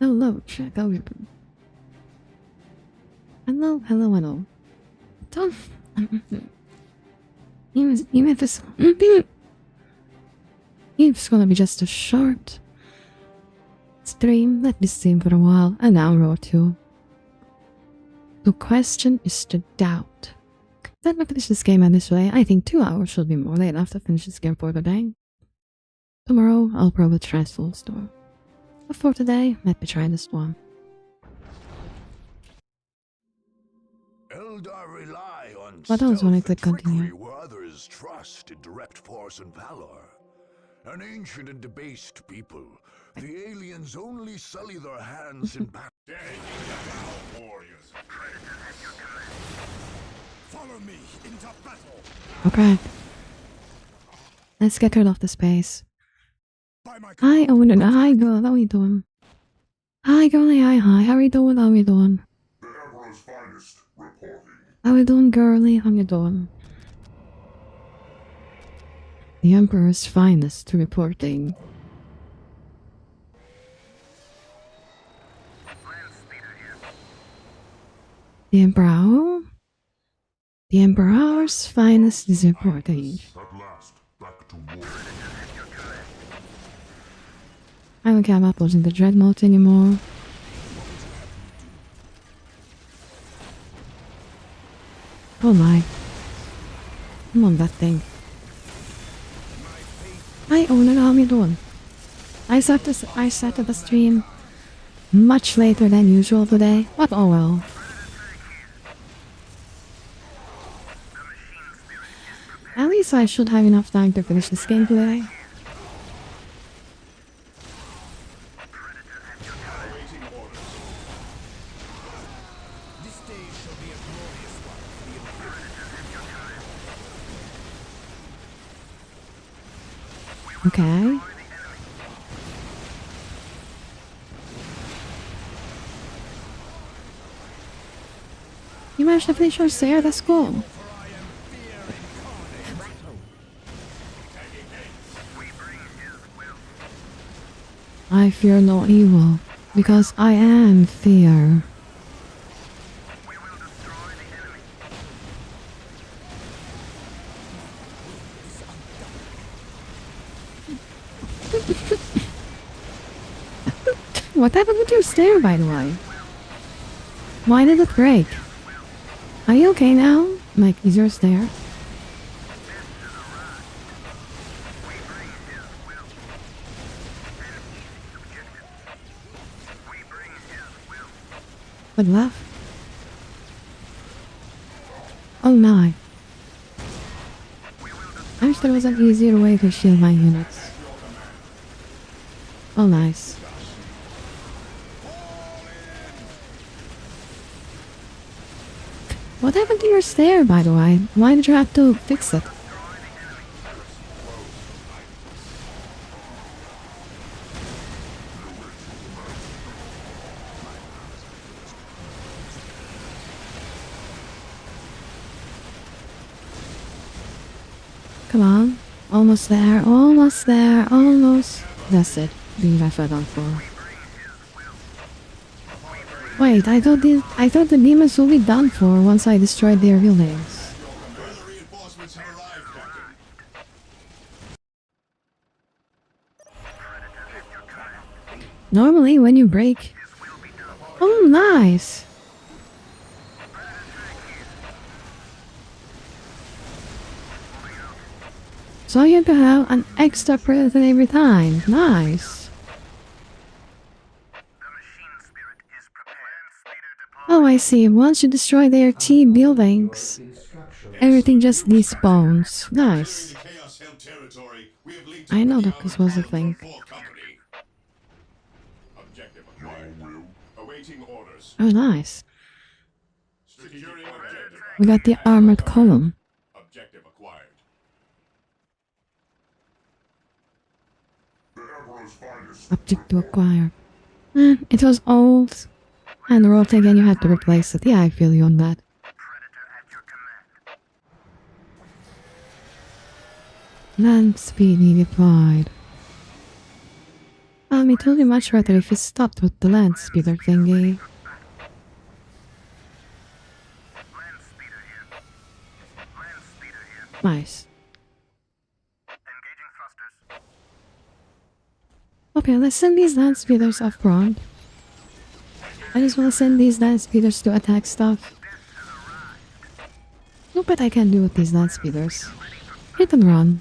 Hello, check out your... Hello. Don't... even if it's... It's gonna be just a short stream, let me stream for a while, an hour or two. The question is the doubt. Let me finish this game this way. I think 2 hours should be more late enough to finish this game for the day. Tomorrow, I'll probably try full store. But for today, let me try this one. What else when I click continue? Where others trust in direct force and valor. An ancient and debased people, the aliens only sully their hands in battle. Follow me into battle. Okay. Let's get rid of the space. Hi, Owen. Hi, girl. How are you doing? Hi, girlie. Hi. How are you doing? The Emperor's finest reporting. How you doing, girlie? How you doing? The Emperor's finest reporting. The Emperor? The Emperor's finest is reporting. At last, back to war. I don't care about losing the Dreadnought anymore. Oh my. I'm on that thing. Hi, Owner, how you doing? I started the stream much later than usual today, but oh well. At least I should have enough time to finish this game today. Okay. You managed to finish your stair, that's cool. I fear no evil, because I am fear. What happened with your stair, by the way? Why did it break? Are you okay now? Like, is your stair? But laugh. Oh my. I wish there was an easier way to shield my units. Oh nice. What happened to your stair, by the way? Why did you have to fix it? Come on. Almost there, almost there, almost. That's it. Leave I fell on for. Wait, I thought the demons will be done for once I destroyed their buildings. Normally, when you break... Oh, nice! So you have to have an extra predator every time. Nice! Oh, I see. Once you destroy their T buildings, everything just despawns. Nice. I know that this was a thing. Oh, nice. We got the armored column. Object to acquire. It was old. And rolled again, you had to replace it. Yeah, I feel you on that. Land speed needed applied. It would be much better if you stopped with the land speeder thingy. Nice. Okay, let's send these land speeders up front. I just want to send these land speeders to attack stuff. No, but I can do with these land speeders. Hit and run.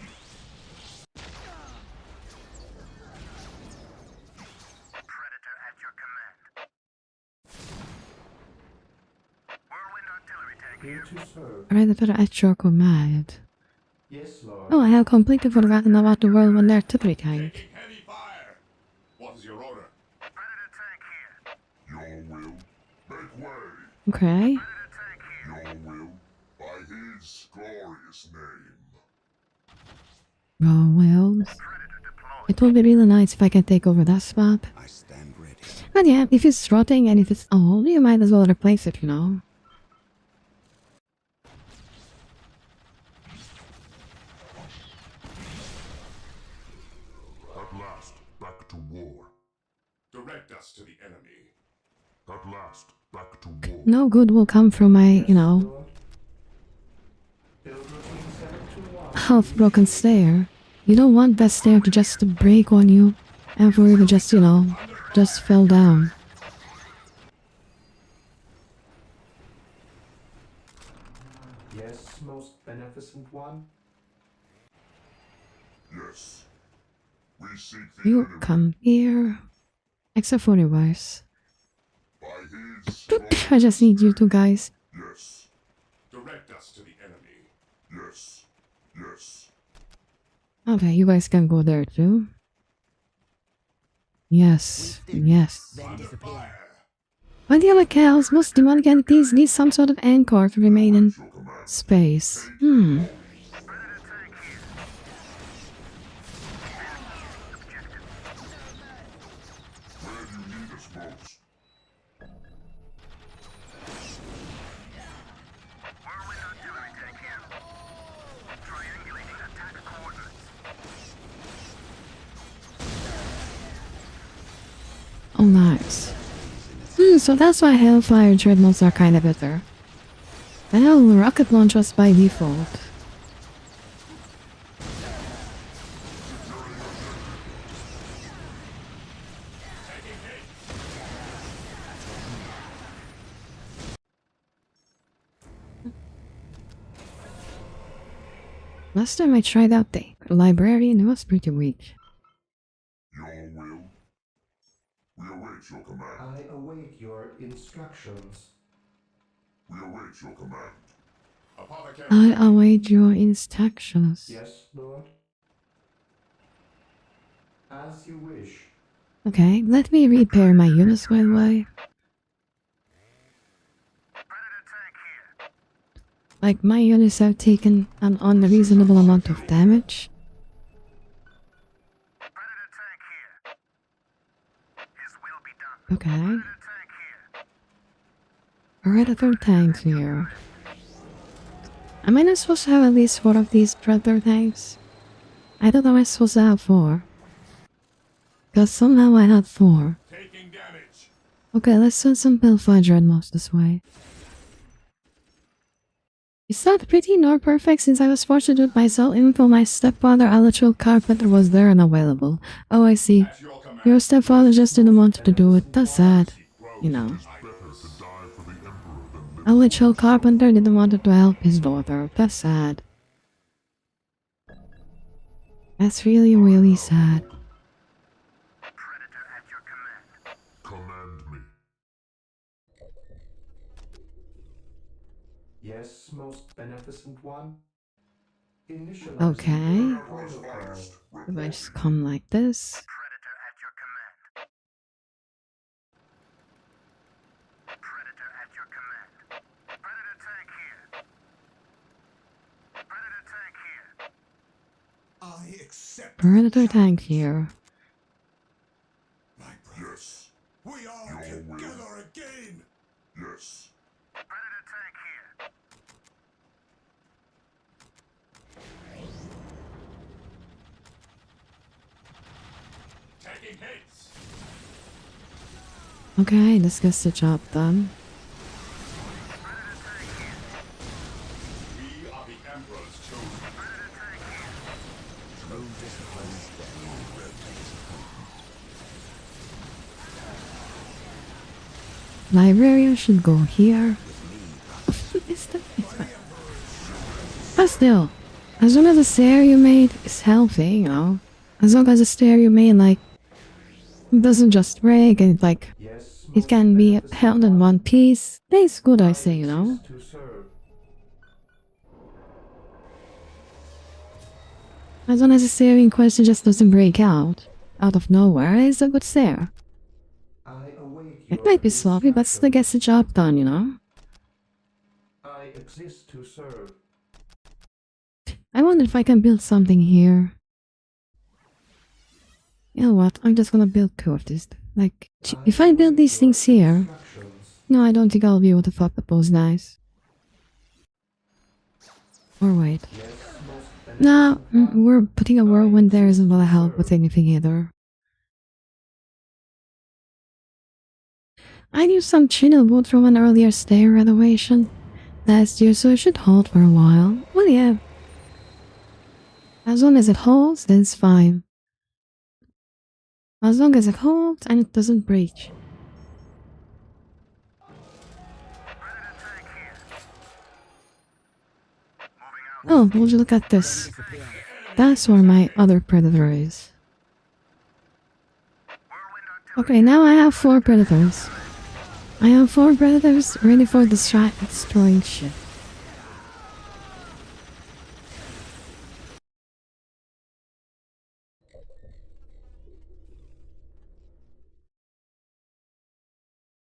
Predator at your command. Yes, Lord. Oh, I have completely forgotten about the whirlwind artillery tank. Taking heavy fire. What is your order? Your will. Make way. Okay. Your will. By his glorious name. Oh, well. It would be really nice if I can take over that spot. I stand ready. But yeah, if it's rotting and if it's old, you might as well replace it, you know. At last, back to war. Direct us to the enemy. At last, back to war. No good will come from my, you know, Lord. Build routine 721. half-broken stair. You don't want that stair to just break on you and for you to just, you know, just fell down. Yes, most beneficent one. Yes. We seek the You enemy come here. Except for reverse. by his I just need you two guys. Yes. Direct us to the enemy. Yes. Yes. Okay, you guys can go there too. Yes, yes. Fire. By the other cows, most demonic entities need some sort of anchor to remain in Your command. space. Where do you need us most? Oh, nice. So that's why Hellfire Dreadnoughts are kinda better. Well, rocket launchers by default. Last time I tried out the librarian, it was pretty weak. Your will. We await your command. I await your instructions. We await your command. Apothecary. I await your instructions. Yes, Lord. As you wish. Okay, let me repair my units by the way. Like, my units have taken an unreasonable amount of damage. Okay. Predator tanks here. Am I not supposed to have at least 4 of these Predator tanks? I thought I was supposed to have 4. Because somehow I had 4. Taking damage. Okay, let's send some Pilfire Dreadnoughts this way. It's not pretty nor perfect since I was forced to do it myself even though my stepfather, Electrical Carpenter, was there and available. Oh, I see. At your command. Your stepfather just didn't want to do it. That's sad. You know. Better to die for the emperor than live. Electrical Carpenter didn't want to help his daughter. That's sad. That's really, really sad. Command me. Yes, most beneficent one. Initialize Okay. protocol. If I just come like this. I accept. Predator tank here. My brother. Yes. We are Your will. together again. Yes. Okay, this gets the job done. We are the Emperor's chosen. Librarian should go here. Is that? But still, as long as the stair you made is healthy, you know. As long as the stair you made, like, doesn't just break and, like, Yes, it most can be beneficent held in one piece, that's good, I say, you know. exist to serve. As long as the stair in question just doesn't break out of nowhere, it's a good stair. I await It your might be sloppy, but still gets the job done, you know. I exist to serve. I wonder if I can build something here. You know what? I'm just gonna build two of these. Like, if I build these things here, Instructions. no, I don't think I'll be able to fuck up those guys. Or wait. Yes, most No, beneficent one. we're putting a whirlwind there isn't gonna help with anything either. I used some chinel wood from an earlier stair renovation last year, so it should hold for a while. Well, yeah. As long as it holds, then it's fine. As long as it holds and it doesn't breach. Oh, would you look at this? That's where my other predator is. Okay, now I have 4 predators. I have 4 predators ready for destroying shit.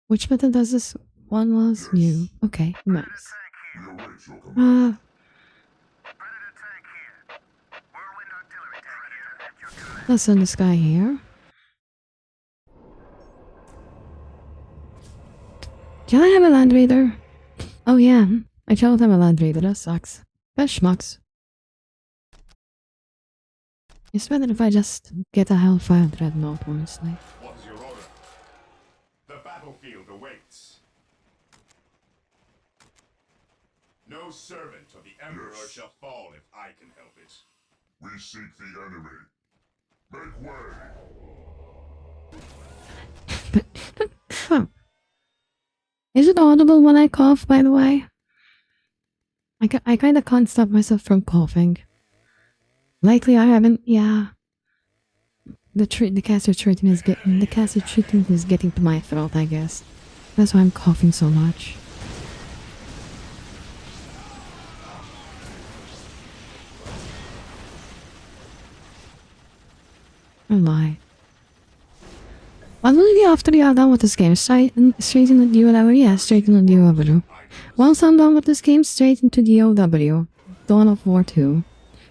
Which method does this? One was new. Okay, nice. Let's send this guy here. Can I have a land raider? Oh yeah, I don't have a land raider, that sucks. That schmucks. It's better if I just get a Hellfire Dreadnought, honestly. What is your order? The battlefield awaits. No servant of the Emperor shall fall if I can help it. We seek the enemy. Make way! Huh. Is it audible when I cough, by the way? I kinda can't stop myself from coughing. Lately I haven't, yeah. The caster treatment is getting to my throat, I guess. That's why I'm coughing so much. Oh my. What will you do after you are done with this game? Straight into the DOW? Yeah, straight into the DOW. Once I'm done with this game, straight into DOW. Dawn of War 2.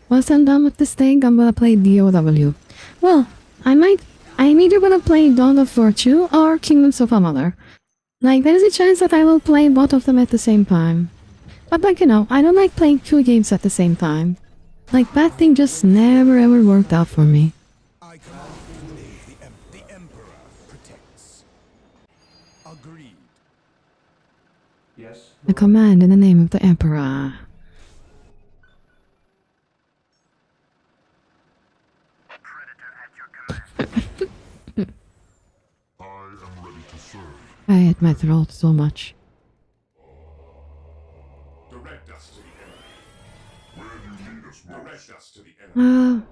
Once I'm done with this thing, I'm gonna play DOW. Well, I'm either gonna play Dawn of War 2 or Kingdoms of Amalur. Like, there's a chance that I will play both of them at the same time. But like, you know, I don't like playing 2 games at the same time. Like, that thing just never ever worked out for me. I command today the Emperor protects. Agreed. Yes. I command in the name of the Emperor. I am ready to serve. I hit my throat so much. Direct us to the enemy. Where do you need us most? Direct us to the enemy.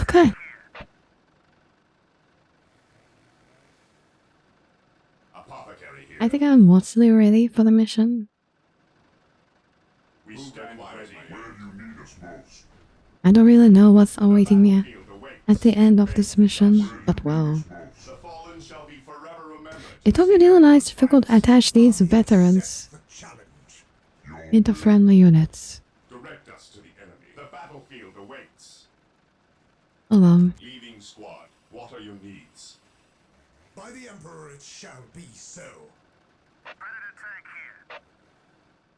Okay. Apothecary here. I think I'm mostly ready for the mission. We stand ready. Where do you need us most? I don't really know what's awaiting me Battlefield awaits. at the end of this mission, but well. The fallen shall be forever remembered. It would be really nice if we could attach these veterans The challenge. into friendly units. Direct us to the enemy. The battlefield awaits. Hold on. Leading squad. What are your needs? By the Emperor it shall be so.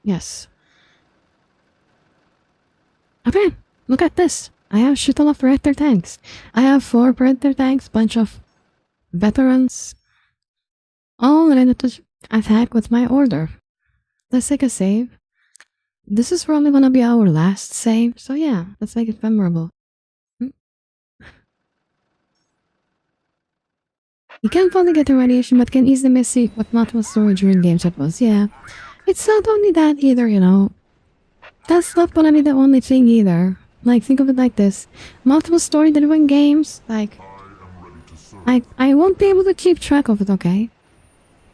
Yes. Okay, look at this. I have shit ton of Predator tanks. I have 4 Predator tanks, bunch of veterans, all ready to attack with my order. Let's take a save. This is probably gonna be our last save, so yeah, let's make it memorable. You can finally get the radiation, but can easily miss it with multiple story during game chat was, yeah. It's not only that either, you know. That's not gonna be the only thing either. Like, think of it like this. Multiple story during games, like, I won't be able to keep track of it, okay?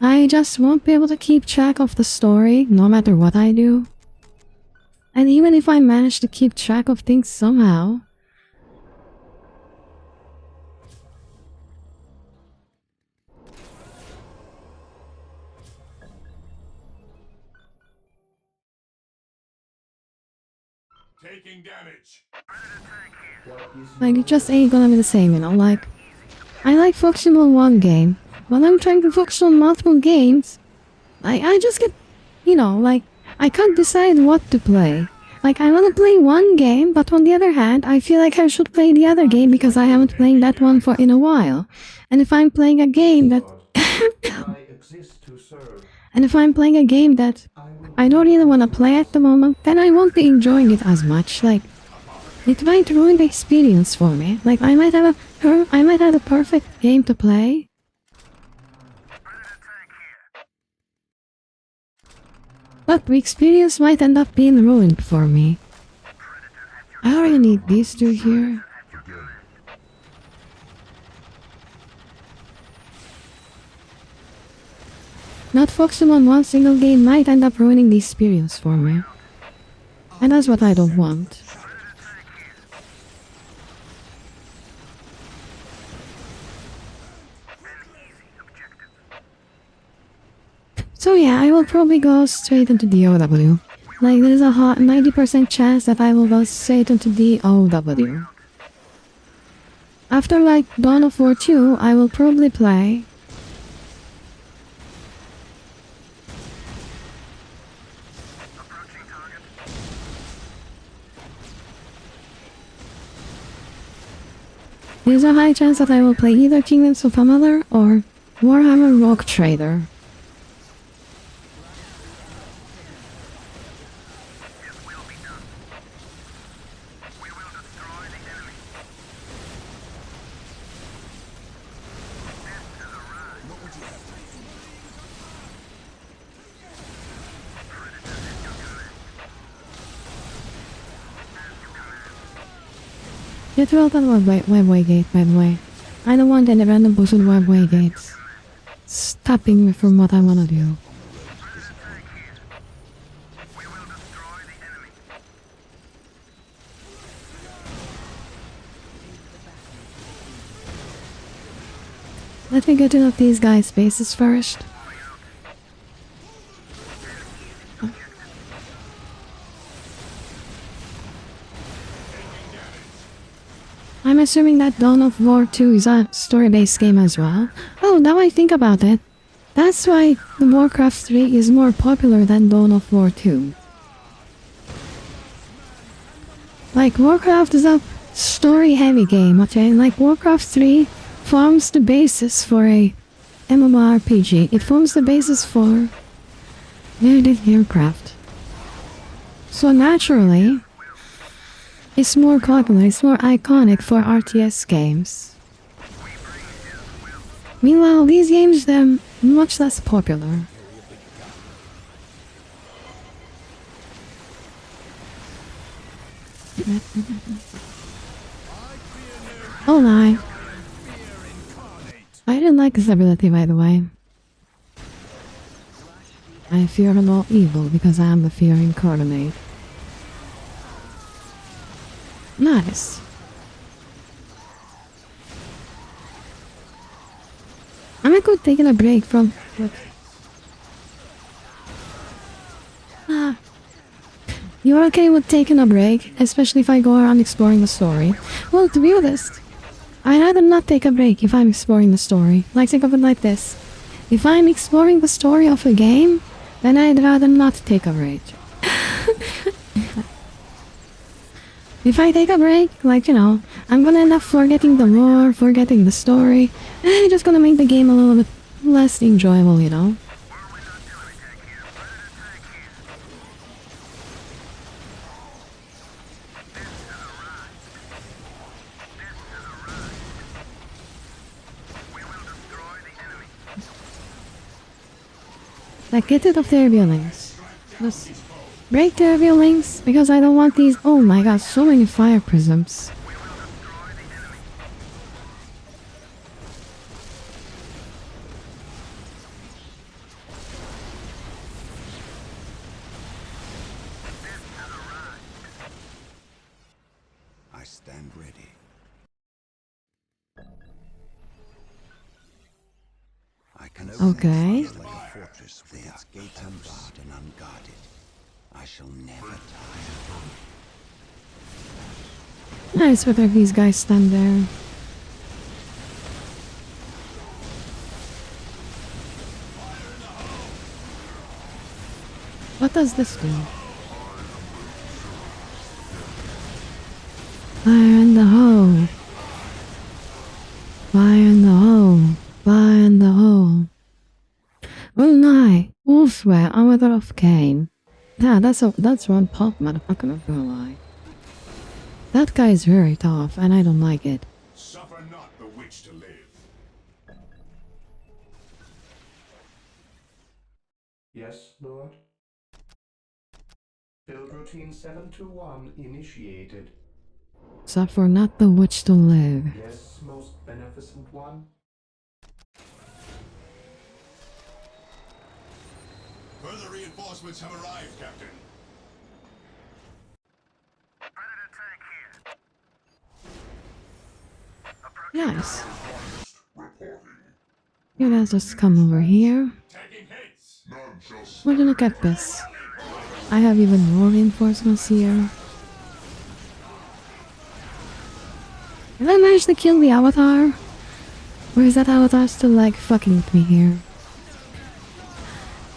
I just won't be able to keep track of the story, no matter what I do. And even if I manage to keep track of things somehow, Taking damage. like, it just ain't gonna be the same, you know? Like, I like focusing on one game, but I'm trying to focus on multiple games. I just get, you know, like, I can't decide what to play. Like, I want to play one game, but on the other hand, I feel like I should play the other game because I haven't played that one for in a while. And if I'm playing a game that... I exist to serve. And if I'm playing a game that I don't really want to play at the moment, then I won't be enjoying it as much. Like, it might ruin the experience for me. Like, I might have a perfect game to play, but the experience might end up being ruined for me. I already need these two here. Not focusing on one single game might end up ruining the experience for me. And that's what I don't want. So yeah, I will probably go straight into DOW. Like, there's a hot 90% chance that I will go straight into DOW. After, like, Dawn of War 2, I will probably play... There's a high chance that I will play either Kingdoms of Amalur or Warhammer Rogue Trader. Get rid of that webway gate, by the way. I don't want any random bullshit webway gates stopping me from what I wanna do. Let me get rid of these guys' bases first. I'm assuming that Dawn of War 2 is a story-based game as well. Oh, now I think about it. That's why the Warcraft 3 is more popular than Dawn of War 2. Like, Warcraft is a story-heavy game, okay? Like, Warcraft 3 forms the basis for a MMORPG. It forms the basis for aircraft. So naturally, it's more popular, it's more iconic for RTS games. Meanwhile, these games, they're much less popular. Oh my. I didn't like this ability, by the way. I fear no evil because I am the fear incarnate. Nice. I'm good taking a break from... You're okay with taking a break, especially if I go around exploring the story? Well, to be honest, I'd rather not take a break if I'm exploring the story. Like, think of it like this. If I'm exploring the story of a game, then I'd rather not take a break. If I take a break, like, you know, I'm gonna end up forgetting the lore, forgetting the story, and I'm just gonna make the game a little bit less enjoyable, you know? Like, get rid of their buildings. Just break their buildings, because I don't want these— oh my god, so many fire prisms. I stand ready. I can Okay. like a fortress with its gates unbarred and unguarded. I shall never tire. Nice whether these guys stand there. What does this do? Fire in the hole. Fire in the hole. Fire in the hole. Oh my! Wolfswear, Armor of Cain. Yeah, that's one pop, motherfucker, not gonna lie. That guy is very tough, and I don't like it. Suffer not the witch to live. Yes, Lord? Build routine 721 initiated. Suffer not the witch to live. Yes, most beneficent one? Further reinforcements have arrived, Captain. Nice. You guys just come over here. Taking hits. Would you look at this? I have even more reinforcements here. Did I manage to kill the avatar? Or is that avatar still like fucking with me here?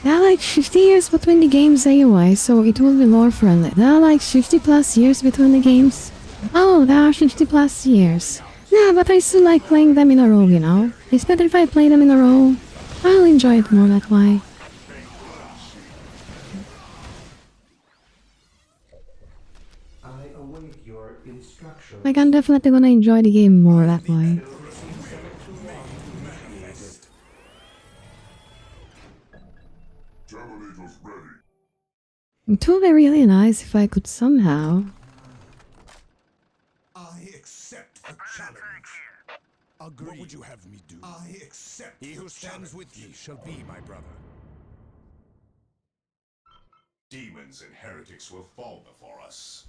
There are like 50 years between the games anyway, so it will be lore friendly. There are like 50 plus years between the games. Oh, there are 50 plus years. Yeah, but I still like playing them in a row, you know? It's better if I play them in a row. I'll enjoy it more that way. I await your instructions. Like, I'm definitely gonna enjoy the game more that way. Build routine 721 initiated. Terminators ready. It would be really nice if I could somehow— I accept the challenge. Agreed. What would you have me do? I accept. He who stands with me shall be my brother. Demons and heretics will fall before us.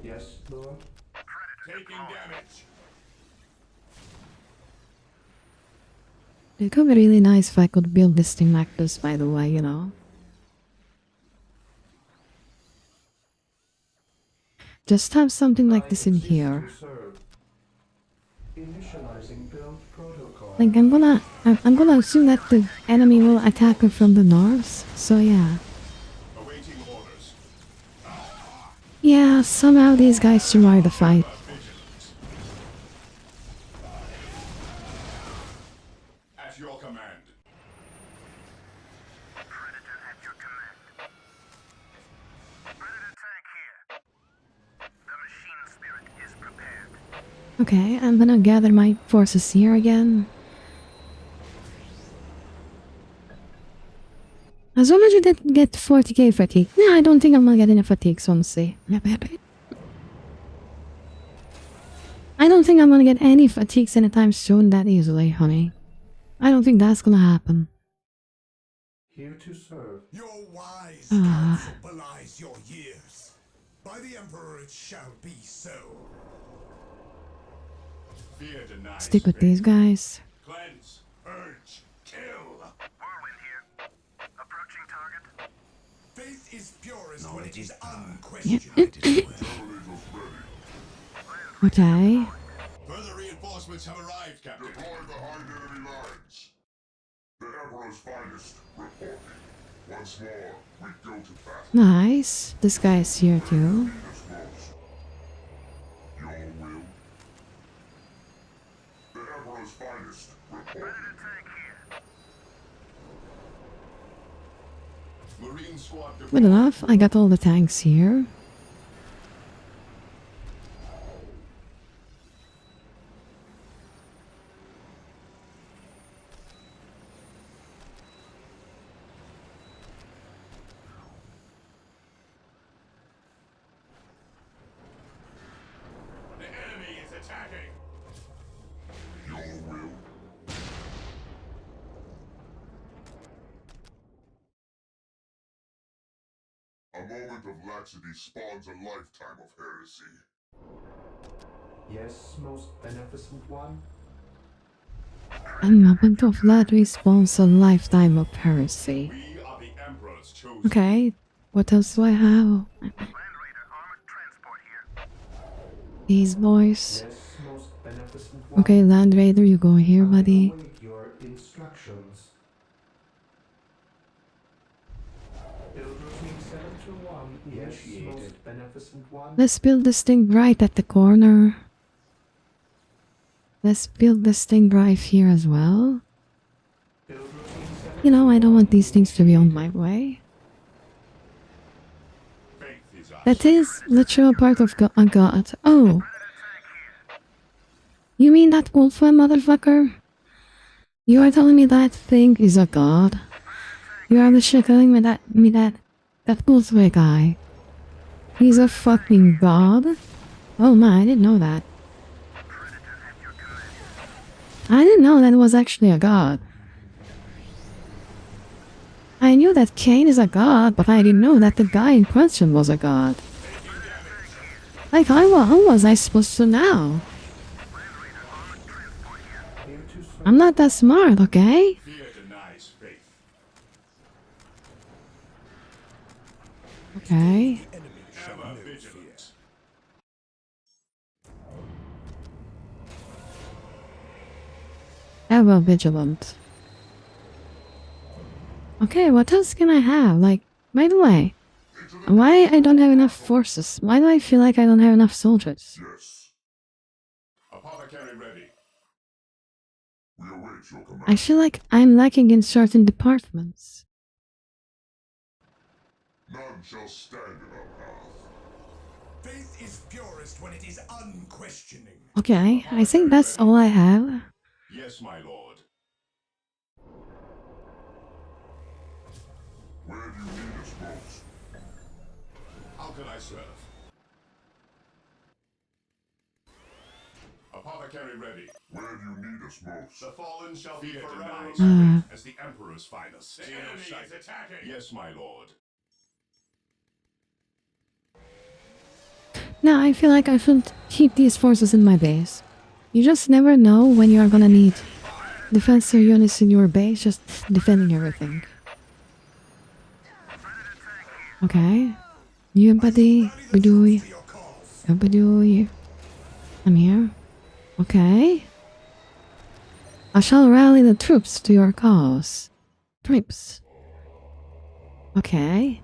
Yes, Lord? Taking damage. it could be really nice if I could build this thing like this, by the way, you know? Just have something like this in here. Initializing build protocol. Like, I'm gonna assume that the enemy will attack her from the north, so yeah. Awaiting orders. Yeah, somehow these guys survive the fight. At your command. Predator at your command. Predator tank here. The machine spirit is prepared. Okay, I'm gonna gather my forces here again. As long as you didn't get 40k fatigue. Yeah, I don't think I'm gonna get any fatigues, honestly. I don't think I'm gonna get any fatigues anytime soon that easily, honey. I don't think that's gonna happen. Here to serve. Your wise counsel belies your years. By the Emperor it shall be so. Fear denies. Stick with these guys. Cleanse. Urge. Kill. Whirlwind here. Approaching target. Faith is purest when it is Yeah. unquestioned. Okay. Further reinforcements have arrived, Captain. Deploy behind enemy lines. The Emperor's finest reporting. Once more, we go to battle. Nice. This guy is here too. Need us most. Your will. The Emperor's finest reporting. Marine squad Good enough. I got all the tanks here. The enemy is attacking. Your will. A moment of laxity spawns a lifetime of heresy. Yes, most beneficent one. A moment of that response, a lifetime of heresy. We are the Emperor's chosen. Okay. What else do I have? Land Raider armored transport here. These boys. Yes, most beneficent one. Okay, Land Raider, you go here, I buddy. await your instructions. Build routine 721. Yes, most beneficent one. Let's build this thing right at the corner. Let's build this thing right here as well. Build routine 721. You know, I don't want these things to be on my way. Faith is our That is literal part of a god. Oh. You mean that Wolfman motherfucker? You are telling me that thing is a god? You are literally telling me that Wolfman guy. He's a fucking god? Oh man, I didn't know that. I didn't know that it was actually a god. I knew that Cain is a god, but I didn't know that the guy in question was a god. Like, how was I supposed to know? Here to serve. I'm not that smart, okay? fear denies faith. Okay. Ever vigilant. Ever vigilant. Okay, what else can I have? Like, by the way, why I don't have enough forces? Why do I feel like I don't have enough soldiers? Yes. Apothecary ready. We await your command. I feel like I'm lacking in certain departments. None shall stand in our path. Faith is purest when it is unquestioning. Okay, I think that's all I have. Yes, my lord. Where do you need us most? How can I serve? Apothecary ready. Where do you need us most? The fallen shall be forever Uh. remembered as the Emperor's finest. The enemy is attacking. Yes, my lord. No, I feel like I should keep these forces in my base. You just never know when you are gonna need defensive units in your base, just defending everything. Okay. You buddy, badooey, Your cause. badooey. I'm here. Okay. I shall rally the troops to your cause. Troops. Okay.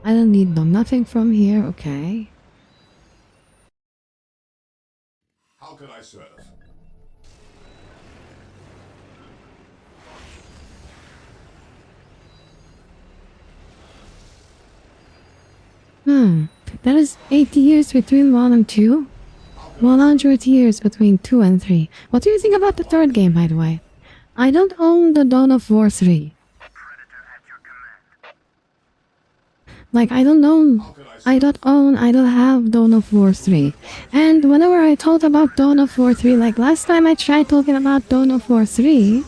I don't need nothing from here, okay. How can I serve? That is 80 years between 1 and 2. 100 years between 2 and 3. What do you think about the third game, by the way? I don't own the Dawn of War 3. Predator at your command. Like, I don't have Dawn of War 3. And whenever I talk about Dawn of War 3, like last time I tried talking about Dawn of War 3,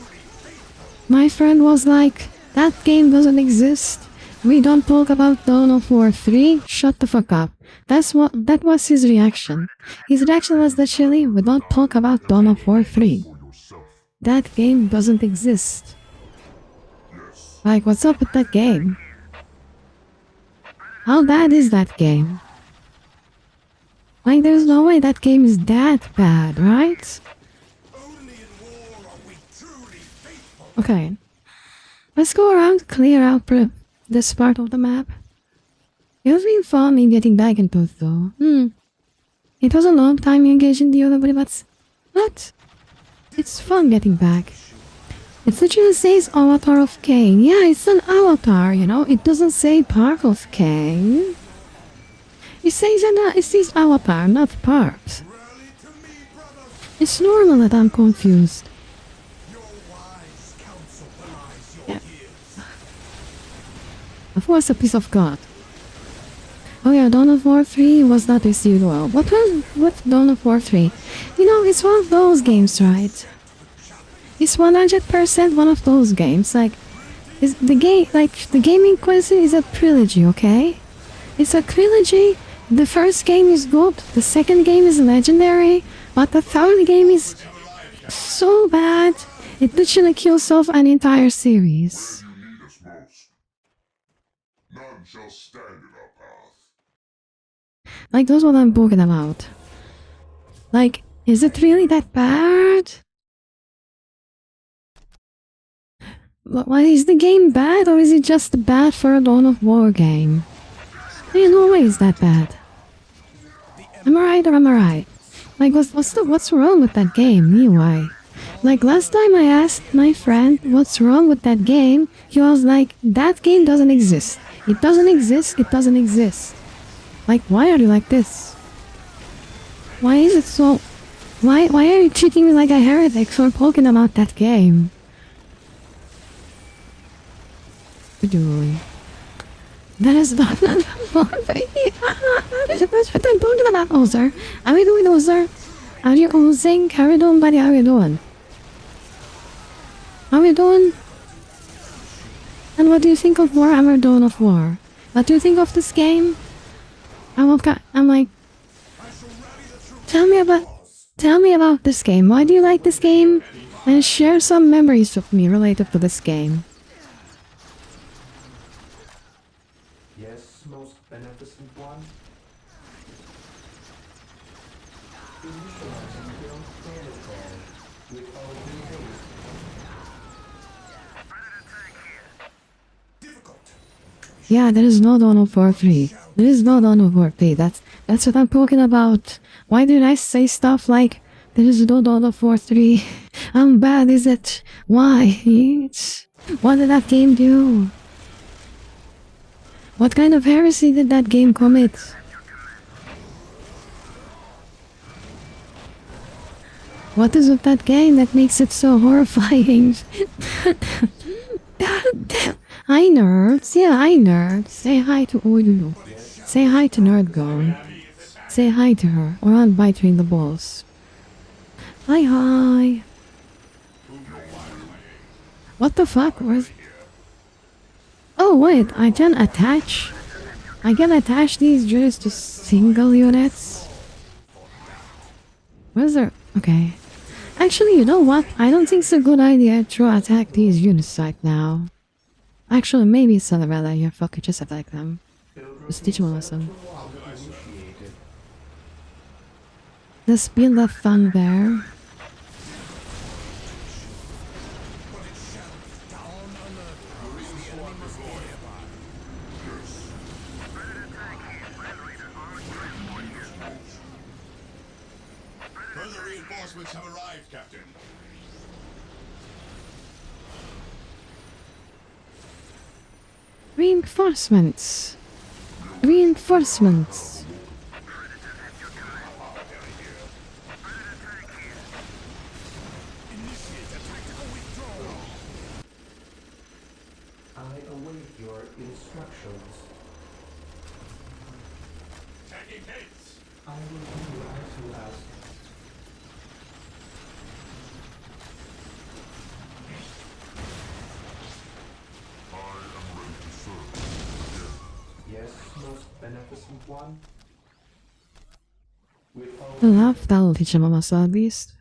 my friend was like, that game doesn't exist. We don't talk about Dawn of War 3. Shut the fuck up. That was his reaction. His reaction was that, Shelly, we don't talk about Dawn of War 3. For yourself. That game doesn't exist. Yes. Like, what's up with that game? How bad is that game? Like, there's no way that game is that bad, right? Only in war are we truly faithful. Okay. Let's go around, clear out this part of the map. It was been fun me getting back into it though. It was a long time engaged in the other, but what? It's fun getting back. It literally says Avatar of Cain. Yeah, it's an avatar, you know? It doesn't say part of Cain. It says avatar, not part. Rally to me, brothers. It's normal that I'm confused. Your wise counsel belies your Yeah. years. Of course, a piece of God. Oh yeah, Dawn of War 3 was not received well. What's Dawn of War 3? You know, it's one of those games, right? It's 100% one of those games. Like, the gaming question is a trilogy, okay? It's a trilogy. The first game is good, the second game is legendary, but the third game is so bad, it literally kills off an entire series. You need us most. None shall stand in our path. Like, that's what I'm talking about. Like, is it really that bad? Why is the game bad, or is it just bad for a Dawn of War game? In no way is that bad. Am I right or am I right? Like, what's wrong with that game, anyway? Like, last time I asked my friend what's wrong with that game, he was like, that game doesn't exist. It doesn't exist, it doesn't exist. Like, why are you like this? Why is it so... Why are you treating me like a heretic for talking about that game? What are you doing? That is not what I'm talking about, Ozer. How are you doing, Ozer? Are you ozing? How are you doing, buddy? How are you doing? How are you doing? And what do you think of Warhammer Dawn of War? What do you think of this game? I'm like, tell me about this game. Why do you like this game? And share some memories with me related to this game. Yes, most beneficent one. Initializing build protocol with all due haste. Difficult. Yeah, there is no Dawn of War 3. There is no Dawn of War 3. That's what I'm talking about. Why did I say stuff like, there is no Dawn of War 3? How bad is it? Why? What did that game do? What kind of heresy did that game commit? What is with that game that makes it so horrifying? Hi nerds, yeah, hi nerds. Say hi to Oulu. Say hi to Nerdgone. Say hi to her, or I'll bite between the balls. Hi. What the fuck was... Oh wait, I can attach these units to single units? Where's there... Okay. Actually, you know what? I don't think it's a good idea to attack these units right now. Actually, maybe it's not a bad idea. Fuck it, just attack them. Just teach them a lesson. Let's build a fun there. Further reinforcements have arrived, Captain. Reinforcements. Reinforcements. I await your instructions. Taking hits. I will do as you ask. Yes, most beneficent one. With all I love that'll teach them a muscle at least.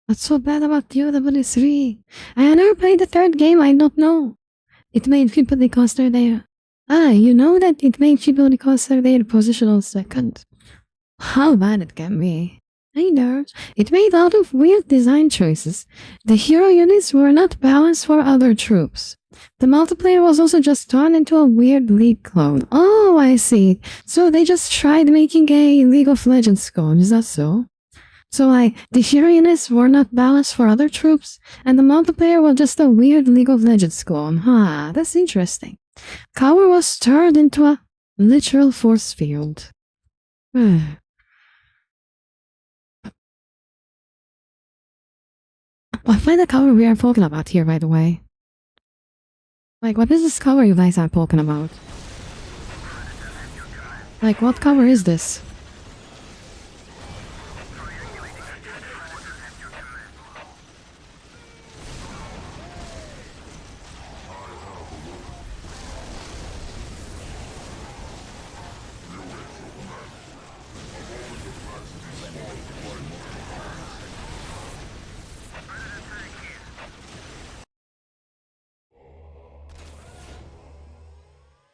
What's so bad about UW3? I never played the third game, I don't know. It made people because they're there. Ah, you know that it made Chibori Coaster their positional second. How bad it can be. I know. It made a lot of weird design choices. The hero units were not balanced for other troops. The multiplayer was also just turned into a weird League clone. Oh, I see. So they just tried making a League of Legends clone, is that so? So the hero units were not balanced for other troops, and the multiplayer was just a weird League of Legends clone. Huh, that's interesting. Cower was turned into a literal force field. I find the cover we are talking about here, by the way. Like, what is this cover you guys are talking about? Like, what cover is this?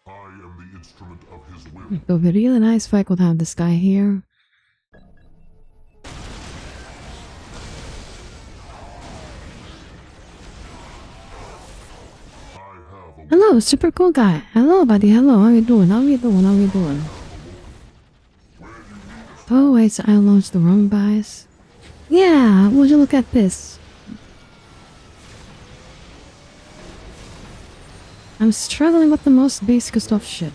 I am the instrument of his will. It would be really nice if I could have this guy here. Hello, super cool guy. Hello, buddy. Hello, how you doing? How you doing? How you doing? Oh, wait, so I launched the wrong buys. Yeah, would you look at this? I'm struggling with the most basic stuff shit.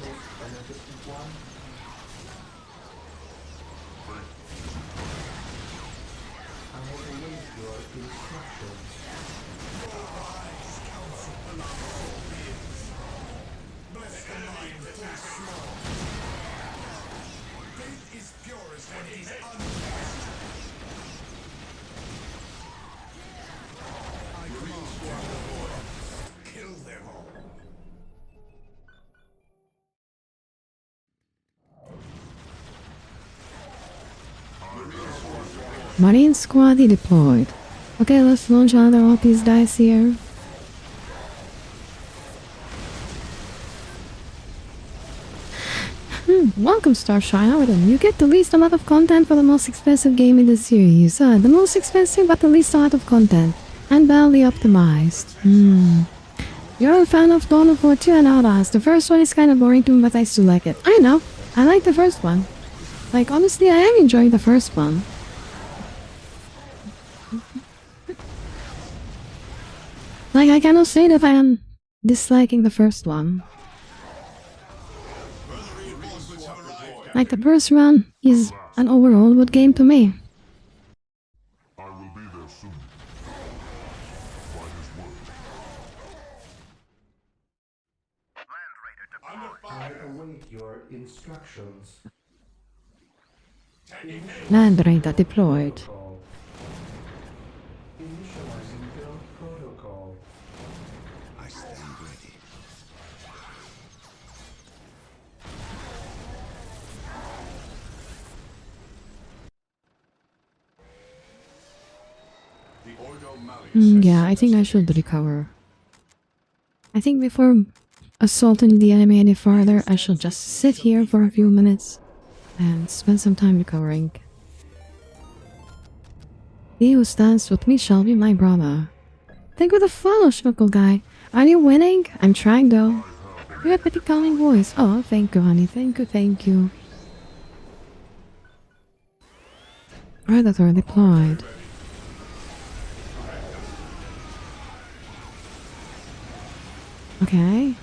Marine Squad deployed. Okay, let's launch another all these dice here. Welcome, Starshine. How are you? You get the least amount of content for the most expensive game in the series. The most expensive but the least amount of content. And badly optimized. You're a fan of Dawn of War 2 and Outlast. The first one is kind of boring to me, but I still like it. I know. I like the first one. Like, honestly, I am enjoying the first one. Like, I cannot say that I am disliking the first one. Like, the first one is an overall good game to me. I will be there soon. By his word. I await your instructions. Land Raider deployed. Protocol. Initializing build protocol. I stand ready. Yeah, I think I should recover. I think before assaulting the enemy any farther, I should just sit here for a few minutes and spend some time recovering. He who stands with me shall be my brother. Thank you for the follow, Schmuckle guy. Are you winning? I'm trying though. You have a pretty calming voice. Oh, thank you, honey. Thank you, thank you. Predator deployed. Okay.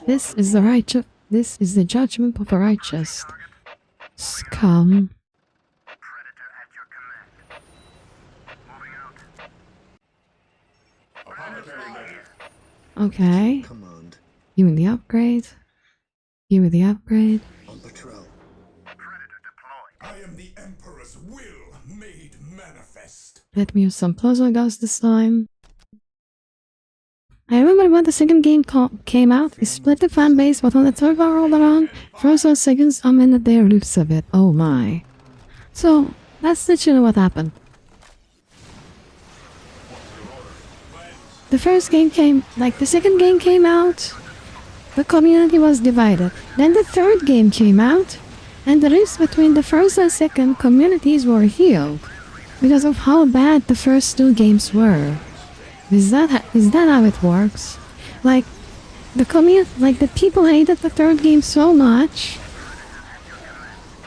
This is the judgment of the righteous. Scum. Predator at your command. Moving out. Okay. Command. Give me the upgrade. Give me the upgrade. On patrol. Predator deployed. I am the Emperor's will made manifest. Let me use some puzzle dust this time. I remember when the second game came out, it split the fan base, but when the third one rolled around, first 1 seconds, a minute there loops a bit. Oh my. So, that's literally what happened. The second game came out, the community was divided. Then the third game came out, and the rifts between the first and second communities were healed because of how bad the first 2 games were. Is that how it works? Like, the people hated the third game so much.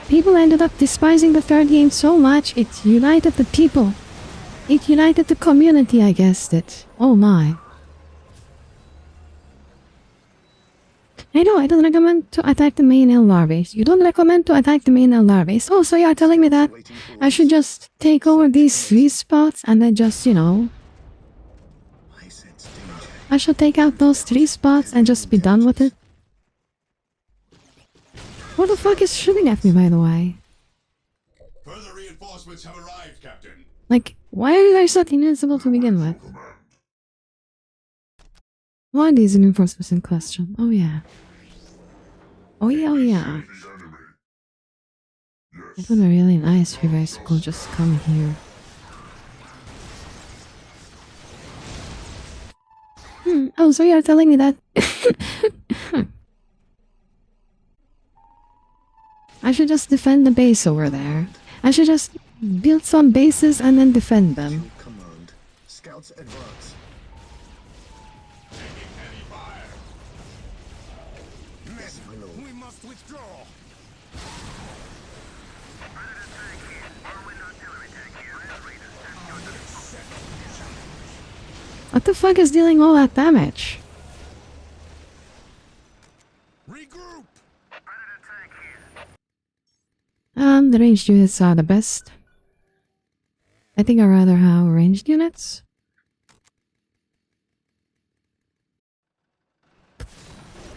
People ended up despising the third game so much, it united the people. It united the community, I guessed it. Oh my. I know, I don't recommend to attack the main LR base. You don't recommend to attack the main LR base. Oh, so you're telling me that I should just take over these 3 spots and then just, you know... I should take out those 3 spots and just be done with it? What the fuck is shooting at me, by the way? Further reinforcements have arrived, Captain. Like, why are you guys not invincible to begin with? Why are these reinforcements in question? Oh yeah. Oh yeah, oh yeah. It would be really nice if you guys could just come here. Oh, so you're telling me that... I should just defend the base over there. I should just build some bases and then defend them. Command. Scouts advance. Taking heavy fire. We must withdraw. What the fuck is dealing all that damage? Regroup. The ranged units are the best. I think I'd rather have ranged units.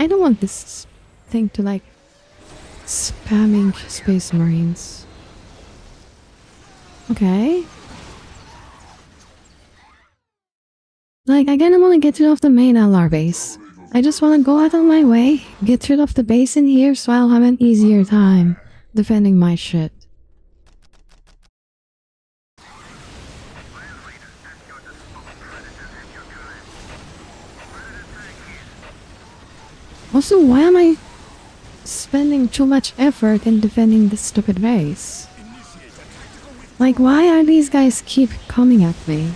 I don't want this thing to like spamming Space Marines. Okay. Like, I kinda wanna get rid of the main LR base. I just wanna go out of my way, get rid of the base in here so I'll have an easier time defending my shit. Also, why am I spending too much effort in defending this stupid base? Like, why are these guys keep coming at me?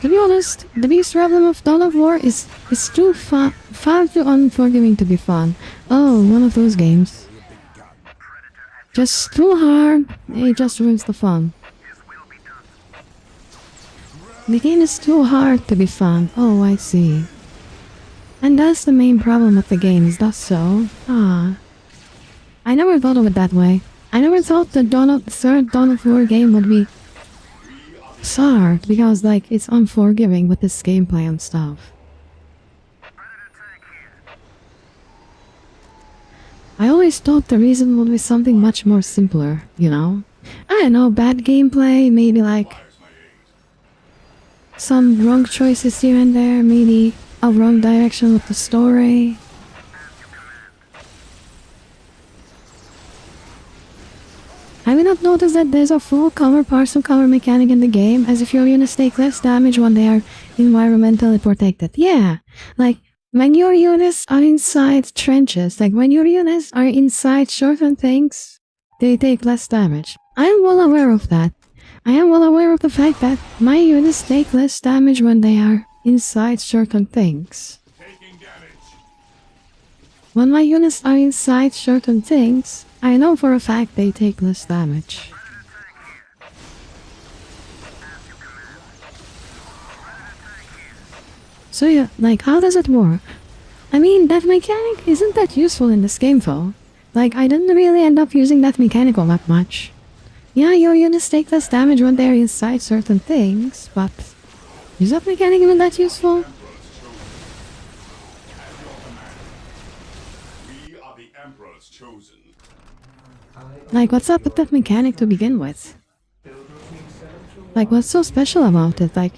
To be honest, the biggest problem of Dawn of War is too far too unforgiving to be fun. Oh, one of those games. Just too hard, it just ruins the fun. The game is too hard to be fun. Oh, I see. And that's the main problem with the game, is that so? Ah. I never thought of it that way. I never thought the third Dawn of War game would be hard, because like it's unforgiving with this gameplay and stuff. I always thought the reason would be something much more simpler, you know? I don't know, bad gameplay, maybe like some wrong choices here and there, maybe a wrong direction with the story. Have you not noticed that there's a full cover partial cover mechanic in the game, as if your units take less damage when they are environmentally protected? Yeah, like when your units are inside trenches, like when your units are inside certain things, they take less damage. I am well aware of that. I am well aware of the fact that my units take less damage when they are inside certain things. When my units are inside certain things, I know for a fact they take less damage. So yeah, like how does it work? I mean, that mechanic isn't that useful in this game though. Like, I didn't really end up using that mechanic all that much. Yeah, your units take less damage when they're inside certain things, but is that mechanic even that useful? We are the Emperor's chosen. Like, what's up with that mechanic to begin with? Builders need Like, what's so special about it? Like,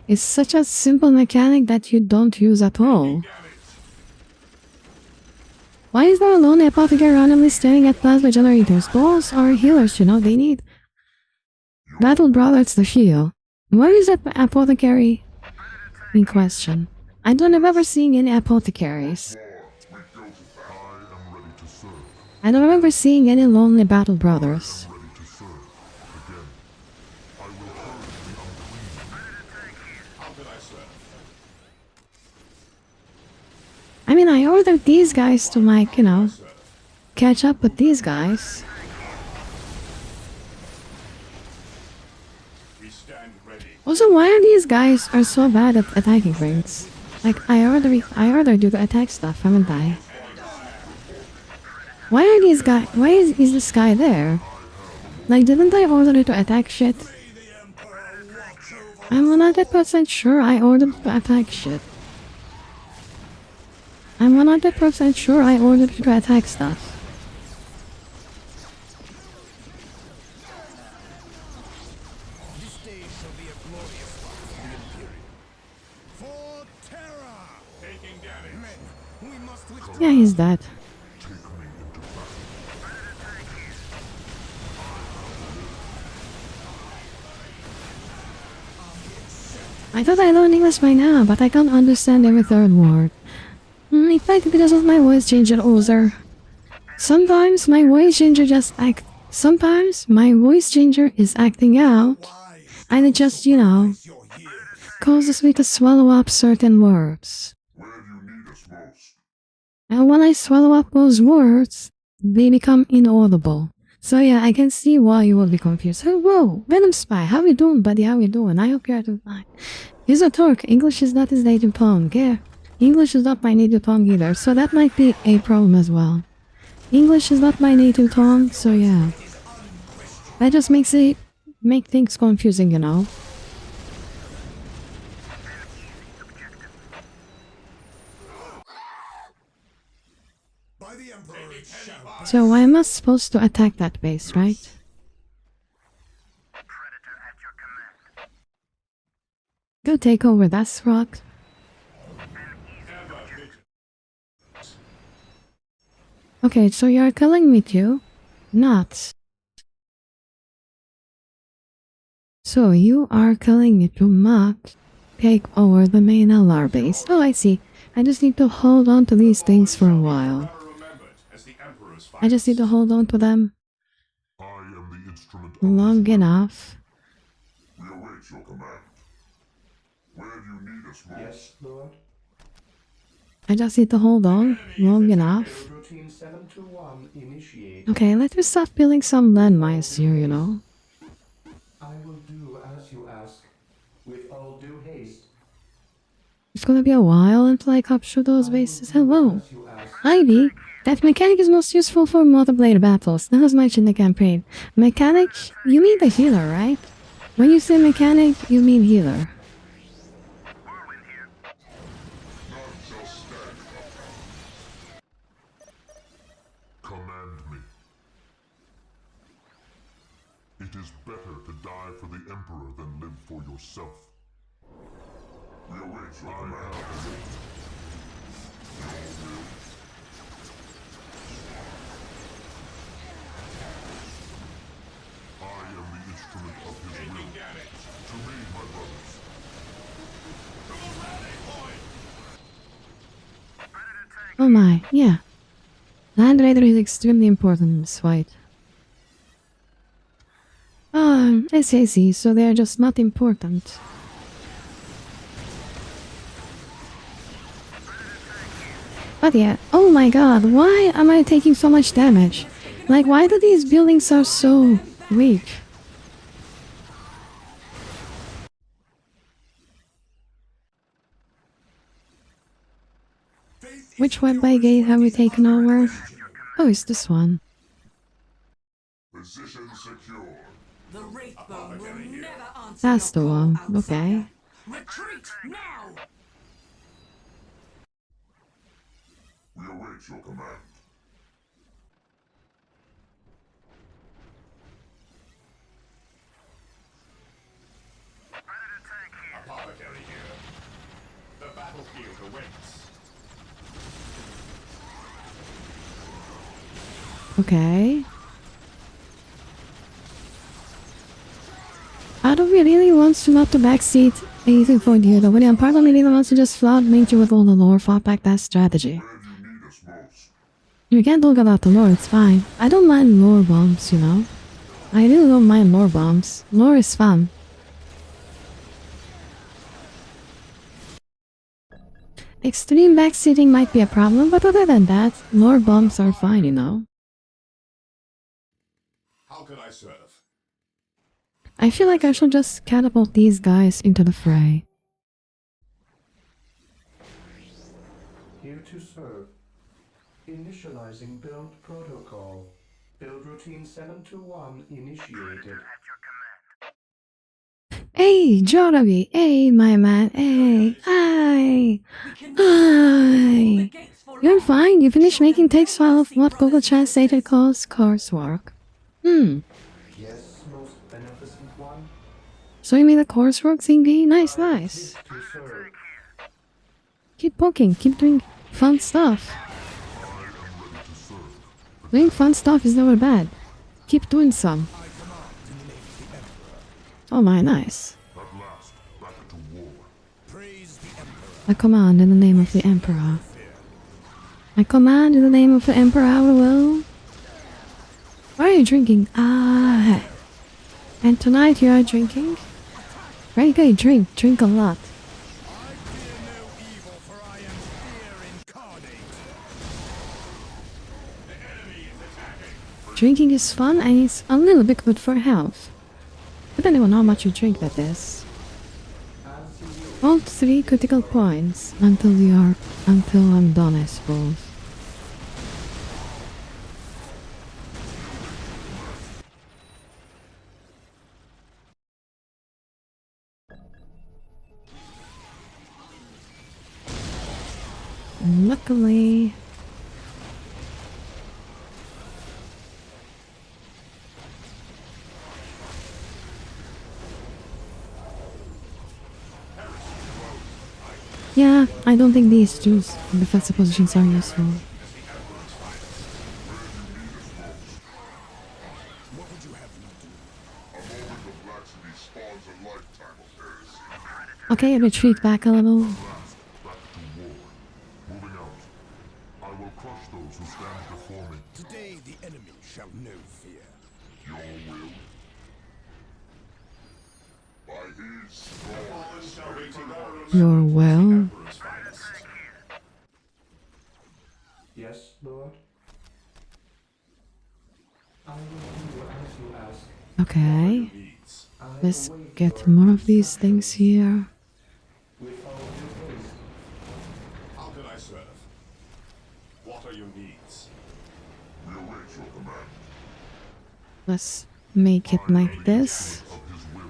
it's such a simple mechanic that you don't use at all. Why is there a lone apothecary randomly staring at plasma generators? Balls are healers, you know, they need... Battle Brothers the heal. Where is that apothecary in question? I don't remember seeing any apothecaries. I don't remember seeing any lonely Battle Brothers. I mean, I ordered these guys to, like, you know, catch up with these guys. Also, why are these guys are so bad at attacking rings? Like, I ordered you to attack stuff, haven't I? Why are these guys? Why is this guy there? Like, didn't I order you to attack shit? I'm 100% sure I ordered you to attack shit. I'm 100% sure I ordered you to attack stuff. This day shall be a glorious one for the Imperium. For terror! Taking damage. Men, we must withdraw. Yeah, he's dead. I thought I learned English by now, but I can't understand every third word. In fact, because of my voice changer user. Sometimes my voice changer Sometimes my voice changer is acting out, and it just, you know, causes me to swallow up certain words. Where do you need us most? And when I swallow up those words, they become inaudible. So yeah, I can see why you will be confused. Oh, whoa, Venom Spy, how you doing, buddy? How you doing? I hope you're doing fine. He's a Turk. English is not his native tongue. Yeah, English is not my native tongue either, so that might be a problem as well. English is not my native tongue, so yeah. That just make things confusing, you know. By the Emperor it shall. So why am I supposed to attack that base, right? Predator at your command. Go take over that rock. Okay, so you're killing me too? Not. So you are killing me to not take over the main LR base. Oh, I see. I just need to hold on to these things for a while. I just need to hold on to them I am the instrument of long enough. We await your command. Where do you need us most? Yes, Lord. I just need to hold on long enough. Routine 721 initiate. Okay, let me start building some landmines here, you know. I will do as you ask, with all due haste. It's gonna be a while until I capture those bases. Hello. As you ask. Ivy, that mechanic is most useful for multiplayer battles. That was much in the campaign. Mechanic? You mean the healer, right? When you say mechanic, you mean healer. Whirlwind here. None shall stand up. Command me. It is better to die for the Emperor than live for yourself. We await your command. I am the instrument of his will. To me, my brothers. Oh my, yeah. Land Raider is extremely important in this fight. I see, so they're just not important. But yeah, oh my god, why am I taking so much damage? Like, why do these buildings are so weak? Which web by gate have we taken over? Oh, it's this one. Position secure. The Wraithbone will never answer That's the your one, call, okay. outsider. Retreat now! We await your command. Okay. Part of me really wants to not to backseat anything for you, though. And part of me really wants to just flout nature with all the lore, fought back that strategy. You can't talk about the lore, it's fine. I don't mind lore bombs, you know. I really don't mind lore bombs. Lore is fun. Extreme backseating might be a problem, but other than that, lore bombs are fine, you know. How can I serve? I feel like I should just catapult these guys into the fray. Here to serve. Initializing build protocol. Build routine 721 initiated. Hey, Joravi! Hey, my man! Hey! Hi! Hi! You're fine. You finished making text file of what Google Translator calls coursework. Yes, most beneficent one. So you made a coursework thingy? Nice, nice. To serve. Keep poking. Keep doing fun stuff. Doing fun stuff is never bad. Keep doing some. Oh my, nice. At last, back to war. Praise the Emperor. I command in the name of the Emperor. I command in the name of the Emperor, I will. Why are you drinking? Ah. And tonight you are drinking? Right, okay, drink. Drink a lot. I fear no evil, for I am fear incarnate. The enemy is attacking. Drinking is fun and it's a little bit good for health. Depending on how much you drink, that is. Hold 3 critical points until I'm done, I suppose. Luckily, yeah, I don't think these Jews defensive positions are useful. What would you have me do? A moment of laxity spawns a lifetime of heresy. Okay, retreat back a little. Last, back to war. Moving out. I will crush those who stand before me. Today the enemy shall know fear. Your will. By his sword. You're well. Yes, Lord. I will do as you ask. Okay, I let's await get your more of these things here. with all due haste. How can I serve? What are your needs? We await your command. Let's make it like this. Of his will.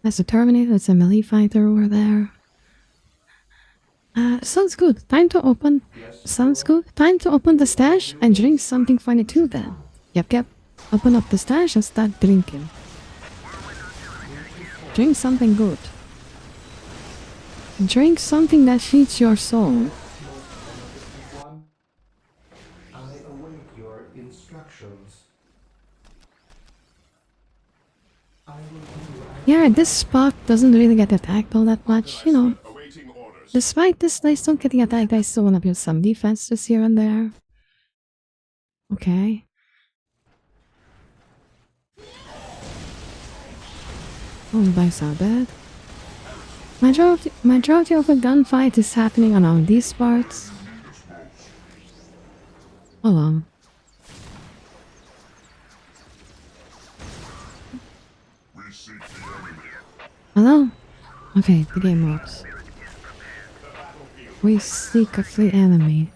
That's a Terminator, it's a melee fighter over there. Sounds good. Time to open. Sounds good. Time to open the stash and drink something funny too then. Yep. Open up the stash and start drinking. Drink something good. Drink something that feeds your soul. Most beneficent one. I await your instructions. I will do as Yeah, this spot doesn't really get attacked all that much, you know. Awaiting orders. Despite this nice not getting attacked, I still want to build some defenses here and there. Okay. Oh, that's not bad. Majority of the gunfight is happening around these parts. Hold on. We seek the enemy. Hello? Okay, the game works. We seek a free enemy.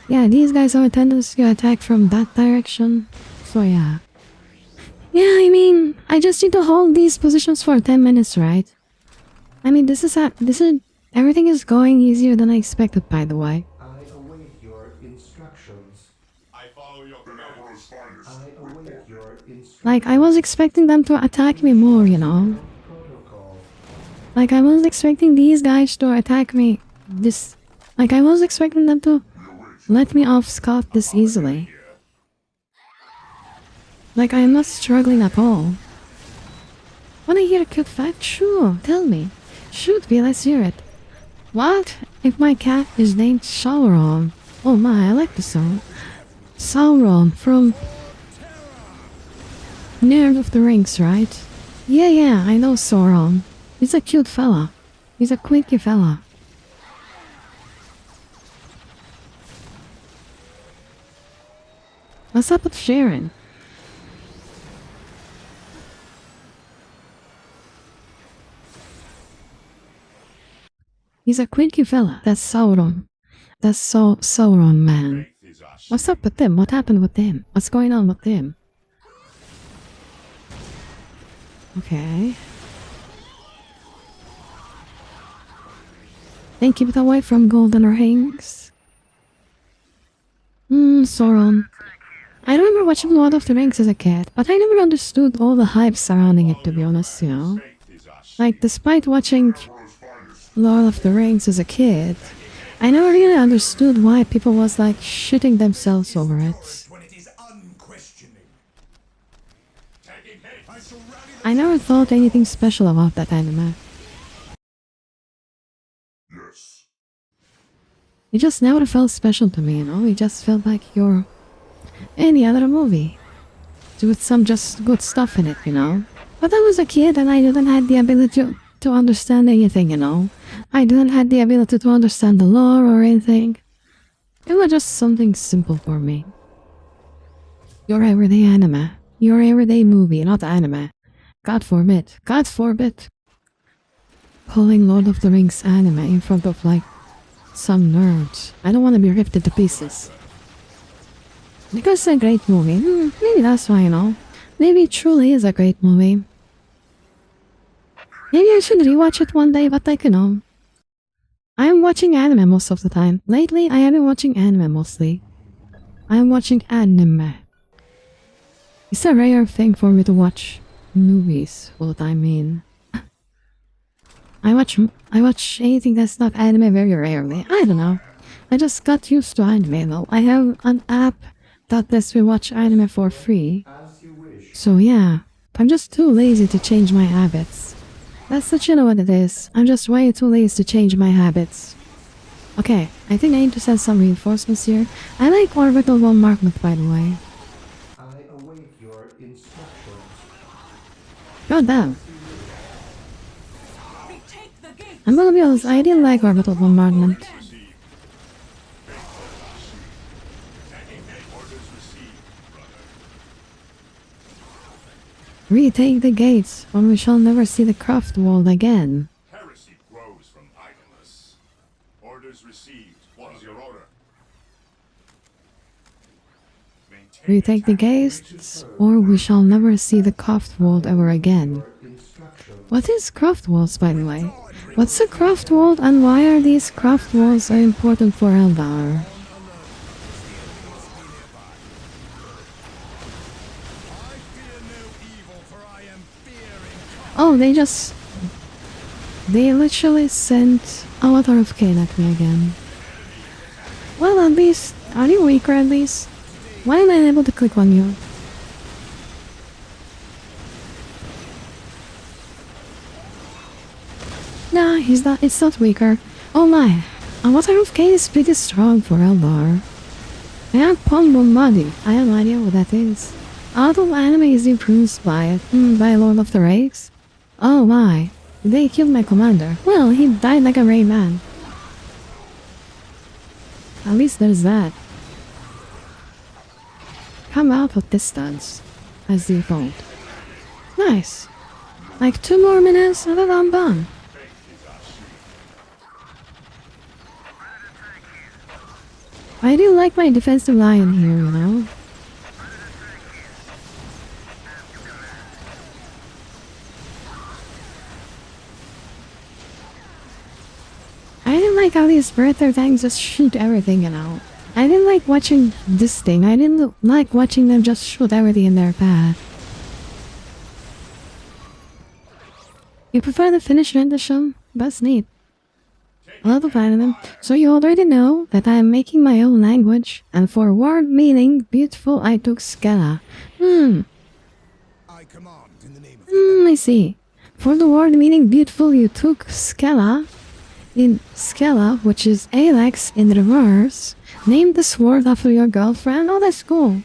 Yeah, these guys have a tendency to attack from that direction. So yeah. Yeah, I mean, I just need to hold these positions for 10 minutes, right? I mean, everything is going easier than I expected, by the way. I await your instructions. I follow your The command. Emperor's finest. I await your instructions. Like, I was expecting them to attack me more, you know? Like, I wasn't expecting these guys to attack me this... Like, I wasn't expecting them to let me off scot this easily. Like, I am not struggling at all. Wanna hear a cute fact? Sure, tell me. Shoot, V, let's hear it. What if my cat is named Sauron? Oh my, I like the song. Sauron from Lord of the Rings, right? Yeah, I know Sauron. He's a cute fella. He's a quirky fella. What's up with Sharon? He's a quirky fella. That's Sauron. That's Sauron, man. What's up with them? What happened with them? What's going on with them? Okay. Then keep it away from golden rings. Sauron. I remember watching Lord of the Rings as a kid, but I never understood all the hype surrounding it, to be honest, you know? Like, despite watching Lord of the Rings as a kid, I never really understood why people was like shitting themselves over it. I never thought anything special about that anime. Yes. It just never felt special to me, you know? It just felt like you're any other movie. With some just good stuff in it, you know? But I was a kid and I didn't have the ability to understand anything, you know? I didn't have the ability to understand the lore or anything. It was just something simple for me. Your everyday anime. Your everyday movie, not anime. God forbid. God forbid. Pulling Lord of the Rings anime in front of like some nerds. I don't want to be ripped into pieces. Because it's a great movie. Maybe that's why, you know. Maybe it truly is a great movie. Maybe I should rewatch it one day, but like, you know. I am watching anime most of the time. Lately, I have been watching anime mostly. I am watching anime. It's a rare thing for me to watch movies, what I mean. I watch anything that's not anime very rarely. I don't know. I just got used to anime though. I have an app that lets me watch anime for free. So yeah, I'm just too lazy to change my habits. That's literally what it is. I'm just way too lazy to change my habits. Okay, I think I need to send some reinforcements here. I like orbital bombardment, by the way. I await your instructions. God damn. Retake the gate. I'm gonna be honest, I didn't like orbital bombardment. Retake the gates, or we shall never see the craft world again. Heresy grows from idleness. Orders received. What is your order? Retake the gates, or we shall never see the craft world ever again. What is craft walls, by the way? What's a craft world, and why are these craft walls so important for Eldar? Oh, they literally sent Avatar of Cain at me again. Well, at least, are you weaker at least? Why am I unable to click on you? Nah, it's not weaker. Oh my, Avatar of Cain is pretty strong for Eldar. And Pombomadi, I have no idea what that is. Although anime is influenced by it, by Lord of the Rings. Oh my, they killed my commander. Well, he died like a brave man. At least there's that. Come out of distance, as default. Nice. Like 2 more minutes and then I'm done. I do like my defensive line here, you know? I didn't like how these Predator tanks just shoot everything, you know? I didn't like watching this thing. I didn't like watching them just shoot everything in their path. You prefer the Finnish rendition? That's neat. I love the fan of them. So you already know that I am making my own language, and for word meaning beautiful I took Skella. I command in the name of I see. For the word meaning beautiful you took Skella. In Skella, which is Alex in reverse, named the sword after your girlfriend. Oh, that's cool.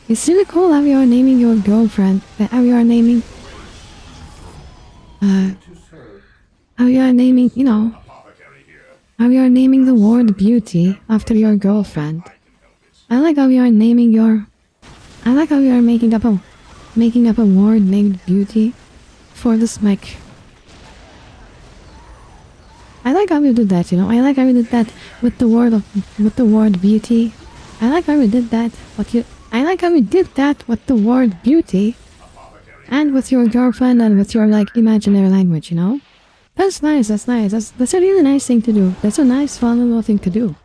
It's really cool how you are naming your girlfriend. How you are naming... how you are naming, you know... how you are naming the word beauty after your girlfriend. I like how you are naming your... I like how you are making up a word named beauty for the smack. I like how you did that, you know. I like how you did that with the word beauty. I like how you did that, I like how you did that with the word beauty, and with your girlfriend, and with your like imaginary language, you know. That's nice. That's nice. That's a really nice thing to do. That's a nice, fun little thing to do,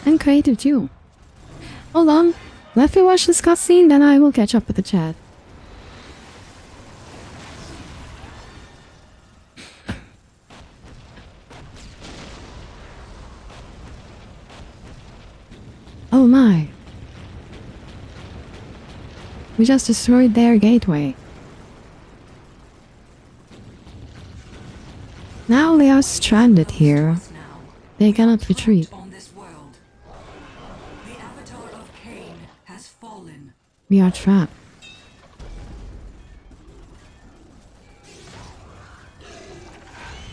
and creative too. Hold on, let me watch this cutscene, then I will catch up with the chat. Oh my. We just destroyed their gateway. Now they are stranded here. They cannot retreat. On this world. The avatar of Cain has fallen. We are trapped.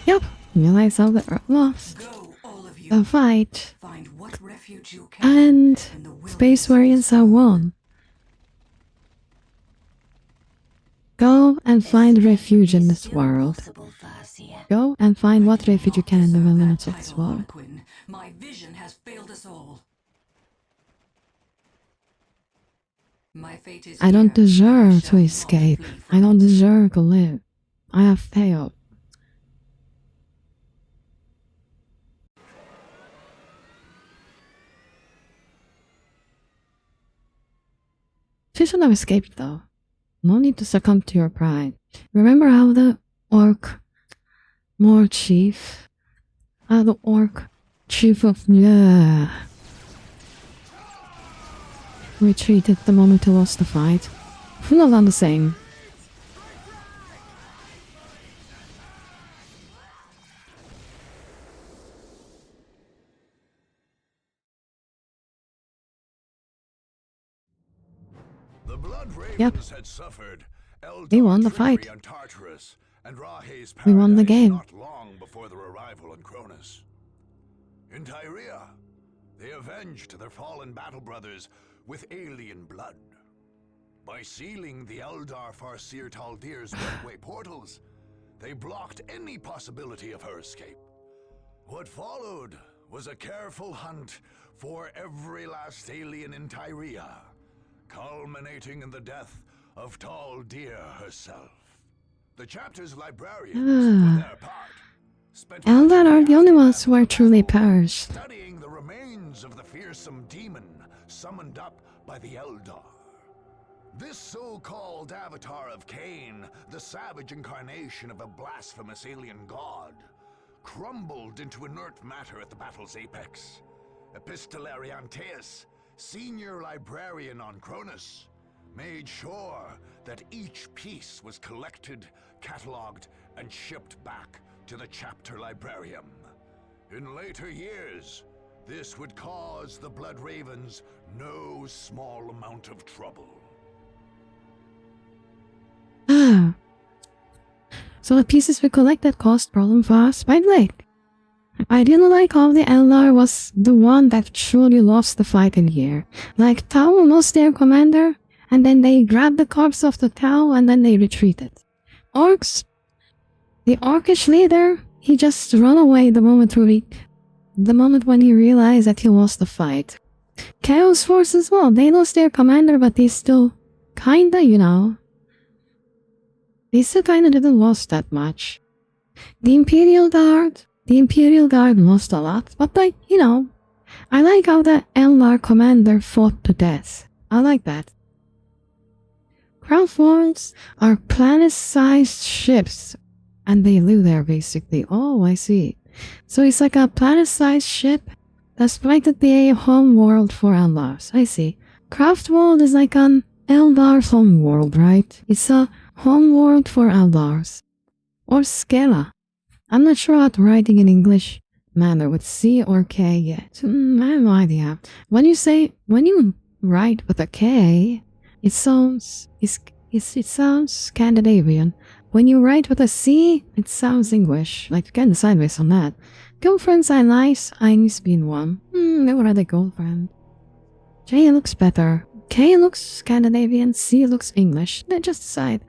Yep, realize how they are lost. Go, all of you. The fight Find what refuge you can. and in the wilderness. Space Marines are won. Go and find refuge in this world. Go and find what refuge you can in the wilderness of this world. My vision has failed us all. My fate is I don't here. deserve to shall not escape. flee I from don't it. deserve to live. I have failed. She should have escaped though. No need to succumb to your pride. Remember how the orc chief of retreated the moment he lost the fight. We're not on the same. The Blood Ravens Yep. had suffered They won the trickery fight. on Tartarus and Rahe's We won the paradise game. not long before their arrival on Cronus. In Tyria, they avenged their fallen battle brothers with alien blood. By sealing the Eldar Farseer Taldir's Redway portals, they blocked any possibility of her escape. What followed was a careful hunt for every last alien in Tyria, culminating in the death of Taldir herself. The chapter's librarians, for their part, spent Eldar are the only ones who are after truly battle perished. studying the remains of the fearsome demon summoned up by the Eldar. This so-called avatar of Cain, the savage incarnation of a blasphemous alien god, crumbled into inert matter at the battle's apex. Epistolary Antaeus, senior librarian on Cronus, made sure that each piece was collected, catalogued, and shipped back to the chapter librarium. In later years, this would cause the Blood Ravens no small amount of trouble. So the pieces we collected caused problem for us. By the way, I didn't like how the Eldar was the one that truly lost the fight in here. Like, Tau lost their commander, and then they grabbed the corpse of the Tau, and then they retreated. Orcs, the orcish leader, he just ran away the moment when he realized that he lost the fight. Chaos Force as well, they lost their commander, but they still kinda, you know, they still kinda didn't lose that much. The Imperial Guard lost a lot, but like, you know, I like how the Eldar commander fought to death. I like that. Crown Forms are planet-sized ships And they live there basically. Oh, I see. So it's like a planet-sized ship that's meant to be a home world for Eldars. I see. Craft World is like an Eldar's home world, right? It's a home world for Eldars. Or Skella. I'm not sure how to write it in English manner with C or K yet. I have no idea. When you write with a K, it sounds Scandinavian. When you write with a C, it sounds English. Like, kind of sideways on that. Girlfriends are nice. Eins been one. Never had a girlfriend. J looks better. K looks Scandinavian. C looks English. They just decide.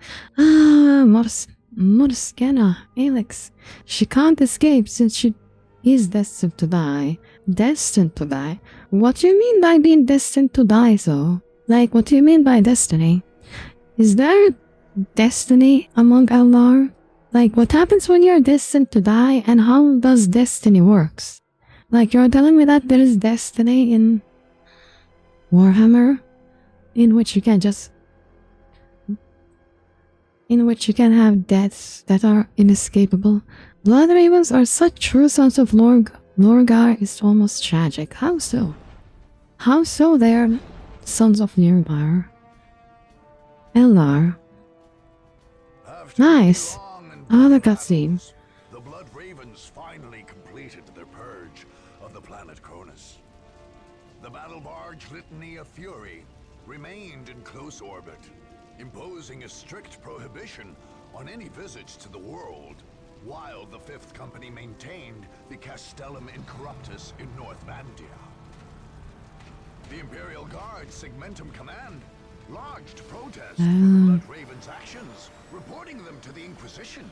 Morskena, Alex. She can't escape since she is destined to die. Destined to die? What do you mean by being destined to die, though? Like, what do you mean by destiny? Is there destiny among Eldar? Like, what happens when you're destined to die, and how does destiny works? Like, you're telling me that there is destiny in Warhammer? In which you can have deaths that are inescapable. Blood ravens are such true sons of Lorgar is almost tragic. How so? How so they are sons of Lorgar? Eldar. Nice. Another cutscene. The Blood Ravens finally completed their purge of the planet Cronus. The battle barge Litany of Fury remained in close orbit, imposing a strict prohibition on any visits to the world, while the Fifth Company maintained the Castellum Incorruptus in North Vandia. The Imperial Guard Segmentum Command lodged protests for the Blood Ravens' actions, reporting them to the Inquisition.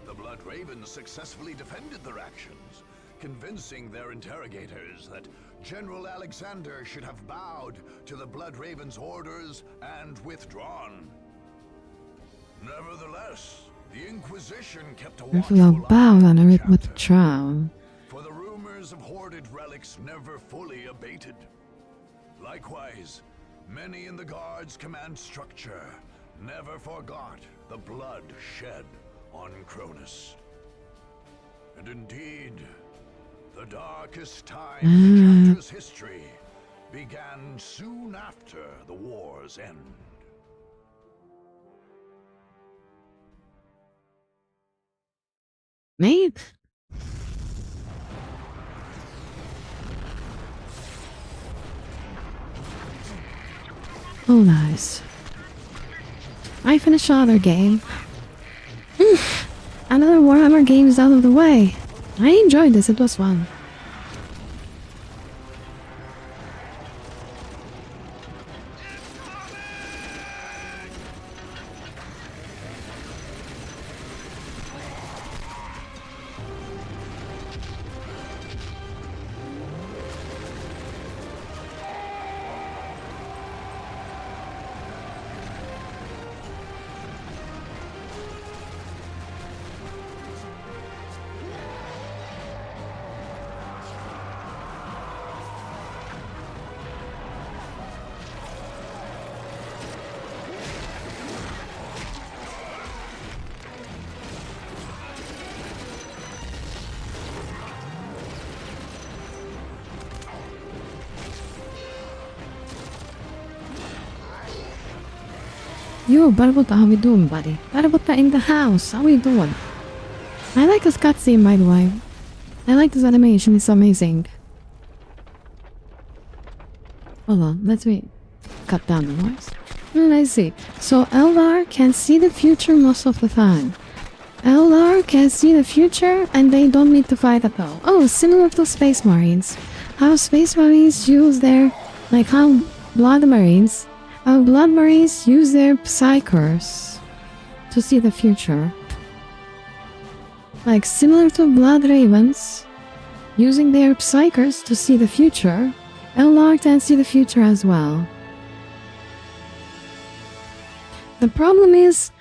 The Blood Ravens successfully defended their actions, convincing their interrogators that General Alexander should have bowed to the Blood Ravens' orders and withdrawn. Nevertheless, the Inquisition kept a watchful eye on the chapter, for the rumors of hoarded relics never fully abated. Likewise, many in the Guard's command structure never forgot the blood shed on Cronus. And indeed, the darkest time in the chapter's history began soon after the war's end. Mate? Oh, nice. I finished another game. Another Warhammer game is out of the way. I enjoyed this, it was fun. Yo, Barbuta, how we doing, buddy? Barbuta in the house, how we doing? I like this cutscene, by the way. I like this animation, it's amazing. Hold on, let me cut down the noise. I see. So Eldar can see the future most of the time. Eldar can see the future and they don't need to fight at all. Oh, similar to Space Marines. How Space Marines use their... like how Blood Marines use their Psychers to see the future. Like similar to Blood Ravens using their Psychers to see the future, Eldar can see the future as well. The problem is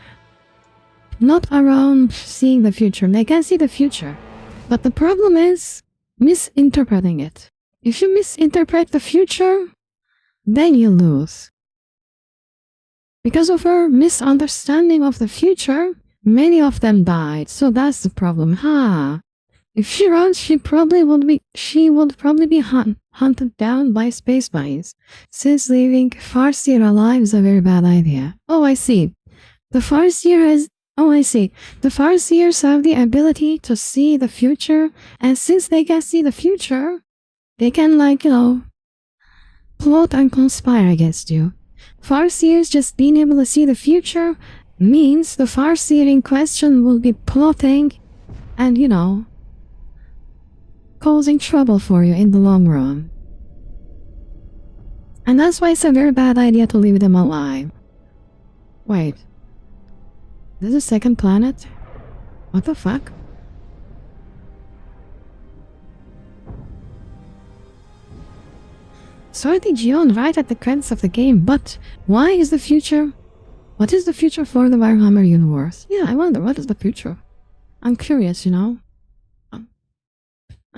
not around seeing the future. They can see the future, but the problem is misinterpreting it. If you misinterpret the future, then you lose. Because of her misunderstanding of the future, Many of them died, so that's the problem, huh? If she runs, she would probably be hunted down by space bunnies, since leaving Farseer alive is a very bad idea. Oh, I see. The Farseers have the ability to see the future, and since they can see the future, they can, plot and conspire against you. Farseers just being able to see the future means the Farseer in question will be plotting and, causing trouble for you in the long run. And that's why it's a very bad idea to leave them alive. Wait. This is a second planet? What the fuck? Sortie Gion right at the credits of the game, but why is the future? What is the future for the Warhammer universe? Yeah, I wonder, what is the future? I'm curious, I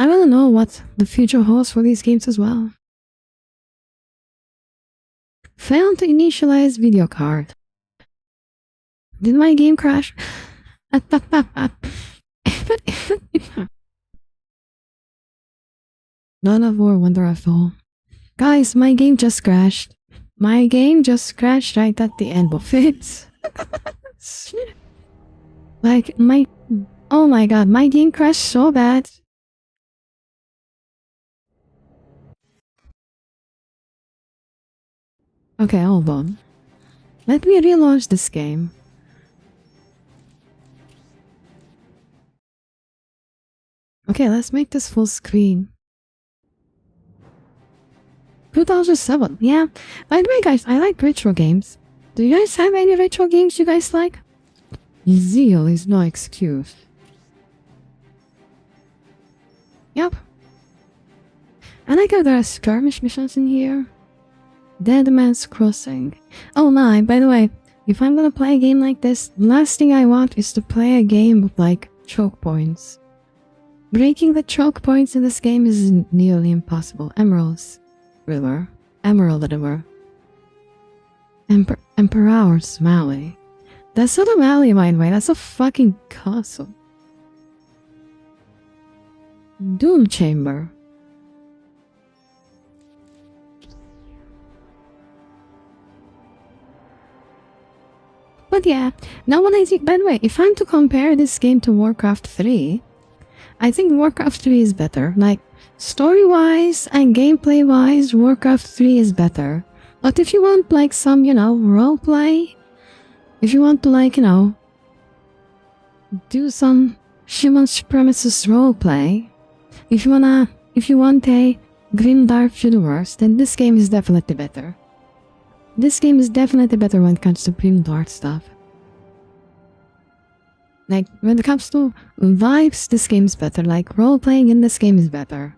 want to know what the future holds for these games as well. Failed to initialize video card. Did my game crash? None of war wonderful. Guys, my game just crashed. My game just crashed right at the end of it. Oh my god, my game crashed so bad. Okay, hold on. Let me relaunch this game. Okay, let's make this full screen. 2007, yeah. By the way, guys, I like retro games. Do you guys have any retro games you guys like? Zeal is no excuse. Yep. And I got there are skirmish missions in here. Dead Man's Crossing. Oh my, by the way, if I'm gonna play a game like this, the last thing I want is to play a game with choke points. Breaking the choke points in this game is nearly impossible. Emerald River. Emperor's Valley. That's not a valley, by the way, that's a fucking castle. Doom Chamber. But yeah, now when I think, by the way, if I'm to compare this game to Warcraft 3, I think Warcraft 3 is better. Story-wise and gameplay-wise, Warcraft 3 is better. But if you want some, roleplay, if you want to do some human supremacist roleplay, if you want a grimdark universe, then this game is definitely better. This game is definitely better when it comes to grimdark stuff. When it comes to vibes, this game is better. Role-playing in this game is better.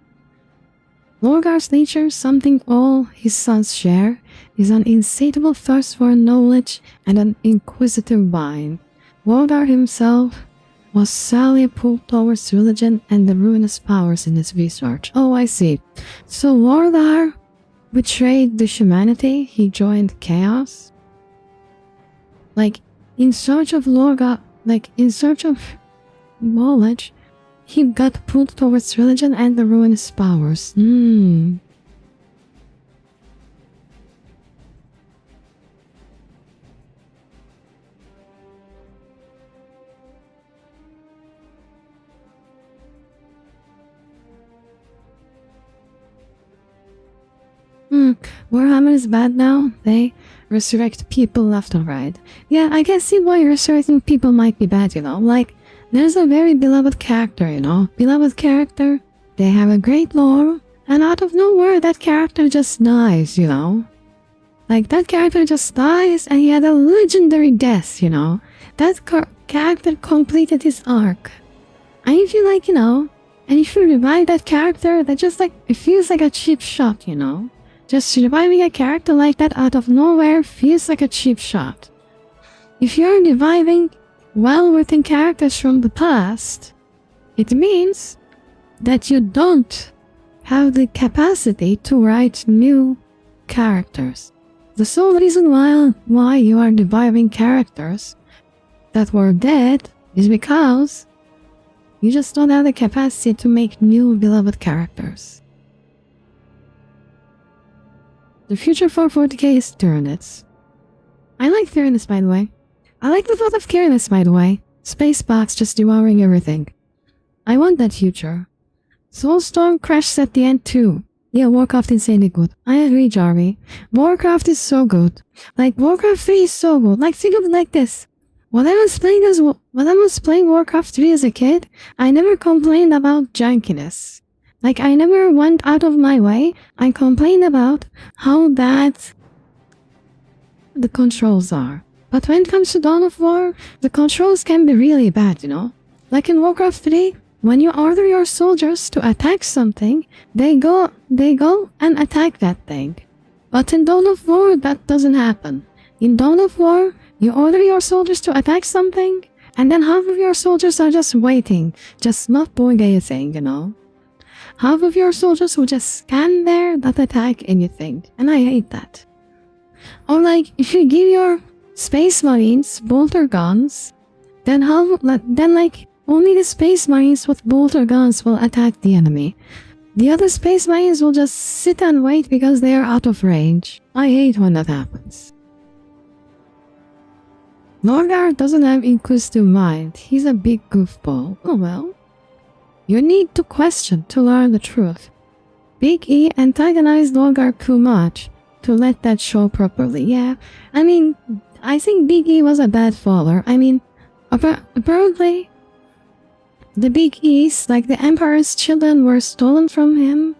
Lorgar's nature, something all his sons share, is an insatiable thirst for knowledge and an inquisitive mind. Lorgar himself was sadly pulled towards religion and the ruinous powers in his research. Oh, I see. So Lorgar betrayed the humanity, he joined chaos? In search of Lorgar, in search of knowledge, he got pulled towards religion and the ruinous powers. Warhammer is bad now. They resurrect people left and right. Yeah, I can see why resurrecting people might be bad, there's a very beloved character, Beloved character, they have a great lore, and out of nowhere that character just dies, that character just dies and he had a legendary death, That character completed his arc. And if you and if you revive that character, that just it feels like a cheap shot, Just reviving a character like that out of nowhere feels like a cheap shot. If you're reviving well-written characters from the past, it means that you don't have the capacity to write new characters. The sole reason why you are reviving characters that we're dead is because you just don't have the capacity to make new beloved characters. The future for 40k is Tyranids. I like Tyranids, by the way. I like the thought of Tyranids, by the way. Spacebox just devouring everything. I want that future. Soulstorm crashes at the end too. Yeah, Warcraft is insanely good. I agree, Jarvi. Warcraft is so good. Like, Warcraft 3 is so good. Like, think of it like this. When I was playing Warcraft 3 as a kid, I never complained about junkiness. Like, I never went out of my way. I complained about how bad the controls are. But when it comes to Dawn of War, the controls can be really bad, you know? Like in Warcraft 3, when you order your soldiers to attack something, they go and attack that thing. But in Dawn of War, that doesn't happen. In Dawn of War, you order your soldiers to attack something, and then half of your soldiers are just waiting, just not doing anything, you know? Half of your soldiers will just stand there, not attack anything, and I hate that. Or like, if you give your Space Marines bolter guns, then only the Space Marines with bolter guns will attack the enemy. The other Space Marines will just sit and wait because they are out of range. I hate when that happens. Lorgar doesn't have inquisitive mind. He's a big goofball. Oh well. You need to question to learn the truth. Big E antagonized Lorgar too much to let that show properly. Yeah, I mean, I think Big E was a bad father. I mean, apparently, the Big E's, like the Emperor's children, were stolen from him.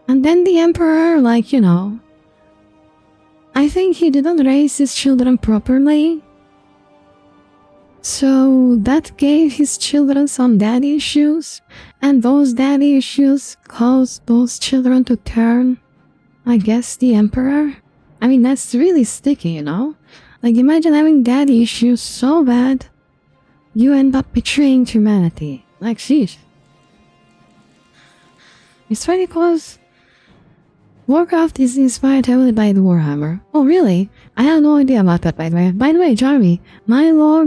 And then the Emperor, like, you know, I think he didn't raise his children properly. So that gave his children some daddy issues, and those daddy issues caused those children to turn, I guess, the Emperor. I mean, that's really sticky, you know? Like, imagine having daddy issues so bad, you end up betraying humanity. Like, sheesh. It's funny because Warcraft is inspired heavily by the Warhammer. Oh, really? I have no idea about that, by the way. By the way, Jarvi, my lore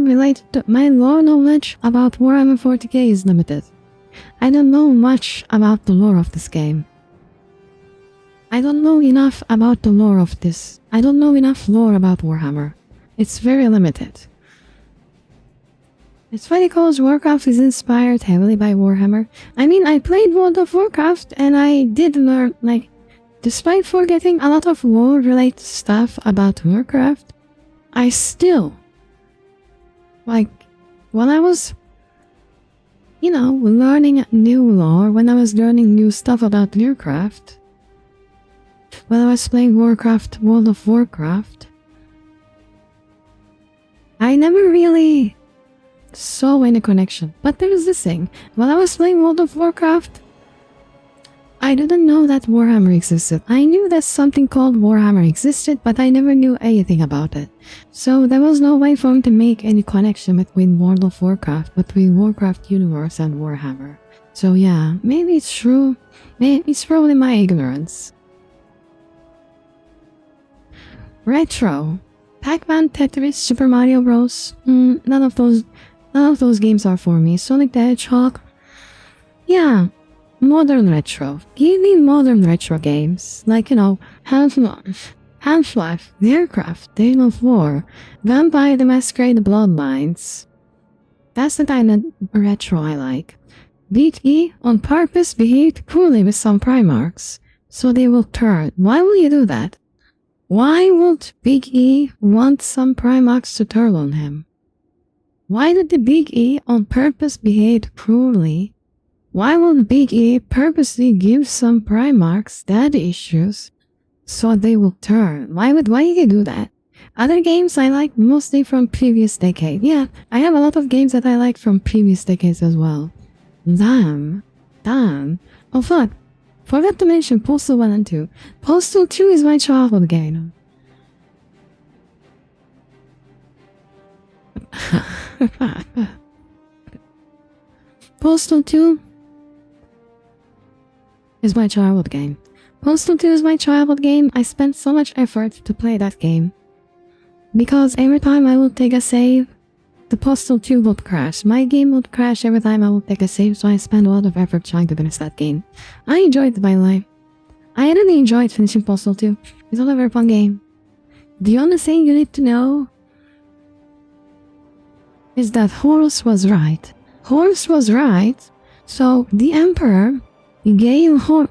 knowledge about Warhammer 40k is limited. I don't know much about the lore of this game. I don't know enough about the lore of this. I don't know enough lore about Warhammer. It's very limited. It's funny because Warcraft is inspired heavily by Warhammer. I mean, I played World of Warcraft and I did learn, like, despite forgetting a lot of war-related stuff about Warcraft, I still, like, when I was, you know, learning new lore, when I was learning new stuff about Warcraft, when I was playing Warcraft, World of Warcraft, I never really saw any connection. But there was this thing, when I was playing World of Warcraft, I didn't know that Warhammer existed. I knew that something called Warhammer existed, but I never knew anything about it. So there was no way for me to make any connection between World of Warcraft, between Warcraft universe and Warhammer. So yeah, maybe it's true. Maybe it's probably my ignorance. Retro. Pac-Man, Tetris, Super Mario Bros. None of those games are for me. Sonic the Hedgehog. Yeah. Modern retro. Give me modern retro games. Like, you know, Half-Life, Warcraft, Dawn of War, Vampire the Masquerade Bloodlines. That's the kind of retro I like. Big E on purpose behaved poorly with some Primarchs, so they will turn. Why will you do that? Why would Big E want some Primarchs to turn on him? Why did the Big E on purpose behave poorly? Why would Big E purposely give some Primarchs daddy issues so they will turn? Why would he do that? Other games I like mostly from previous decade. Yeah, I have a lot of games that I like from previous decades as well. Damn. Oh fuck. Forgot to mention Postal 1 and 2. Postal 2 is my childhood game. Postal 2 is my childhood game. Postal 2 is my childhood game. I spent so much effort to play that game. Because every time I would take a save, the Postal 2 would crash. My game would crash every time I would take a save, so I spent a lot of effort trying to finish that game. I enjoyed my life. I really enjoyed finishing Postal 2. It's not a very fun game. The only thing you need to know is that Horus was right. Horus was right. So the Emperor, the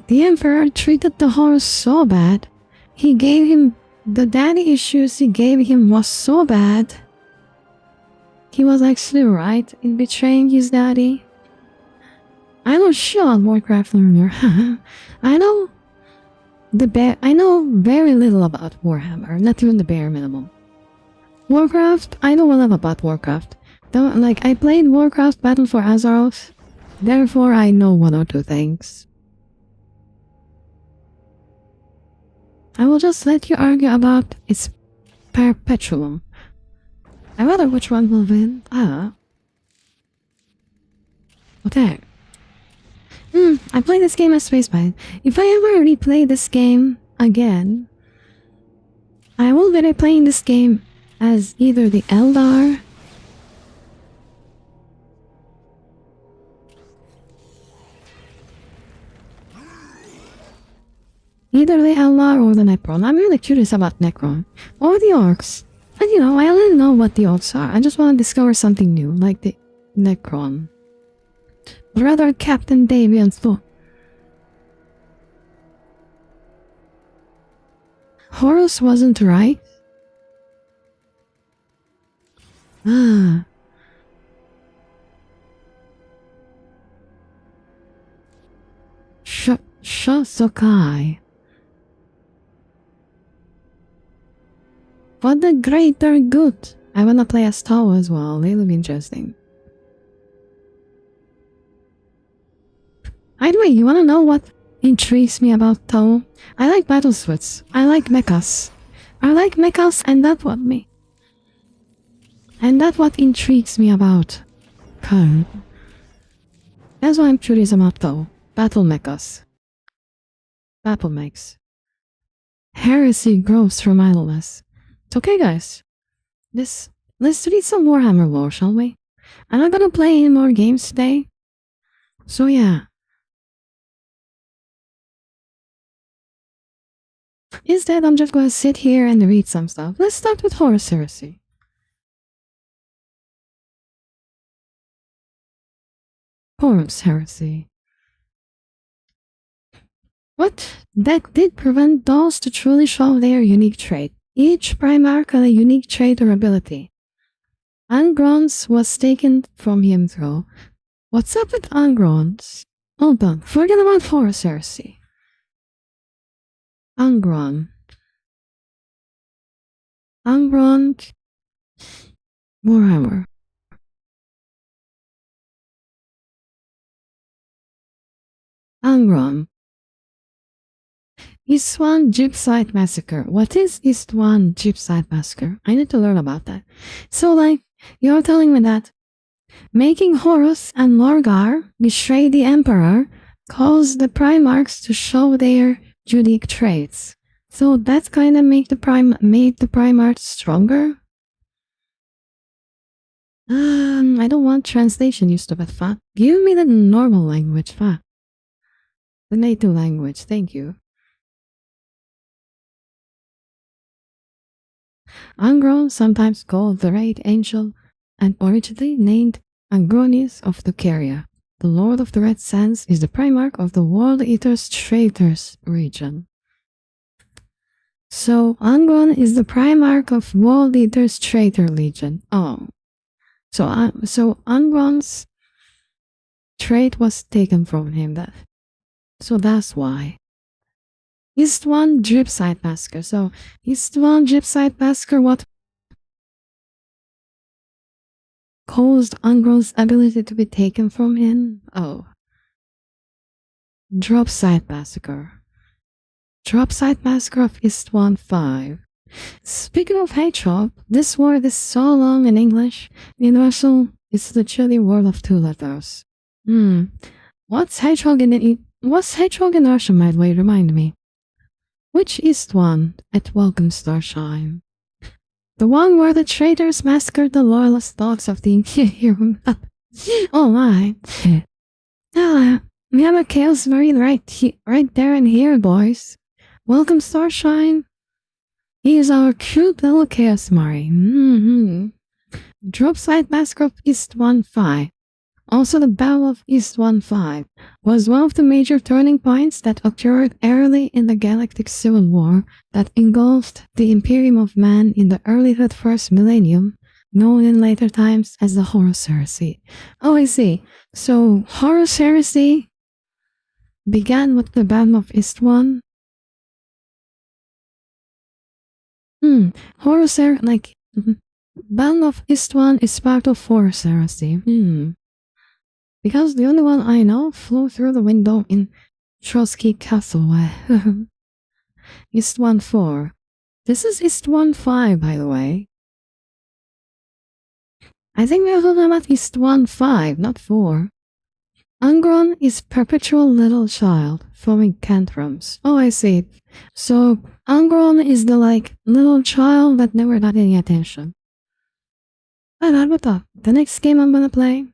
Emperor treated the Horus so bad. He gave him the daddy issues he gave him was so bad. He was actually right in betraying his daddy. I know shit on Warcraft earlier. I know very little about Warhammer, not even the bare minimum. Warcraft, I know a lot about Warcraft. I played Warcraft Battle for Azeroth, therefore I know one or two things. I will just let you argue about its perpetuum. I wonder which one will win. What the heck? I played this game as Spacebite. If I ever replay this game again, I will be replaying this game as either the Eldar or the Necron. I'm really curious about Necron. Or the Orcs. And I don't know what the Orcs are. I just want to discover something new, like the Necron. Brother Captain Davian's book. Horus wasn't right? Shosokai. For the greater good. I wanna play as Tau as well. It'll be interesting. Anyway, you wanna know what intrigues me about Tau? I like battle suits. I like mechas. And that's what intrigues me about Kern. That's why I'm curious about Tau. Battle mechas. Battle mechs. Heresy grows from idleness. It's okay, guys. Let's read some Warhammer lore, shall we? I'm not gonna play any more games today. So yeah. Instead, I'm just gonna sit here and read some stuff. Let's start with Horus Heresy. Horus Heresy. What that did prevent those to truly show their unique trait, each Primarch had a unique trait or ability. Angrons was taken from him though. What's up with Angrons? Hold on, forget about Horus Heresy. Angron, Warhammer. Angron. Istvan Gypsite Massacre. What is Istvan Gypsite Massacre? I need to learn about that. So you're telling me that making Horus and Lorgar betray the Emperor caused the Primarchs to show their unique traits. So that's kinda made the Primarchs stronger? I don't want translation, you stupid fuck. Give me the normal language, fuck. The native language, thank you. Angron, sometimes called the Red Angel, and originally named Angronius of Lucaria, the Lord of the Red Sands, is the Primarch of the World Eaters Traitors region. So Angron is the Primarch of World Eaters Traitor Legion. Oh. So Angron's trait was taken from him. So that's why. Istvan Gypsite Massacre. So Istvan Gypsite Massacre, what caused Angron's ability to be taken from him? Oh. Dropsite Massacre. Dropsite Massacre of Istvan 5. Speaking of hedgehog, this word is so long in English. Universal is literally a word of two letters. What's hedgehog in Russian, by the way? Remind me. Which Istvan at Welcome Starshine? The one where the traitors massacred the loyalist dogs of the Imperium. Oh my. We have a Chaos Marine right there and here, boys. Welcome, Starshine. He is our cute little Chaos Marine. Drop site Massacre of East 1-5. Also, the Battle of East 1-5 was one of the major turning points that occurred early in the Galactic Civil War that engulfed the Imperium of Man in the early 1st millennium, known in later times as the Horus Heresy. Oh, I see. So, Horus Heresy began with the Battle of East 1. Horus Heresy, Battle of East 1 is part of Horus Heresy. Because the only one I know flew through the window in Trotsky Castle. East 1-4. This is East 1-5, by the way. I think we're talking about East 1-5, not 4. Angron is perpetual little child, throwing tantrums. Oh, I see. So, Angron is the, little child that never got any attention. Alright, what the next game I'm gonna play?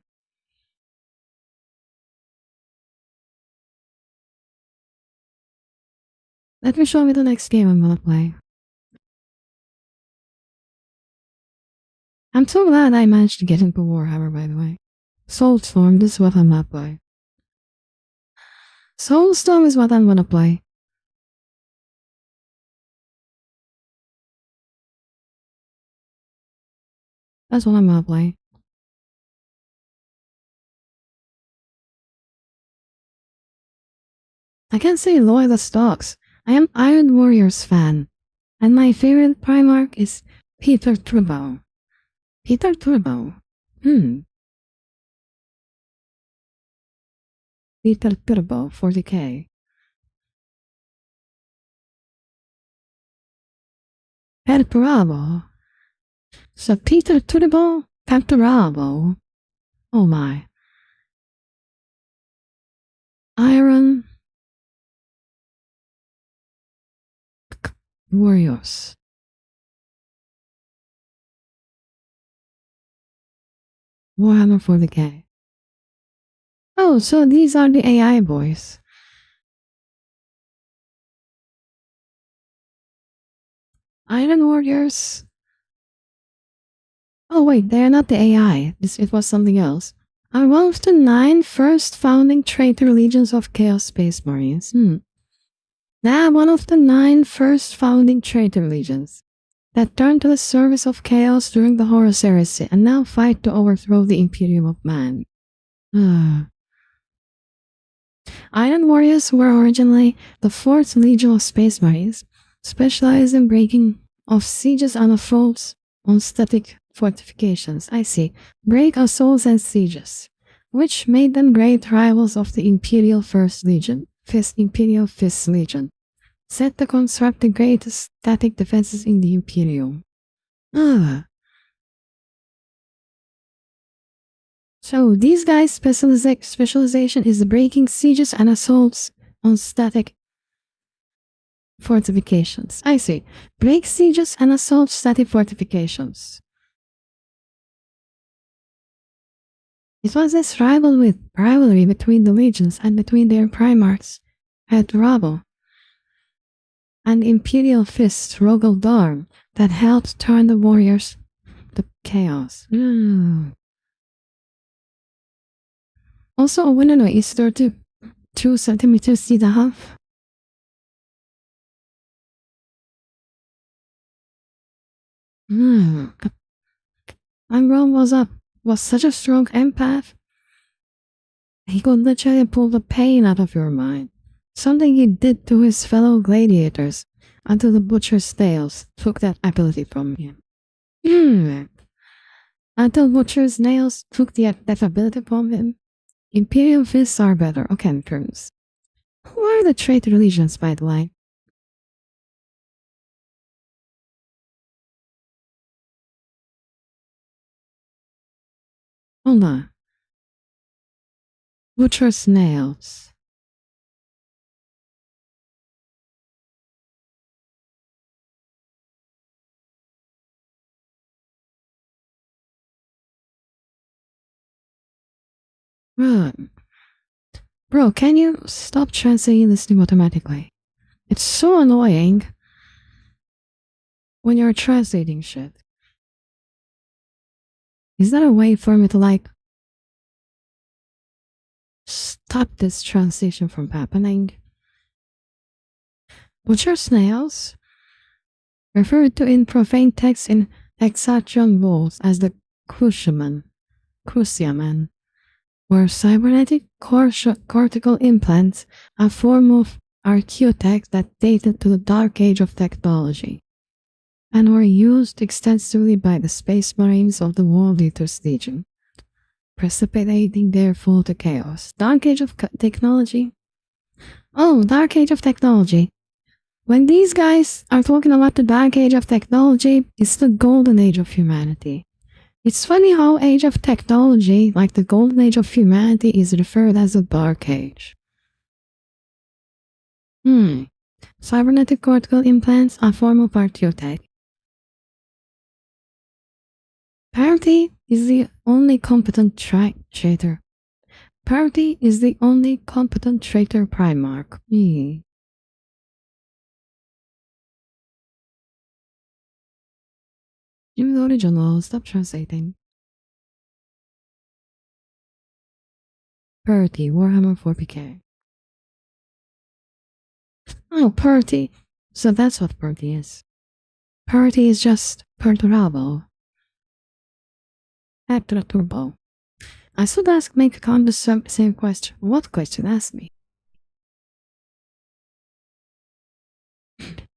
Let me show you the next game I'm gonna play. I'm so glad I managed to get into Warhammer, by the way. Soulstorm, this is what I'm gonna play. Soulstorm is what I'm gonna play. That's what I'm gonna play. I can't say loyalist dogs. I am Iron Warriors fan. And my favorite Primarch is Peter Turbo. Peter Turbo. Peter Turbo, 40k. Perturabo. So Peter Turbo, Perturabo. Oh my. Iron Warriors. Warhammer 40k. Oh, so these are the AI boys. Iron Warriors. Oh wait, they are not the AI. It was something else. Are one of the 9 first founding traitor legions of Chaos Space Marines. One of the 9 first founding traitor legions that turned to the service of Chaos during the Horus Heresy and now fight to overthrow the Imperium of Man. Iron Warriors were originally the 4th Legion of Space Marines, specialized in breaking off sieges and assaults on static fortifications. I see. Break assaults and sieges, which made them great rivals of the Imperial 1st Legion, Imperial 5th Legion, set to construct the greatest static defenses in the Imperium. So these guys' specialization is breaking sieges and assaults on static fortifications. I see. Break sieges and assault static fortifications. It was this rivalry between the legions and between their primarchs at Rabo and Imperial Fist Rogel Darm that helped turn the warriors to chaos. Also, a winner is 2 centimeters and a half. Angron was such a strong empath. He could literally pull the pain out of your mind. Something he did to his fellow gladiators until the butcher's nails took that ability from him. Until butcher's nails took that ability from him. Imperial fists are better. Okay, terms. Who are the traitor legions, by the way? Hold on. Butcher's nails. Bro, can you stop translating this thing automatically? It's so annoying when you're translating shit. Is that a way for me to like stop this translation from happening? Butcher snails, referred to in profane texts in Hexation rules as the cruciaman, were cybernetic cortical implants, a form of archaeotech that dated to the Dark Age of technology, and were used extensively by the Space Marines of the World Eaters Legion, precipitating their fall to chaos. Dark Age of technology? Oh, Dark Age of technology. When these guys are talking about the Dark Age of technology, it's the Golden Age of humanity. It's funny how Age of technology, like the Golden Age of humanity, is referred as the Dark Age. Cybernetic cortical implants are a form of archaeotech. Parity is the only competent traitor. Parity is the only competent traitor Primarch. Give the original, stop translating. Parity, Warhammer 4PK. Oh, parity. So that's what parity is. Parity is just perturabo. Turbo. I should ask Make-Con the same question. What question? Ask me.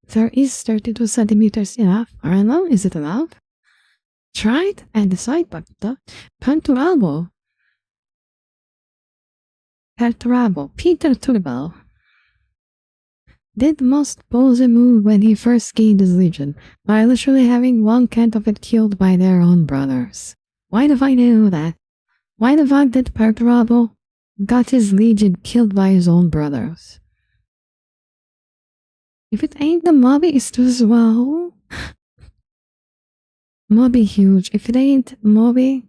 There is 32 centimeters enough. I don't know, is it enough? Try it and decide, but the Perturabo. Peter Turbo did most ballsy move when he first gained his legion, by literally having 1/10 of it killed by their own brothers. Why the fuck do that? Why the fuck did Perturabo got his legion killed by his own brothers? If it ain't the mobby, it's too small. Mobby huge. If it ain't mobby,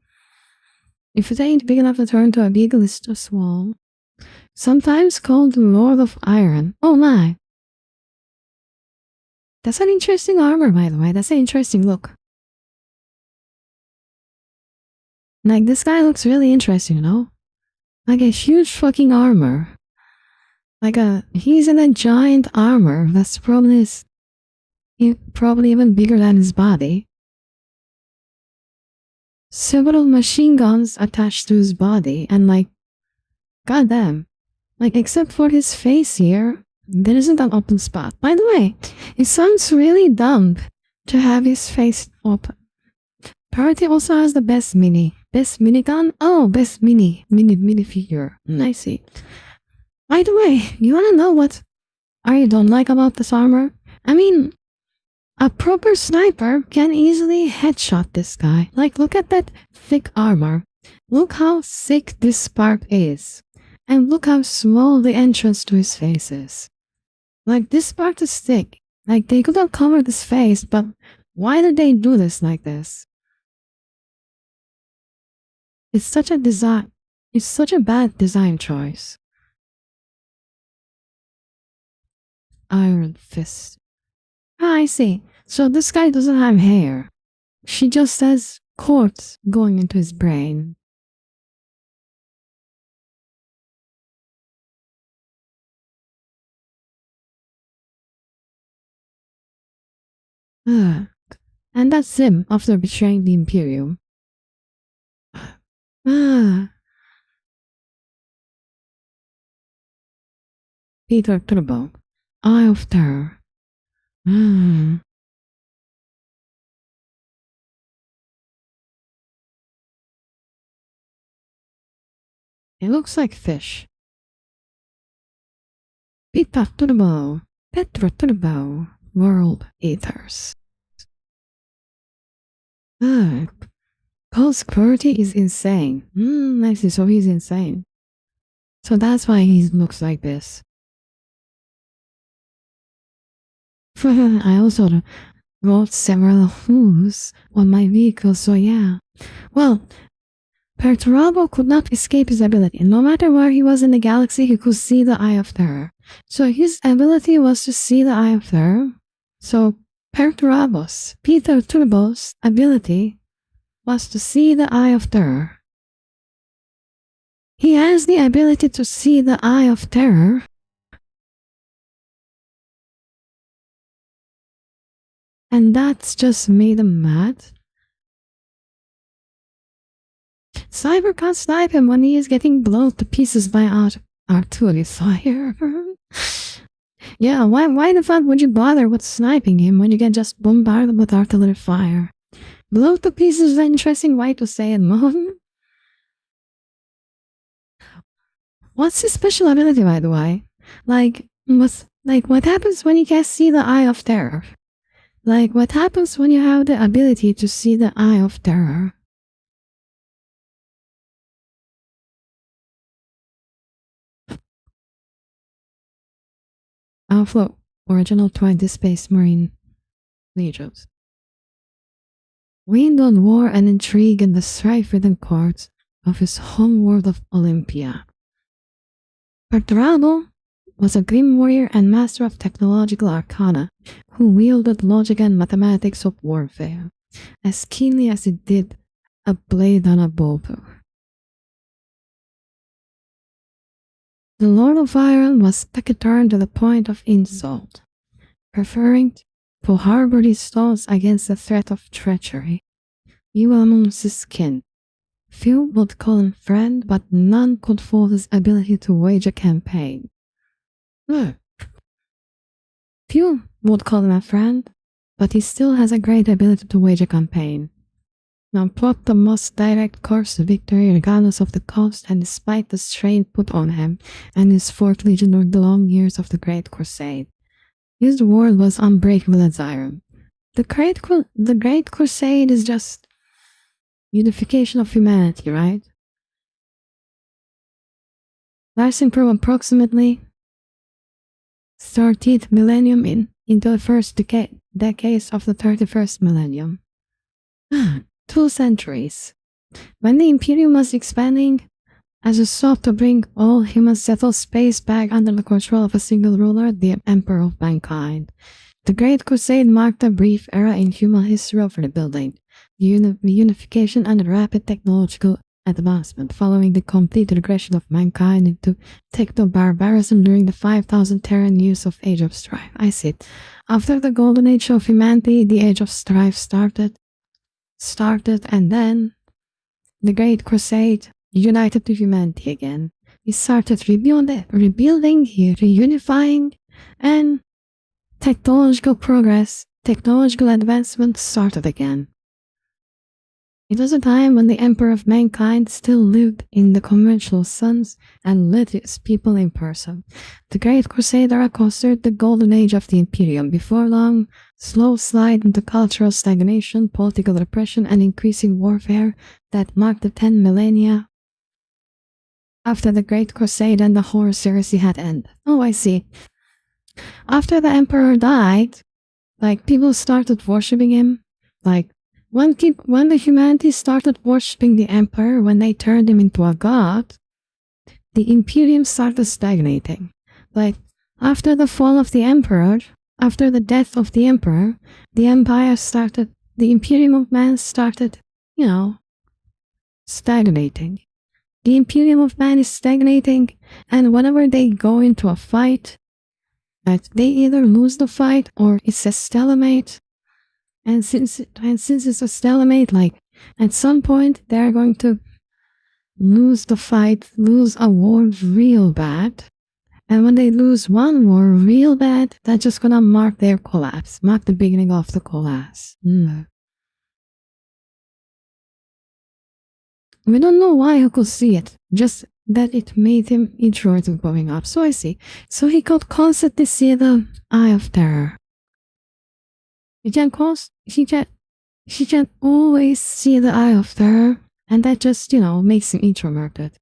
if it ain't big enough to turn to a beagle, it's too small. Sometimes called Lord of Iron. Oh my. That's an interesting armor, by the way. That's an interesting look. Like, this guy looks really interesting, you know? Like a huge fucking armor. He's in a giant armor that's probably even bigger than his body. Several machine guns attached to his body, and like, goddamn. Like, except for his face here, there isn't an open spot. By the way, it sounds really dumb to have his face open. Parity also has the best minigun? Oh, best mini figure. I see. By the way, you wanna know what I don't like about this armor? I mean, a proper sniper can easily headshot this guy. Like, look at that thick armor. Look how thick this spark is. And look how small the entrance to his face is. Like, this part is thick. Like, they could have covered his face, but why did they do this like this? It's such a bad design choice. Iron Fist. Ah, I see. So this guy doesn't have hair. She just has cords going into his brain. And that's him after betraying the Imperium. Peter Turbo. Eye of Terror. It looks like fish. Peter Turbo. Petra Turbo. World Eaters. Paul's quality is insane. I see, so he's insane. So that's why he looks like this. I also wrote several moves on my vehicle, so yeah. Well, Perturabo could not escape his ability. No matter where he was in the galaxy, he could see the Eye of Terror. So his ability was to see the Eye of Terror. So Peter Turbo's ability was to see the Eye of Terror. He has the ability to see the Eye of Terror. And that's just made him mad. Cyber can't snipe him when he is getting blown to pieces by artillery fire. Yeah, why the fuck would you bother with sniping him when you get just bombarded with artillery fire? Blow to pieces is an interesting way to say it, Mom. What's his special ability, by the way? What happens when you can't see the Eye of Terror? Like, what happens when you have the ability to see the Eye of Terror? Outflow, original 20 Space Marine Legions. Wind on war and intrigue in the strife-ridden courts of his homeworld of Olympia. Perturabo was a grim warrior and master of technological arcana who wielded logic and mathematics of warfare as keenly as he did a blade on a bowbow. The Lord of Iron was taciturn to the point of insult, preferring to harbor his thoughts against the threat of treachery. Even amongst his kin, few would call him friend, but none could fault his ability to wage a campaign. Few would call him a friend, but he still has a great ability to wage a campaign. Now plot the most direct course to victory regardless of the cost and despite the strain put on him and his 4th Legion during the long years of the Great Crusade. His word was unbreakable as iron. The Great Crusade is just unification of humanity, right? Lasting from approximately 13th millennium into the first decades of the 31st millennium. 2 centuries. When the Imperium was expanding as it sought to bring all human settled space back under the control of a single ruler, the Emperor of Mankind. The Great Crusade marked a brief era in human history of rebuilding, the unification and the rapid technological advancement following the complete regression of mankind into techno-barbarism during the 5,000 Terran years of Age of Strife. I see it. After the golden age of humanity, the Age of Strife started, and then the Great Crusade united to humanity again. He started rebuilding, reunifying, and technological progress, technological advancement started again. It was a time when the Emperor of Mankind still lived in the conventional suns and led his people in person. The Great Crusade era considered the golden age of the Imperium. Before long, slow slide into cultural stagnation, political repression, and increasing warfare that marked the 10 millennia after the Great Crusade and the Horus heresy had ended. Oh, I see. After the Emperor died, people started worshipping him. When the humanity started worshipping the Emperor, when they turned him into a god, the Imperium started stagnating. After the fall of the Emperor, after the death of the Emperor, the Imperium of Man started, stagnating. The Imperium of Man is stagnating, and whenever they go into a fight, they either lose the fight or it's a stalemate. And since it's a stalemate, at some point they're going to lose the fight, lose a war real bad. And when they lose one war real bad, that's just gonna mark their collapse, mark the beginning of the collapse. We don't know why he could see it, just that it made him introvert of going up. So I see. So he could constantly see the Eye of Terror. He can always see the Eye of Terror, and that just, makes him introverted.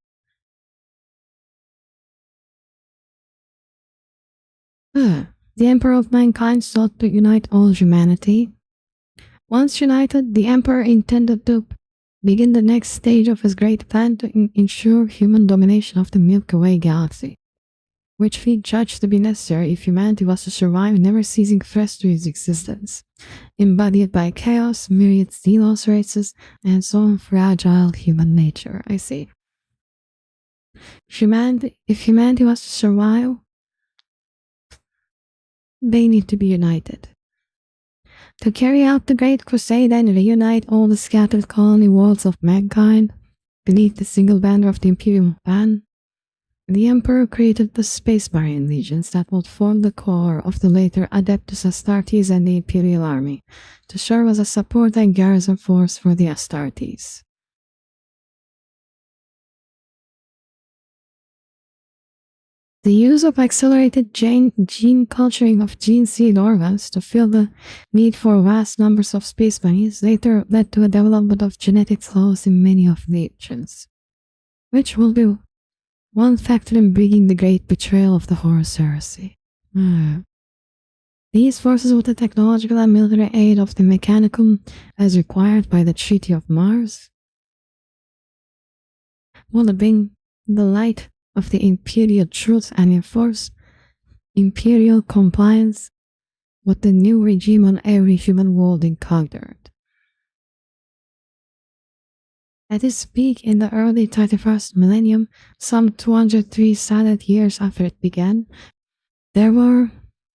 The Emperor of Mankind sought to unite all humanity. Once united, the Emperor intended to begin the next stage of his great plan to ensure human domination of the Milky Way galaxy, which he judged to be necessary if humanity was to survive never-ceasing threats to its existence, embodied by chaos, myriad Xenos races, and so fragile human nature. I see. If humanity was to survive, they need to be united. To carry out the Great Crusade and reunite all the scattered colony worlds of mankind beneath the single banner of the Imperial Ban, the Emperor created the Space Marine Legions that would form the core of the later Adeptus Astartes and the Imperial Army, to serve as a support and garrison force for the Astartes. The use of accelerated gene culturing of gene seed organs to fill the need for vast numbers of space marines later led to a development of genetic flaws in many of the legions, which will be one factor in bringing the great betrayal of the Horus Heresy. These forces, with the technological and military aid of the Mechanicum as required by the Treaty of Mars, will bring the light of the imperial truth and enforce imperial compliance with the new regime on every human world encountered. At its peak in the early 31st millennium, some 203 silent years after it began, there were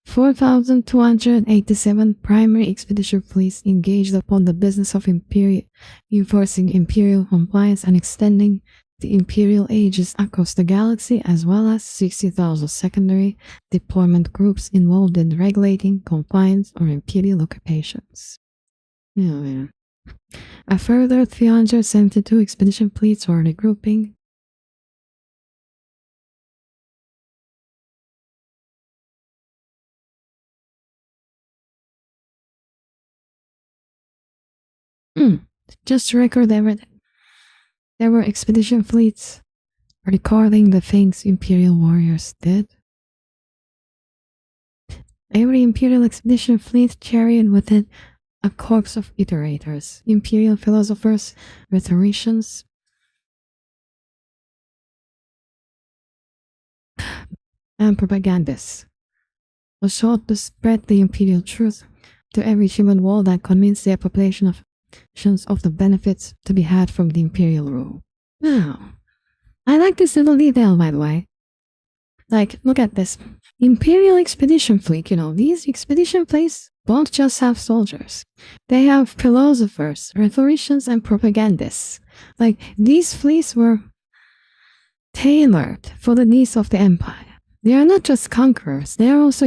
4,287 primary expedition fleets engaged upon the business of enforcing imperial compliance and extending the imperial aegis across the galaxy, as well as 60,000 secondary deployment groups involved in regulating, compliance, or imperial occupations. A further 372 expedition fleets were regrouping. Just to record everything. There were expedition fleets recording the things Imperial warriors did. Every Imperial expedition fleet carried with it a corps of iterators, Imperial philosophers, rhetoricians, and propagandists, who sought to spread the Imperial truth to every human world and convince their population of the benefits to be had from the Imperial rule. Now, I like this little detail, by the way. Like, look at this. Imperial expedition fleet, these expedition fleets don't just have soldiers. They have philosophers, rhetoricians, and propagandists. Like, these fleets were tailored for the needs of the Empire. They are not just conquerors. They are also,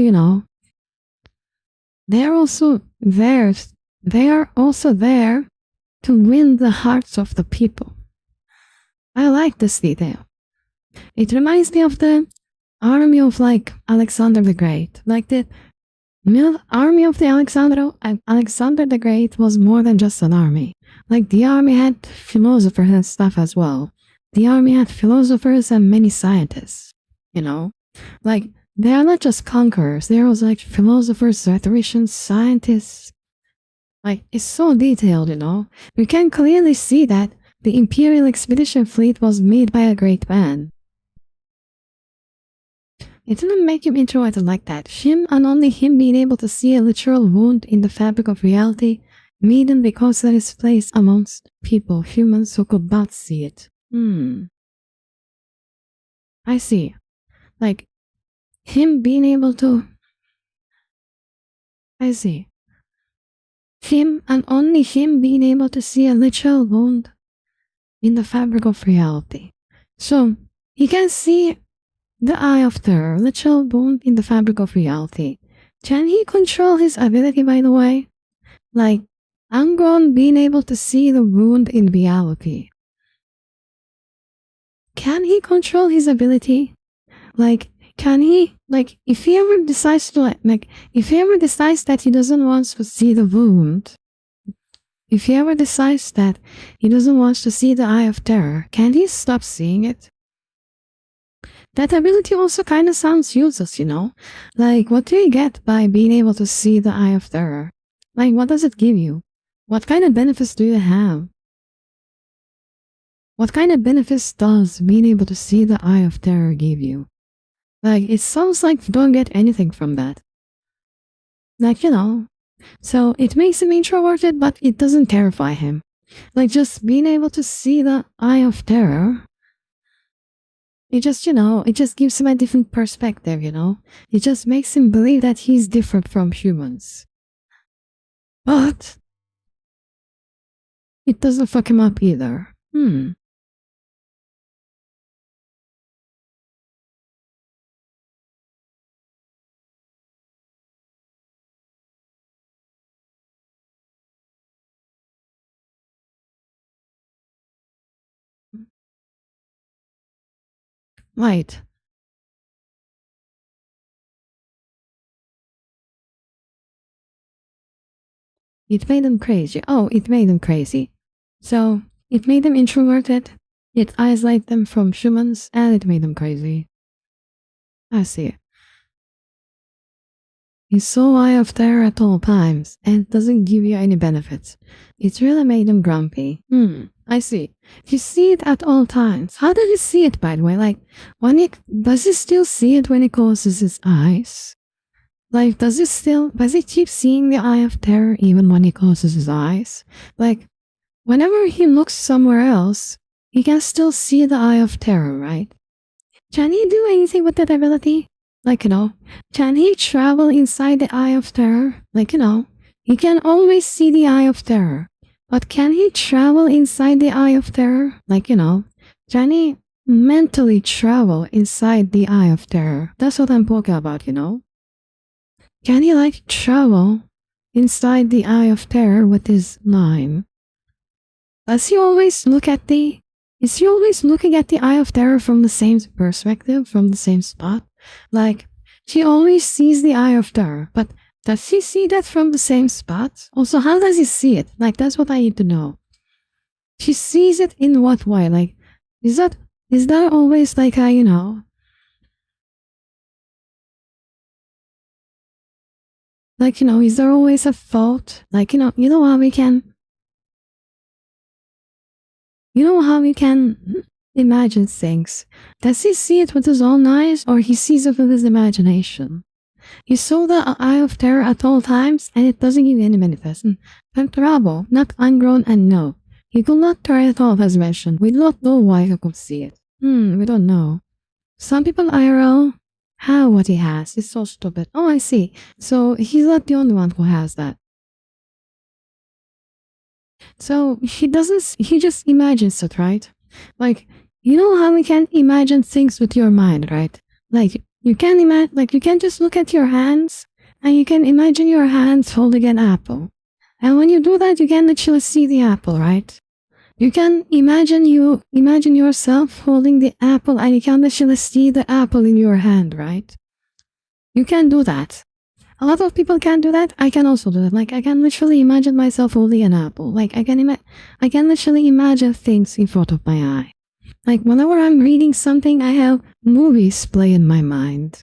they are also there to win the hearts of the people. I like this detail. It reminds me of the army of Alexander the Great. Like the army of Alexander the Great was more than just an army. Like the army had philosophers and stuff as well. The army had philosophers and many scientists. Like they are not just conquerors. They are also philosophers, rhetoricians, scientists. It's so detailed, We can clearly see that the Imperial expedition fleet was made by a great man. It didn't make him introverted like that. Him and only him being able to see a literal wound in the fabric of reality made him because there is place amongst people, humans who could not see it. I see. Him being able to... I see. Him and only him being able to see a literal wound in the fabric of reality. So, he can see the eye of terror, literal wound in the fabric of reality. Can he control his ability, by the way? Angron being able to see the wound in reality. Can he control his ability? Can he, if he ever decides to, if he ever decides that he doesn't want to see the wound, if he ever decides that he doesn't want to see the eye of terror, can he stop seeing it? That ability also kind of sounds useless, what do you get by being able to see the eye of terror? What does it give you? What kind of benefits do you have? What kind of benefits does being able to see the Eye of Terror give you? Like, it sounds like you don't get anything from that. Like, you know. So it makes him introverted, but it doesn't terrify him. Like, just being able to see the Eye of Terror, it just, you know, it just gives him a different perspective, you know? It just makes him believe that he's different from humans. But it doesn't fuck him up either. Right. It made him crazy. Oh, it made him crazy. So, it made them introverted, it isolated them from humans, and it made them crazy. I see. He's so Eye of Terror at all times, and doesn't give you any benefits. It really made him grumpy. I see. You see it at all times. How does he see it, by the way? Like, does he still see it when he closes his eyes? Like, does he keep seeing the Eye of Terror even when he closes his eyes? Like, whenever he looks somewhere else, he can still see the Eye of Terror, right? Can he do anything with that ability? Like, you know, can he travel inside the Eye of Terror? Like, you know, he can always see the Eye of Terror. But can he travel inside the Eye of Terror? Like, you know, can he mentally travel inside the Eye of Terror? That's what I'm talking about, you know? Can he, like, travel inside the Eye of Terror with his mind? Is he always looking at the Eye of Terror from the same perspective, from the same spot? Like, he always sees the Eye of Terror, but does he see that from the same spot? Also, how does he see it? Like, that's what I need to know. He sees it in what way? Like, is there always like a, you know, like, you know, is there always a thought? Like, you know how we can imagine things. Does he see it with his own eyes, or he sees it with his imagination? He saw the Eye of Terror at all times, and it doesn't give any manifest. Temperable, not ungrown, and no. He could not try at all, as mentioned. We don't know why he could see it. We don't know. Some people IRL have what he has. It's so stupid. Oh, I see. So he's not the only one who has that. So he just imagines it, right? Like, you know how we can imagine things with your mind, right? Like, you can just look at your hands, and you can imagine your hands holding an apple. And when you do that, you can actually see the apple, right? You can imagine yourself holding the apple, and you can actually see the apple in your hand, right? You can do that. A lot of people can do that. I can also do that. Like, I can literally imagine myself holding an apple. Like, I can literally imagine things in front of my eye. Like, whenever I'm reading something, I have movies play in my mind.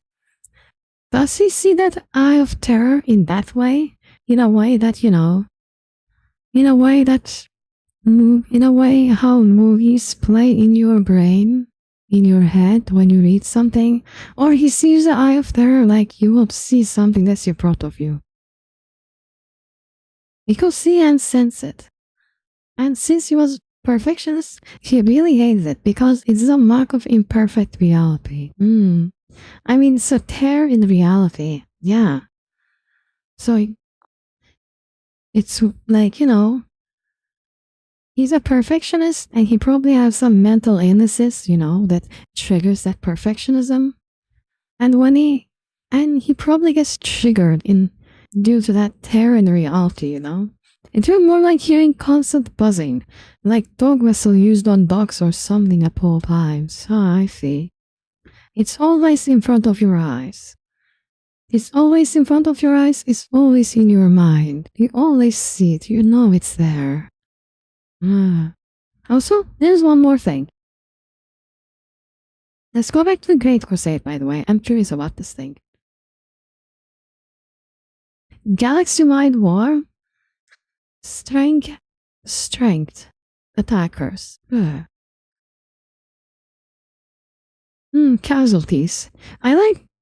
Does he see that Eye of Terror in that way? In a way that, you know, how movies play in your brain, in your head when you read something? Or he sees the Eye of Terror like you will see something that's in front of you. He could see and sense it. And since he was perfectionist, he really hates it because it's a mark of imperfect reality. I mean, it's a tear in reality. Yeah. So, it's like, you know, he's a perfectionist, and he probably has some mental illnesses, you know, that triggers that perfectionism. And he probably gets triggered due to that tear in reality, you know. It feels more like hearing constant buzzing, like dog whistle used on dogs or something at all times. I see. It's always in front of your eyes. It's always in front of your eyes. It's always in your mind. You always see it. You know it's there. Also, there's one more thing. Let's go back to the Great Crusade, by the way. I'm curious about this thing. Galaxy-wide war. Strength. Attackers. Casualties. I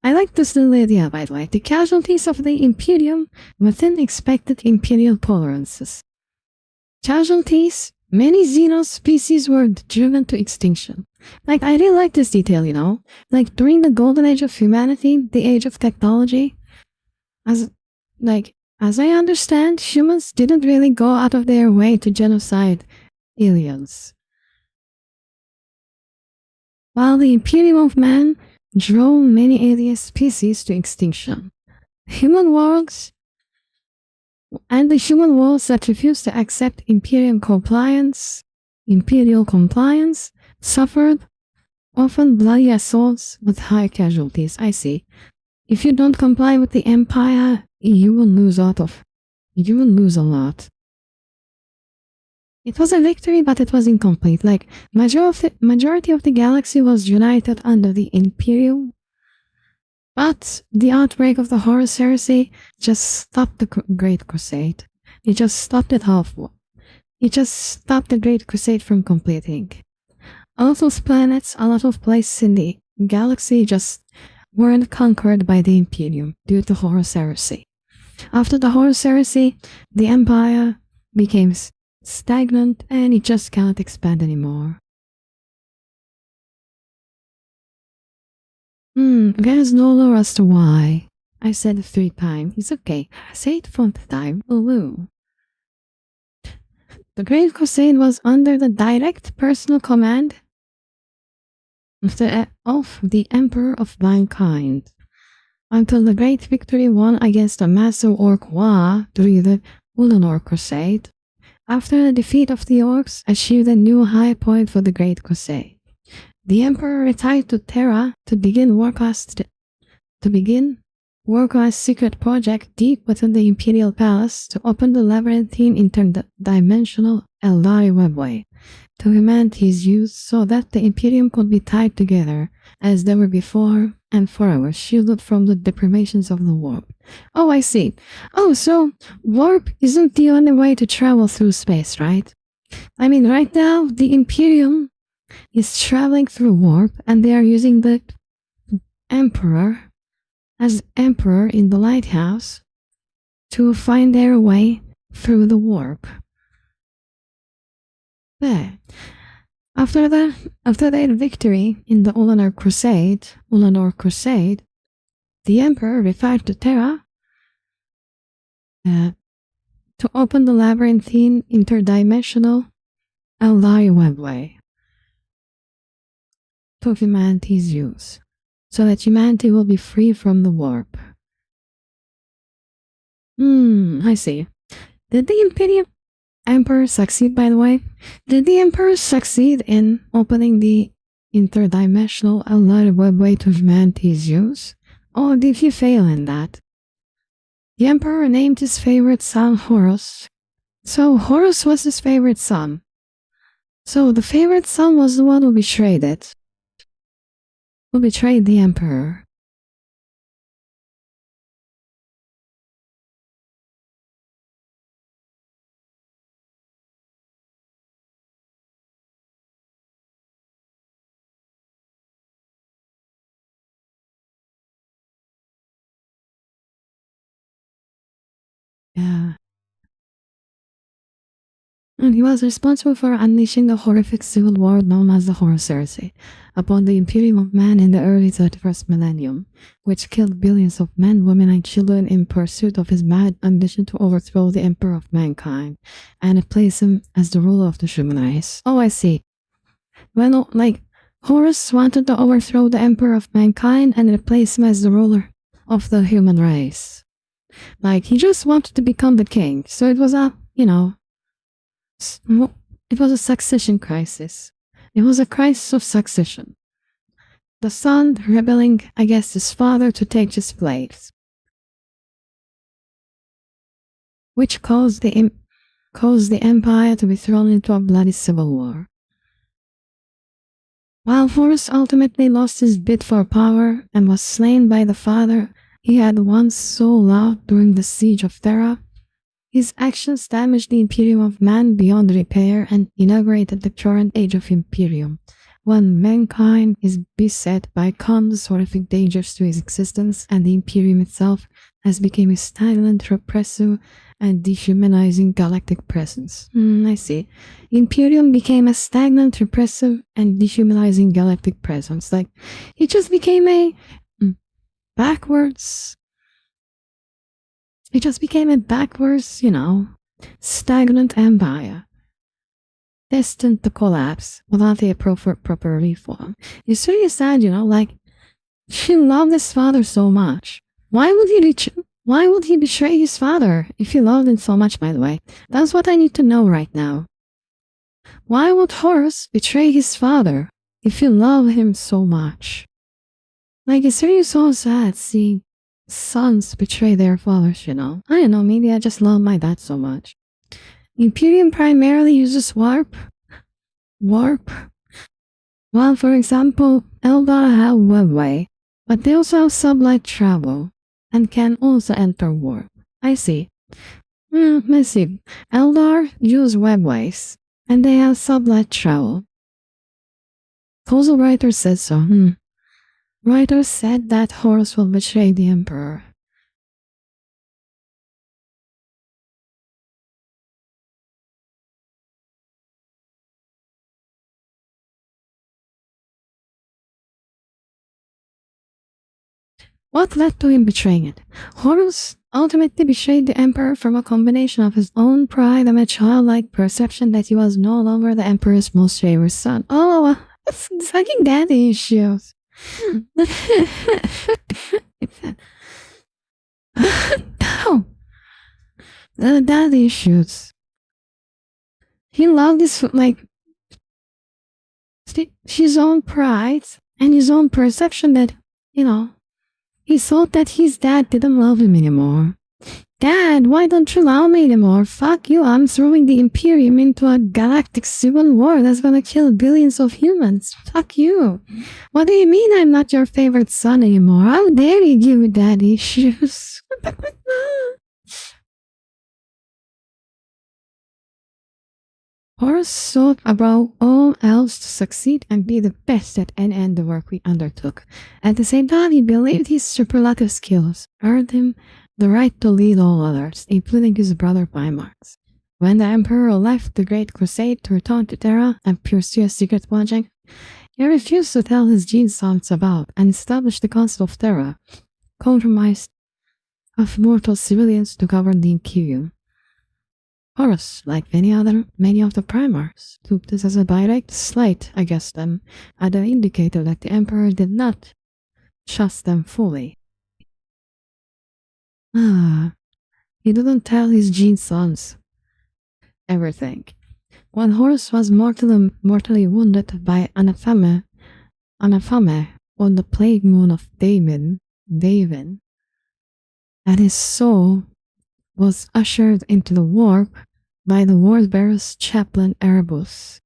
like this little idea, by the way. The casualties of the Imperium within expected Imperial tolerances. Casualties, many Xenos species were driven to extinction. Like, I really like this detail, you know? Like, during the golden age of humanity, the age of technology, as I understand, humans didn't really go out of their way to genocide aliens. While the Imperium of Man drove many alien species to extinction. Human worlds and the human worlds that refused to accept imperial compliance suffered often bloody assaults with high casualties. I see. If you don't comply with the Empire, you will lose a lot. It was a victory, but it was incomplete. Like, majority of the galaxy was united under the Imperium, but the outbreak of the Horus Heresy just stopped the Great Crusade. It just stopped it halfway. It just stopped the Great Crusade from completing. A lot of planets, a lot of places in the galaxy just weren't conquered by the Imperium due to Horus Heresy. After the Horus Heresy, the Empire became stagnant and it just can't expand anymore. There's no lore as to why. I said it 3 times. It's okay. Say it 4th time. Ooh. The Great Crusade was under the direct personal command of the Emperor of Mankind until the great victory won against the massive Orc war during the Ullanor Crusade. After the defeat of the Orcs achieved a new high point for the Great Crusade, the Emperor retired to Terra to begin Warcraft's secret project deep within the Imperial Palace to open the labyrinthine interdimensional Eldari webway to humanity's use so that the Imperium could be tied together as they were before and forever, shielded from the deprivations of the warp. Oh, I see. Oh, so warp isn't the only way to travel through space, right? I mean, right now, the Imperium is traveling through warp and they are using the Emperor as Emperor in the lighthouse to find their way through the warp. There. After their victory in the Ullanor Crusade, the Emperor retired to Terra to open the labyrinthine interdimensional Eldari webway to humanity's use, so that humanity will be free from the warp. I see. Did the Emperor succeed, by the way? Did the Emperor succeed in opening the interdimensional Eldari webway to humanity's use? Or did he fail in that? The Emperor named his favorite son Horus. So Horus was his favorite son. So the favorite son was the one who betrayed it. Who betrayed the Emperor. Yeah. And he was responsible for unleashing the horrific civil war known as the Horus Heresy upon the Imperium of Man in the early 31st millennium, which killed billions of men, women, and children in pursuit of his mad ambition to overthrow the Emperor of Mankind and replace him as the ruler of the human race. Oh, I see. Well, Horus wanted to overthrow the Emperor of Mankind and replace him as the ruler of the human race. He just wanted to become the king, so it was it was a succession crisis. It was a crisis of succession. The son rebelling against his father to take his place, which caused the empire to be thrown into a bloody civil war. While Horus ultimately lost his bid for power and was slain by the father he had once so loved during the siege of Terra, his actions damaged the Imperium of Man beyond repair and inaugurated the current age of Imperium, when mankind is beset by countless horrific dangers to its existence, and the Imperium itself has become a silent, repressive, and dehumanizing galactic presence. I see. Imperium became a stagnant, repressive, and dehumanizing galactic presence. Like, it just became a backwards. It just became a backwards, stagnant empire, destined to collapse without a proper reform. It's really sad, like, she loved his father so much. Why would he betray his father if he loved him so much, by the way? That's what I need to know right now. Why would Horus betray his father if he loved him so much? Like, it's really so sad seeing sons betray their fathers, I don't know, maybe I just love my dad so much. Imperium primarily uses warp. Well, for example, Eldar have webway, but they also have sublight travel, and can also enter warp. I see. Let's see. Eldar use webways, and they have sublight travel. Causal writer says so. Writer said that Horus will betray the Emperor. What led to him betraying it? Horus ultimately betrayed the Emperor from a combination of his own pride and a childlike perception that he was no longer the Emperor's most favored son. Oh, that's fucking daddy issues. No. The daddy issues. He loved his, his own pride and his own perception that, he thought that his dad didn't love him anymore. Dad, why don't you love me anymore? Fuck you, I'm throwing the Imperium into a galactic civil war that's gonna kill billions of humans. Fuck you. What do you mean I'm not your favorite son anymore? How dare you give me daddy issues? Horus sought above all else to succeed and be the best at any endeavor we undertook. At the same time, he believed his superlative skills earned him the right to lead all others, including his brother by Mars. When the Emperor left the Great Crusade to return to Terra and pursue a secret project, he refused to tell his genesons about and established the Council of Terra, compromised of mortal civilians to govern the Imperium. Horus, like many of the Primars, took this as a direct slight against them, and an indicator that the Emperor did not trust them fully. He didn't tell his genesons everything. When Horus was mortally wounded by anathema on the plague moon of Davin, and his soul was ushered into the warp by the word-bearer's chaplain Erebus.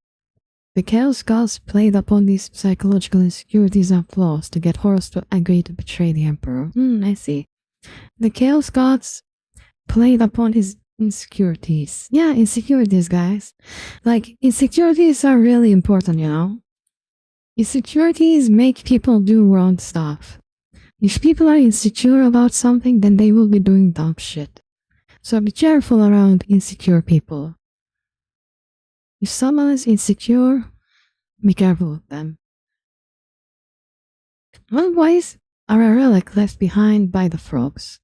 The Chaos Gods played upon these psychological insecurities and flaws to get Horus to agree to betray the Emperor. I see. The Chaos Gods played upon his insecurities. Yeah, insecurities, guys. Like, insecurities are really important, Insecurities make people do wrong stuff. If people are insecure about something, then they will be doing dumb shit. So be careful around insecure people. If someone is insecure, be careful with them. What boys are a relic left behind by the frogs?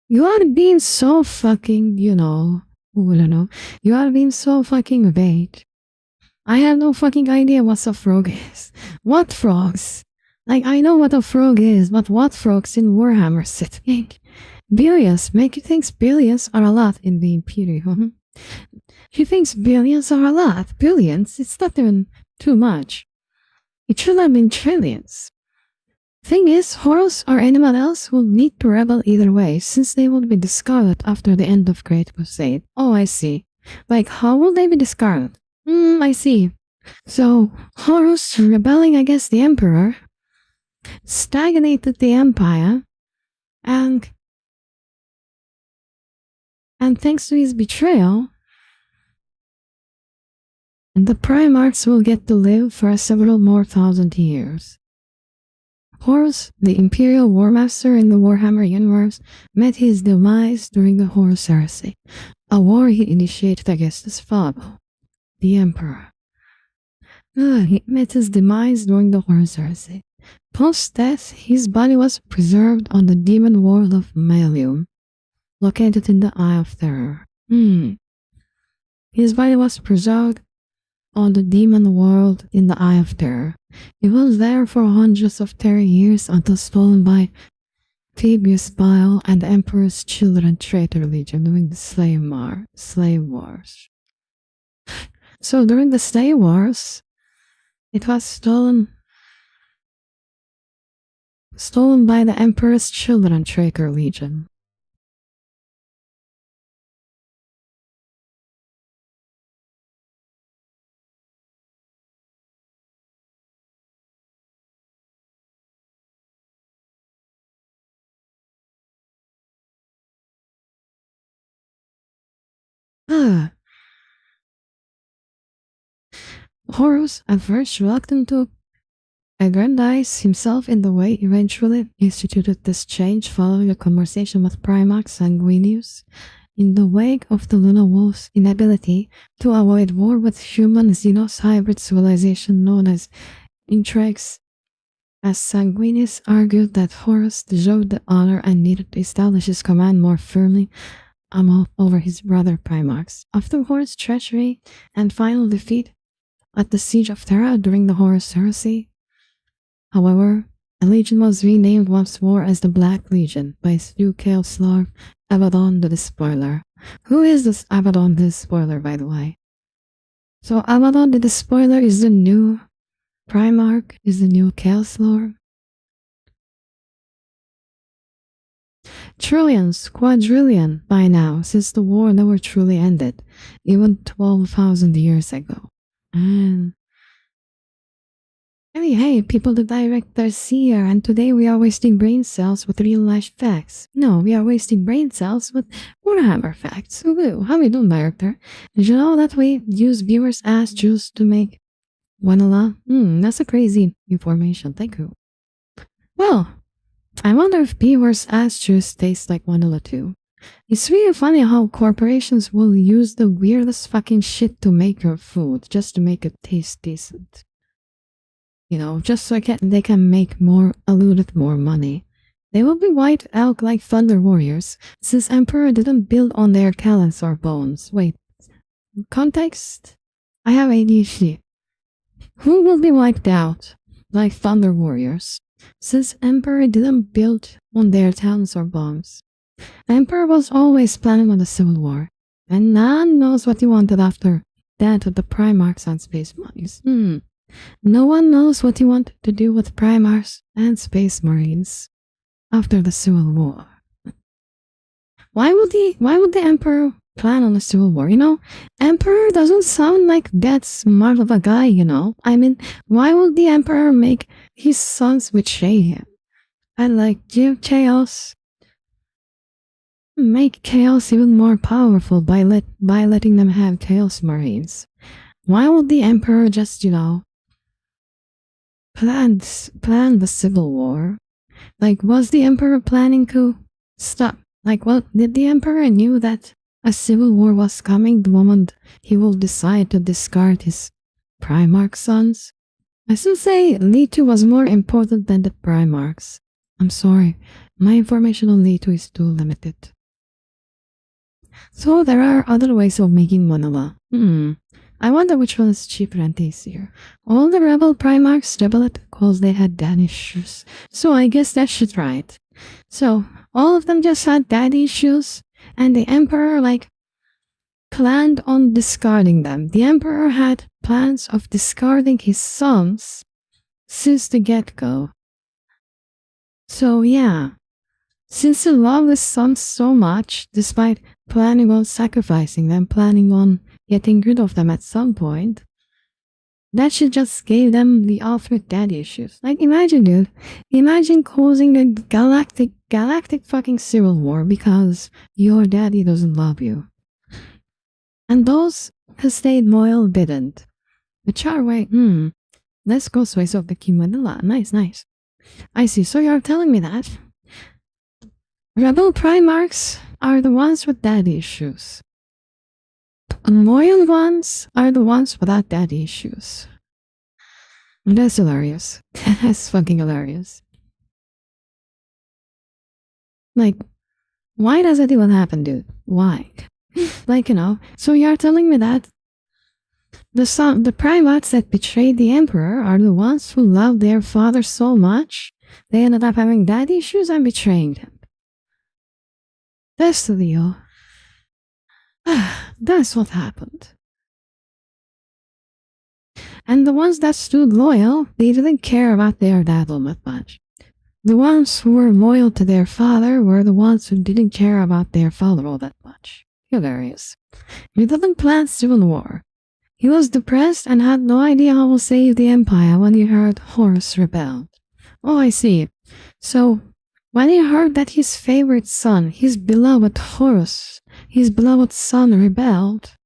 You are being so fucking, you are being so fucking vague. I have no fucking idea what a frog is. What frogs? Like, I know what a frog is, but what frogs in Warhammer setting? Billions make you think billions are a lot in the Imperium. She thinks billions are a lot. Billions? It's not even too much. It should have been trillions. Thing is, Horus or anyone else will need to rebel either way, since they will be discarded after the end of Great Crusade. Oh, I see. Like, how will they be discarded? I see. So, Horus rebelling against the Emperor stagnated the Empire, and thanks to his betrayal, and the Primarchs will get to live for several more thousand years. Horus, the Imperial Warmaster in the Warhammer universe, met his demise during the Horus Heresy, a war he initiated against his father, the Emperor. He met his demise during the Horus Heresy. Post-death, his body was preserved on the demon world of Malium, located in the Eye of Terror. His body was preserved on the demon world in the Eye of Terror. It was there for hundreds of terror years until stolen by Phoebus Bile and the Emperor's Children Traitor Legion during the Slave Wars. So during the Slave Wars, it was stolen by the Emperor's Children Traitor Legion. Horus, at first reluctant to aggrandize himself in the way, eventually instituted this change following a conversation with Primax Sanguinius. In the wake of the Luna Wolf's inability to avoid war with human Xenos hybrid civilization known as Intrex, as Sanguinius argued that Horus deserved the honor and needed to establish his command more firmly over his brother Primax. After Horus' treachery and final defeat at the Siege of Terra during the Horus Heresy, however, a legion was renamed once more as the Black Legion by its new Chaos Lord, Abaddon the Despoiler. Who is this Abaddon the Despoiler, by the way? So Abaddon the Despoiler is the new Primarch, is the new Chaos Lord. Trillions, quadrillion by now, since the war never truly ended, even 12,000 years ago. And I mean, hey, people, the directors here, and today we are wasting brain cells with real-life facts. No, we are wasting brain cells with Warhammer facts. Woo, how we doing, director? Did you know that we use viewers' ass juice to make vanilla? That's a crazy information. Thank you. Well, I wonder if viewers' ass juice tastes like vanilla too. It's really funny how corporations will use the weirdest fucking shit to make your food just to make it taste decent. You know, just so they can make a little bit more money. They will be white elk like Thunder Warriors, since Emperor didn't build on their talents or bones. Wait, context? I have ADHD. Who will be wiped out like Thunder Warriors, since Emperor didn't build on their talents or bones? Emperor was always planning on the Civil War, and none knows what he wanted after that with the Primarchs and Space Marines. No one knows what he wanted to do with Primarchs and Space Marines after the Civil War. Why would the Emperor plan on a Civil War? You know, Emperor doesn't sound like that smart of a guy, you know? I mean, why would the Emperor make his sons betray him? And give chaos, make chaos even more powerful by letting them have Chaos Marines. Why would the Emperor just, plan the Civil War? Was the Emperor planning to stop? Did the Emperor knew that a civil war was coming the moment he will decide to discard his Primarch sons? I still say Leto was more important than the Primarchs. I'm sorry, my information on Leto is too limited. So there are other ways of making vanilla. I wonder which one is cheaper and tastier. All the rebel Primarchs rebelled because they had daddy issues. So I guess that's shit right. So all of them just had daddy issues, and the Emperor planned on discarding them. The Emperor had plans of discarding his sons since the get-go. So yeah, since he loved his sons so much, despite planning on sacrificing them, planning on getting rid of them at some point, that shit just gave them the ultimate daddy issues. Imagine, dude. Imagine causing a galactic fucking civil war because your daddy doesn't love you. And those who stayed loyal didn't. The Charway, Let's go soy of the King Manila. Nice, nice. I see, so you're telling me that Rebel Primarchs are the ones with daddy issues. Loyal ones are the ones without daddy issues. That's hilarious. That's fucking hilarious. Like, why does that even happen, dude? Why? Like, so you're telling me that the primates that betrayed the Emperor are the ones who loved their father so much, they ended up having daddy issues and betraying them. That's the deal. That's what happened. And the ones that stood loyal, they didn't care about their dad all that much. The ones who were loyal to their father were the ones who didn't care about their father all that much. Hilarious. He didn't plan civil war. He was depressed and had no idea how to save the empire when he heard Horus rebelled. Oh, I see. So, when he heard that his favorite son, his beloved Horus, his beloved son rebelled,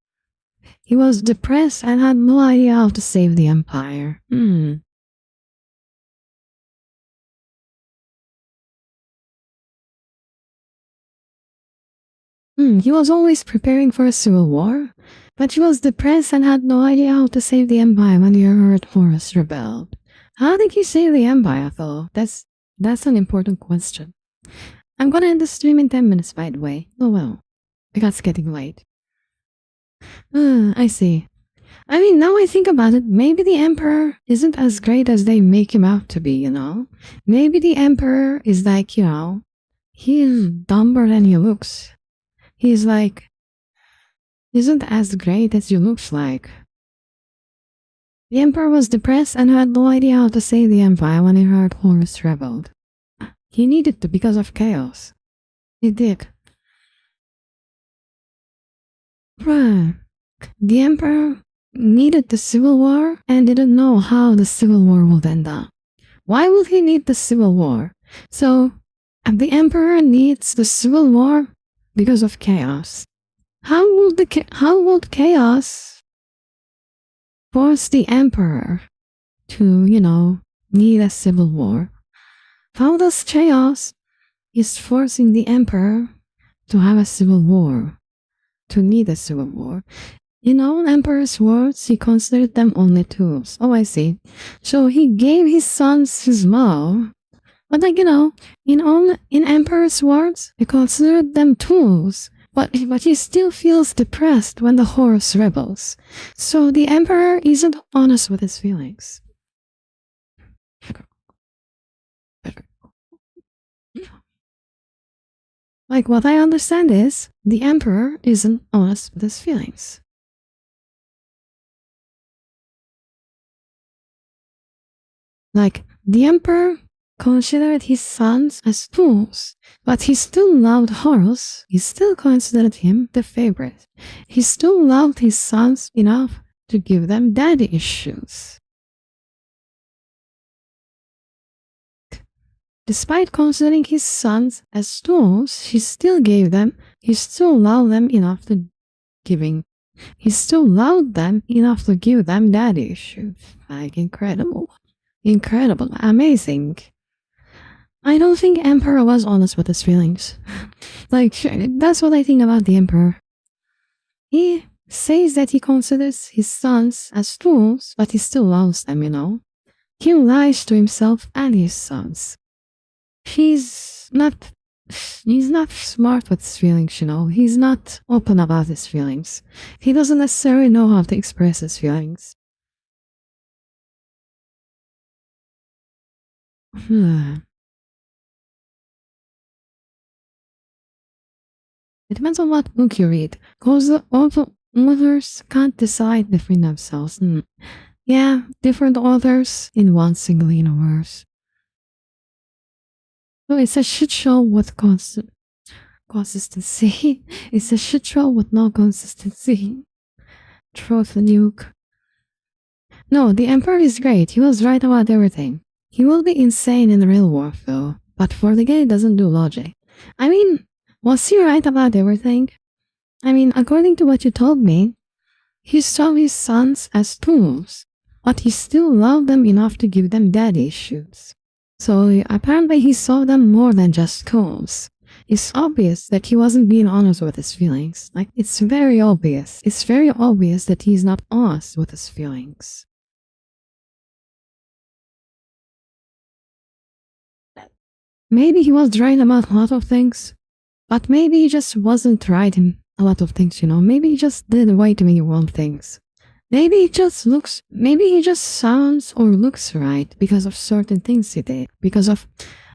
he was depressed and had no idea how to save the empire. He was always preparing for a civil war, but he was depressed and had no idea how to save the empire when he heard Horus rebelled. How did he save the empire, though? That's an important question. I'm gonna end the stream in 10 minutes, by the way. Oh well, because it's getting late. I see. I mean, now I think about it, maybe the Emperor isn't as great as they make him out to be, Maybe the Emperor is like, he's dumber than he looks. He's like, isn't as great as he looks like. The Emperor was depressed and had no idea how to save the Empire when he heard Horus rebelled. He needed to because of chaos. He did. Right. The Emperor needed the civil war and didn't know how the civil war would end up. Why would he need the civil war? So, the Emperor needs the civil war because of chaos. How would chaos force the Emperor to, need a civil war? How does chaos is forcing the Emperor to have a civil war? To need a civil war? In Emperor's words, he considered them only tools. Oh, I see. So he gave his sons his law. But in Emperor's words, he considered them tools. But he still feels depressed when the Horus rebels. So the Emperor isn't honest with his feelings. Like, what I understand is, the Emperor isn't honest with his feelings. Like, the Emperor considered his sons as fools, but he still loved Horus. He still considered him the favorite. He still loved his sons enough to give them daddy issues. Despite considering his sons as tools, he still loved them enough to give them daddy issues. Like, incredible. Incredible. Amazing. I don't think Emperor was honest with his feelings. Like, that's what I think about the Emperor. He says that he considers his sons as tools, but he still loves them, He lies to himself and his sons. He's not smart with his feelings, He's not open about his feelings. He doesn't necessarily know how to express his feelings. It depends on what book you read, because the authors can't decide between themselves. Yeah, different authors in one single universe. So it's a shit show with consistency. It's a shit show with no consistency. Throw the nuke. No, the Emperor is great. He was right about everything. He will be insane in the real world, though. But for the game, it doesn't do logic. I mean, was he right about everything? I mean, according to what you told me, he saw his sons as tools. but he still loved them enough to give them daddy issues. So apparently he saw them more than just tools. It's obvious that he wasn't being honest with his feelings. Like, it's very obvious. It's very obvious that he's not honest with his feelings. Maybe he was right about a lot of things, but maybe he just wasn't right in a lot of things, you know. Maybe he just did way too many wrong things. Maybe he just sounds or looks right because of certain things he did, because of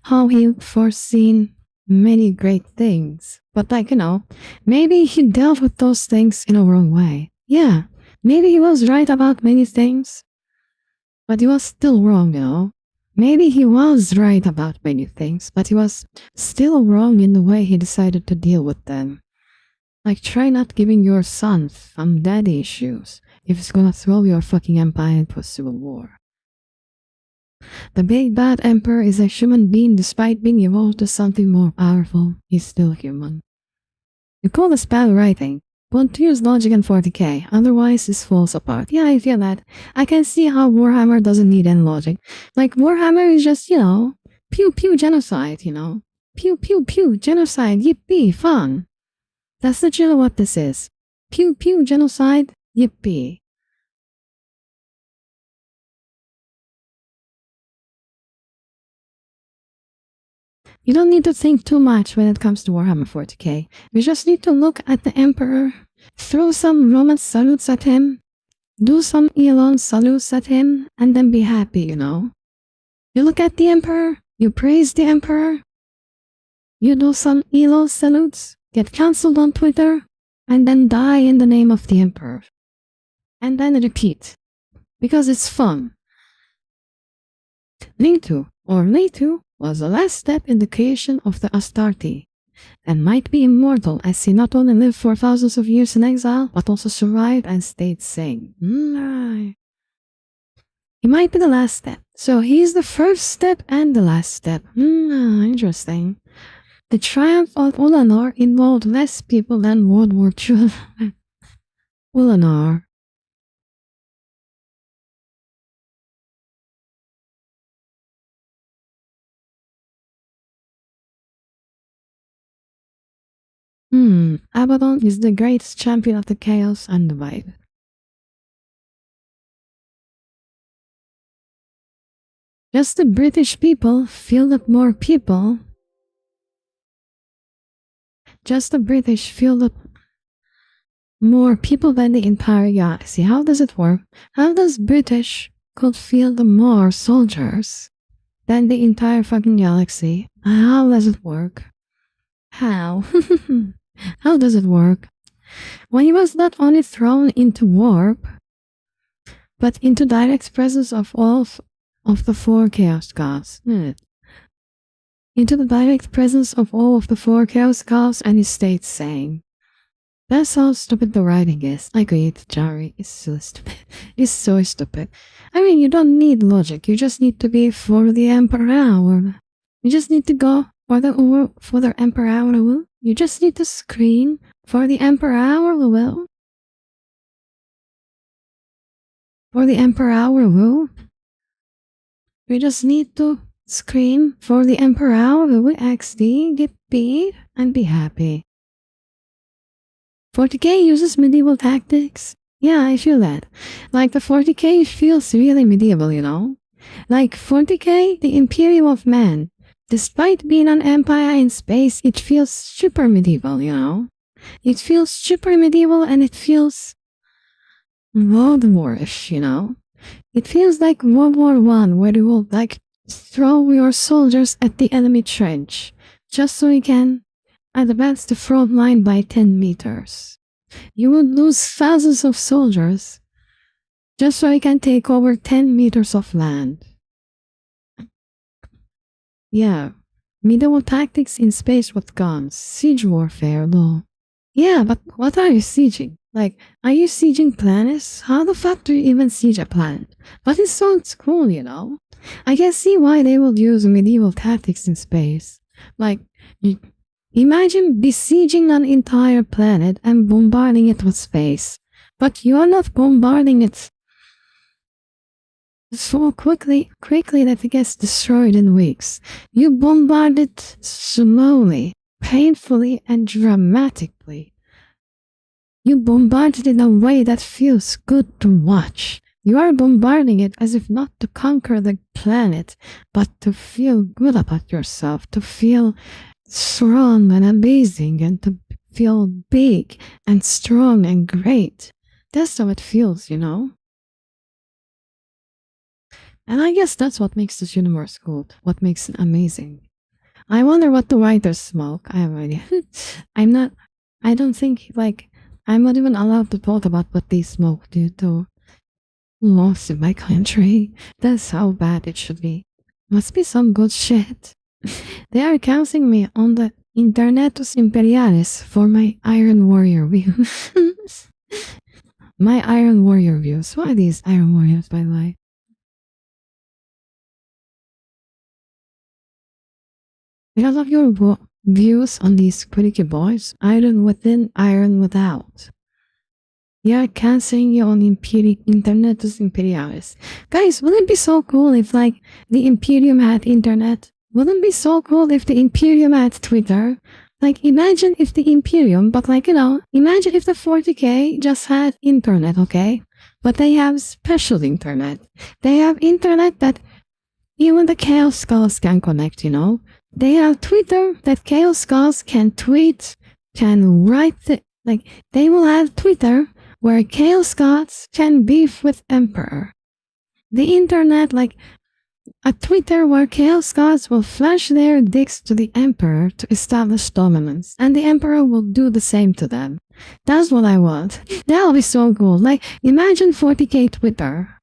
how he foreseen many great things. But like, you know, maybe he dealt with those things in a wrong way. Yeah, maybe he was right about many things, but he was still wrong, you know. Maybe he was right about many things, but he was still wrong in the way he decided to deal with them. Like, try not giving your son some daddy issues if it's gonna throw your fucking empire into a civil war. The big bad emperor is a human being despite being evolved to something more powerful. He's still human. You call this bad writing. Don't use logic and 40k, otherwise this falls apart. Yeah, I feel that. I can see how Warhammer doesn't need any logic. Like, Warhammer is just, you know, pew pew genocide, you know. Pew pew pew genocide, yippee, fun. That's literally what this is. Pew pew genocide, yippee. You don't need to think too much when it comes to Warhammer 40k. You just need to look at the Emperor, throw some Roman salutes at him, do some Elon salutes at him, and then be happy, you know. You look at the Emperor, you praise the Emperor, you do some Elon salutes, get cancelled on Twitter, and then die in the name of the Emperor. And then repeat, because it's fun. Letu was the last step in the creation of the Astarte, and might be immortal as he not only lived for thousands of years in exile, but also survived and stayed sane. He might be the last step, so he's the first step and the last step. Interesting. The triumph of Ulanor involved less people than World War II. Ulanor. Abaddon is the greatest champion of the chaos and the vibe. Just the British people filled up more people. Just the British filled up more people than the entire galaxy. How does it work? How does British could field more soldiers than the entire fucking galaxy? How does it work? How? How does it work? When he was not only thrown into warp, but into direct presence of all of the four chaos gods. Into the direct presence of all of the four chaos gods, and he stayed sane. That's how stupid the writing is. I agree, Jari is so stupid. It's so stupid. I mean, you don't need logic. You just need to be for the Emperor. You just need to go for the Emperor. You just need to scream for the Emperor. For the Emperor. We just need to scream for the Emperor XD, get beat, and be happy. 40k uses medieval tactics. Yeah, I feel that. Like, the 40k feels really medieval, you know? Like, 40k, the Imperium of Man. Despite being an empire in space, it feels super medieval, you know? It feels super medieval, and it feels World War-ish, you know? It feels like World War I, where you will, like, throw your soldiers at the enemy trench, just so you can advance the front line by 10 meters. You would lose thousands of soldiers, just so you can take over 10 meters of land. Yeah, medieval tactics in space with guns, siege warfare, though. Yeah, but what are you sieging? Like, are you sieging planets? How the fuck do you even siege a planet? But it sounds cool, you know? I can see why they would use medieval tactics in space. Like, imagine besieging an entire planet and bombarding it with space. But you're not bombarding it so quickly that it gets destroyed in weeks. You bombard it slowly, painfully, and dramatically. You bombard it in a way that feels good to watch. You are bombarding it as if not to conquer the planet, but to feel good about yourself, to feel strong and amazing, and to feel big and strong and great. That's how it feels, you know? And I guess that's what makes this universe good, what makes it amazing. I wonder what the writers smoke. I have no idea. I don't think, like, I'm not even allowed to talk about what they smoke due to laws in my country. That's how bad it should be. Must be some good shit. They are counting me on the Internetus Imperialis for my Iron Warrior views. My Iron Warrior views. What are these Iron Warriors, by the way? Because of your views on these quirky boys, Iron within, Iron without. Yeah, canceling you on Internetus Imperialis. Guys, wouldn't it be so cool if, like, the Imperium had internet? Wouldn't it be so cool if the Imperium had Twitter? Like, imagine if the Imperium, but like, you know, imagine if the 40k just had internet, okay? But they have special internet. They have internet that even the Chaos Skulls can connect, you know? They have Twitter that Chaos Skulls can tweet, can write, like, they will have Twitter where Chaos Gods can beef with Emperor. The internet, like, a Twitter where Chaos Gods will flash their dicks to the Emperor to establish dominance, and the Emperor will do the same to them. That's what I want. That'll be so cool. Like, imagine 40k Twitter.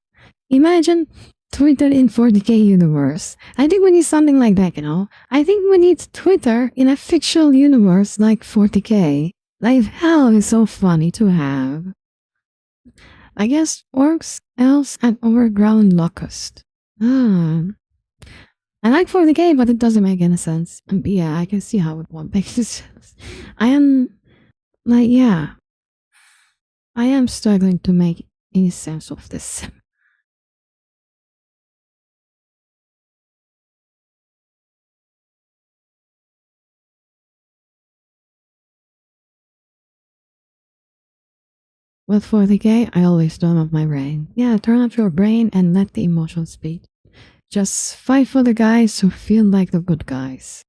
Imagine Twitter in 40k universe. I think we need something like that, you know? I think we need Twitter in a fictional universe like 40k. Like, hell, is so funny to have. I guess orcs, elves, and overgrown locust. I like 40k, but it doesn't make any sense. And yeah, I can see how it won't make sense. I am struggling to make any sense of this. With 40k, I always turn off my brain. Yeah, turn off your brain and let the emotions speak. Just fight for the guys who feel like the good guys.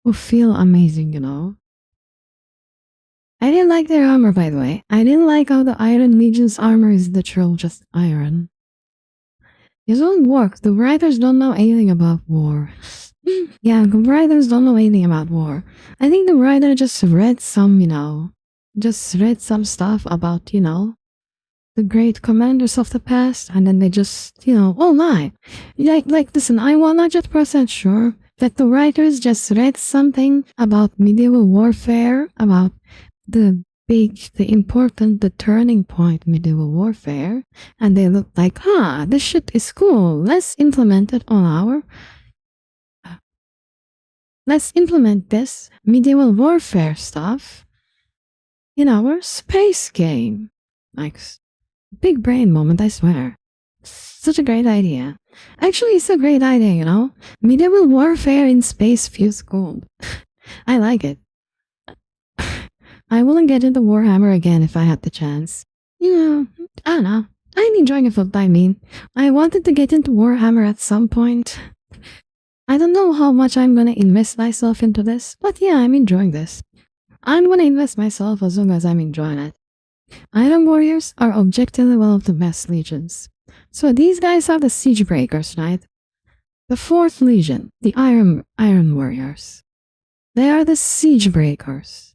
Who feel amazing, you know? I didn't like their armor, by the way. I didn't like how the Iron Legion's armor is literal just iron. It won't work. The writers don't know anything about war. Yeah, the writers don't know anything about war. I think the writer just read some, you know, just read some stuff about, you know, the great commanders of the past, and then they just, you know, oh my. Like, listen, I'm 100% sure that the writers just read something about medieval warfare, about the important, the turning point medieval warfare, and they looked like, this shit is cool. Let's implement it on our... Let's implement this medieval warfare stuff in our space game. Like, big brain moment, I swear. Such a great idea. Actually, it's a great idea, you know? Medieval warfare in space feels cool. I like it. I wouldn't get into Warhammer again if I had the chance. You know, I don't know. I'm enjoying it for the time being. I wanted to get into Warhammer at some point. I don't know how much I'm gonna invest myself into this, but yeah, I'm enjoying this. I'm gonna invest myself as long as I'm enjoying it. Iron Warriors are objectively one of the best legions. So these guys are the Siege Breakers, right? The 4th Legion, the Iron Warriors. They are the Siege Breakers.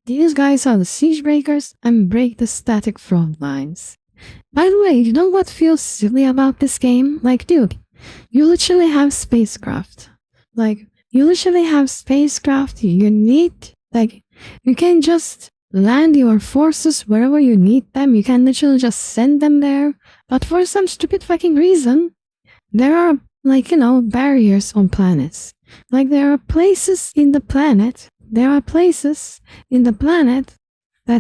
These guys are the Siege Breakers and break the static front lines. By the way, you know what feels silly about this game? Like, dude, you literally have spacecraft. Like, you literally have spacecraft. You need, like, you can just land your forces wherever you need them. You can literally just send them there. But for some stupid fucking reason, there are, like, barriers on planets. Like, there are places in the planet that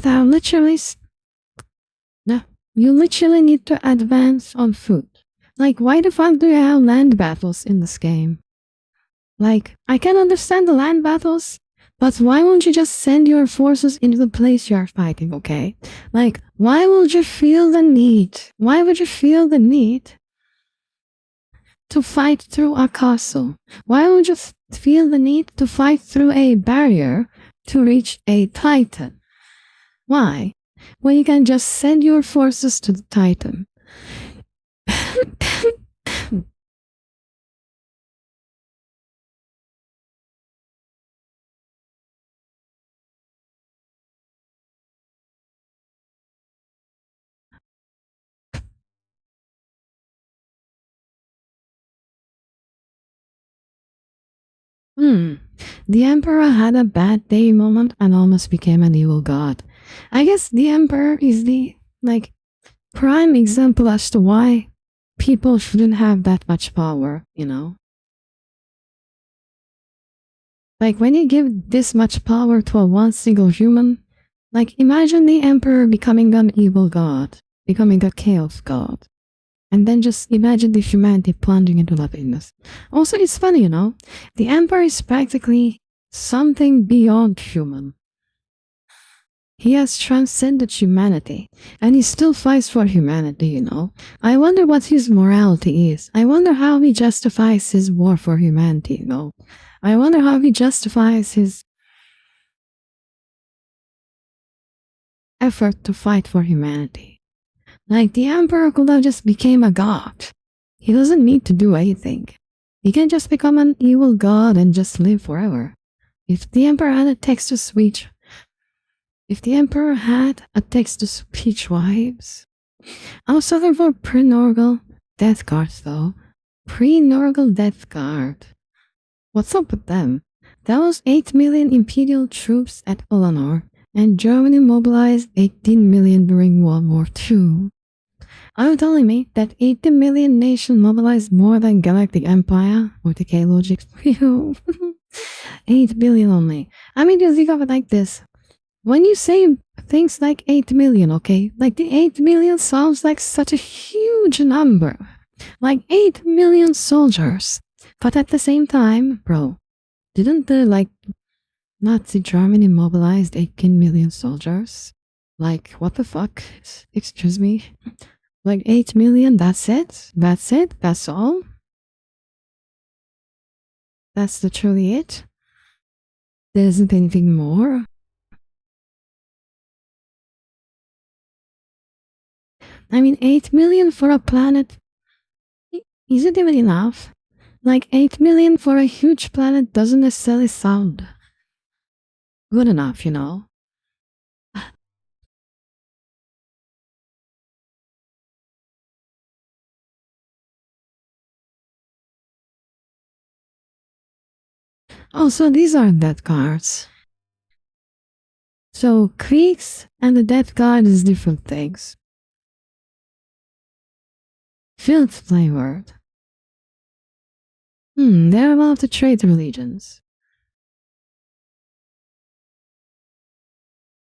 are literally... No, you literally need to advance on foot. Like, why the fuck do you have land battles in this game? Like, I can understand the land battles, but why won't you just send your forces into the place you are fighting, okay? Like, why would you feel the need? Why would you feel the need to fight through a castle? Why would you feel the need to fight through a barrier to reach a titan? Why? When you can just send your forces to the titan. The Emperor had a bad day moment and almost became an evil god. I guess the Emperor is the, prime example as to why people shouldn't have that much power, Like, when you give this much power to a one single human, imagine the Emperor becoming an evil god, becoming a chaos god. And then just imagine the humanity plunging into nothingness. Also, it's funny, the Emperor is practically something beyond human. He has transcended humanity, and he still fights for humanity, I wonder what his morality is. I wonder how he justifies his war for humanity, I wonder how he justifies his effort to fight for humanity. Like, the Emperor could have just became a god. He doesn't need to do anything. He can just become an evil god and just live forever. If the Emperor had a text-to-speech vibes. Also, there were pre-Norgal Death Guards, though. Pre-Norgal Death Guard. What's up with them? That was 8 million Imperial troops at Eleanor, and Germany mobilized 18 million during World War II. Are you telling me that 80 million nation mobilized more than Galactic Empire or Decay Logic? 8 billion only. I mean, you think of it like this. When you say things like 8 million, okay? Like, the 8 million sounds like such a huge number. Like 8 million soldiers. But at the same time, bro, didn't the, Nazi Germany mobilized 18 million soldiers? Like, what the fuck? Excuse me? 8 million, that's it? That's it? That's all? That's literally it? There isn't anything more? I mean, 8 million for a planet, is it even enough? 8 million for a huge planet doesn't necessarily sound good enough, Oh, so these are Death Guards. So, Kriegs and the Death Guard is different things. Field flavored. They're one of the trade religions.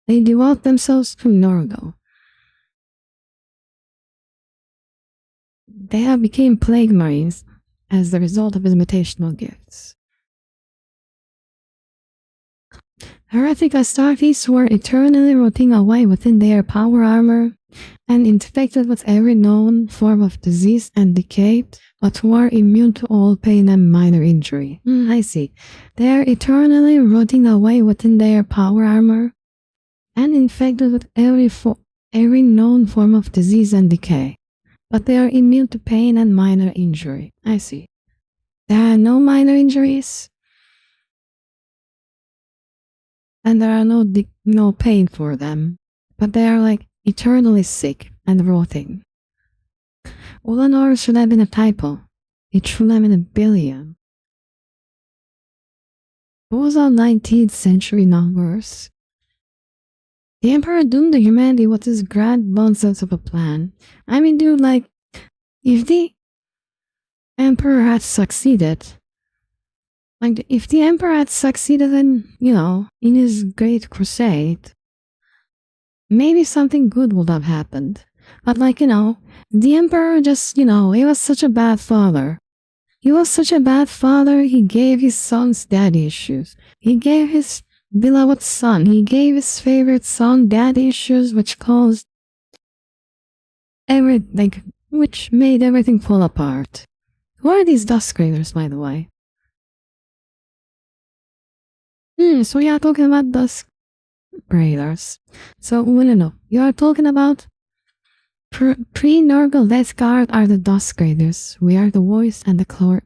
They devote themselves to Norgo. They have become plague marines as the result of invitational gifts. Heretic Astartes were eternally rotting away within their power armor and infected with every known form of disease and decay, but were immune to all pain and minor injury. I see. They are eternally rotting away within their power armor and infected with every known form of disease and decay, but they are immune to pain and minor injury. I see. There are no minor injuries, and there are no pain for them, but they are eternally sick and rotting. Ulanor should have been a typo. It should have been a billion. Those are 19th century numbers. The Emperor doomed the humanity with his grand nonsense of a plan. I mean, dude, like, if the Emperor had succeeded, like, if the Emperor had succeeded in, in his great crusade, maybe something good would have happened. But, like, the Emperor just, he was such a bad father. He was such a bad father, he gave his sons daddy issues. He gave his beloved son, he gave his favorite son daddy issues, which caused which made everything fall apart. Who are these Dusk Raiders, by the way? So you are talking about Dusk Raiders. So, no. You are talking about pre-Nurgle Death Guard are the Dusk Raiders. We are the voice and the clarion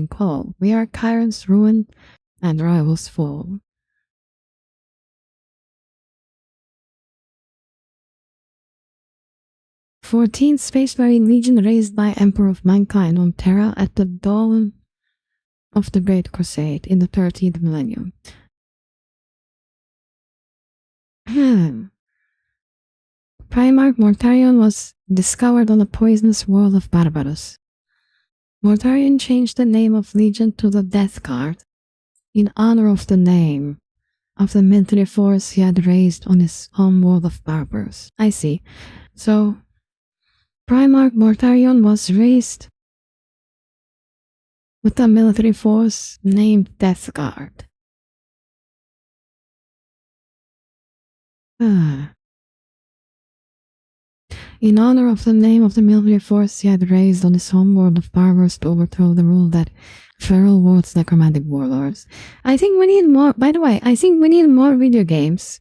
call. We are Chiron's ruin and Rival's fall. '14th Space Marine Legion raised by Emperor of Mankind on Terra at the dawn of the Great Crusade in the 13th millennium. Primarch Mortarion was discovered on the poisonous world of Barbaros. Mortarion changed the name of Legion to the Death Guard in honor of the name of the military force he had raised on his home world of Barbaros. I see. So, Primarch Mortarion was raised with a military force named Death Guard. In honor of the name of the military force he had raised on his homeworld of Barbaros to overthrow the rule that feral wards necromantic warlords. I think we need more, by the way, I think we need more video games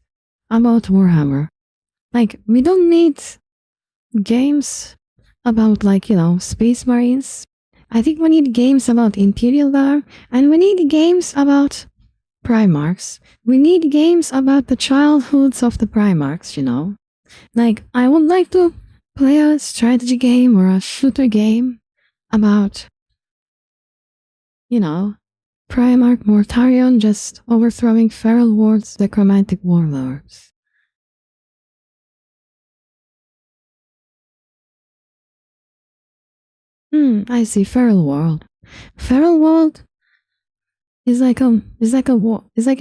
about Warhammer. Like, we don't need games about, Space Marines. I think we need games about Imperial Guard, and we need games about Primarchs. We need games about the childhoods of the Primarchs, Like, I would like to play a strategy game or a shooter game about, Primarch Mortarion just overthrowing feral wards, necromantic warlords. I see. Feral world. Feral world is like a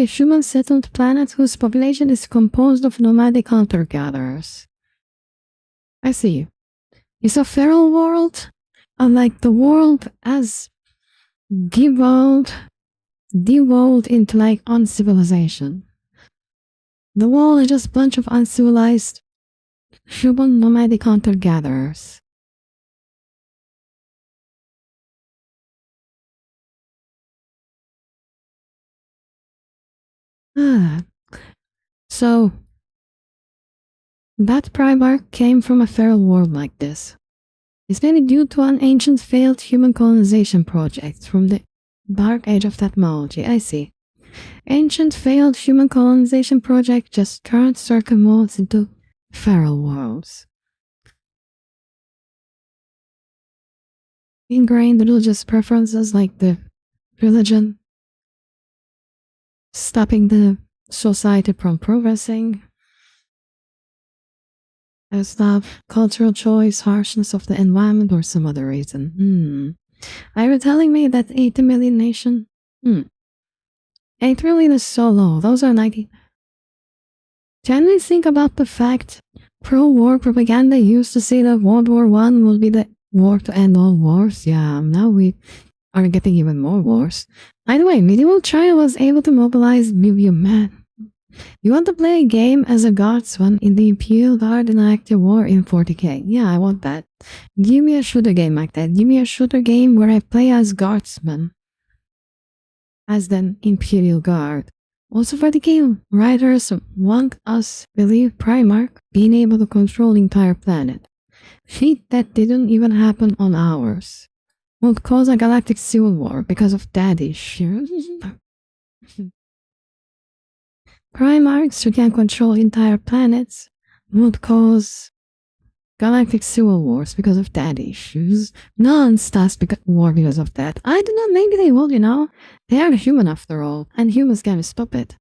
human settled planet whose population is composed of nomadic hunter-gatherers. I see. It's a feral world, unlike the world as devolved into uncivilization. The world is just a bunch of uncivilized human nomadic hunter-gatherers. So, that Primarch came from a feral world like this. It's mainly due to an ancient failed human colonization project from the dark age of technology. I see. Ancient failed human colonization project just current circummodes into feral worlds. Ingrained religious preferences like the religion, stopping the society from progressing, as love, cultural choice, harshness of the environment, or some other reason. Are you telling me that 80 million nation? 8 million is so low. Those are 90. Can we think about the fact pro-war propaganda used to say that World War I will be the war to end all wars? Yeah, now we are getting even more wars. By the way, medieval China was able to mobilize man. You want to play a game as a guardsman in the Imperial Guard in an active war in 40k? Yeah, I want that. Give me a shooter game like that. Give me a shooter game where I play as guardsman. As the Imperial Guard. Also for the game, writers want us believe Primarch being able to control the entire planet. Feat that didn't even happen on ours. Would cause a galactic civil war because of that issue. Primarchs who can control entire planets would cause galactic civil wars because of that issues. Non-stars war because of that. I don't know, maybe they will, They are human after all, and humans can stop it.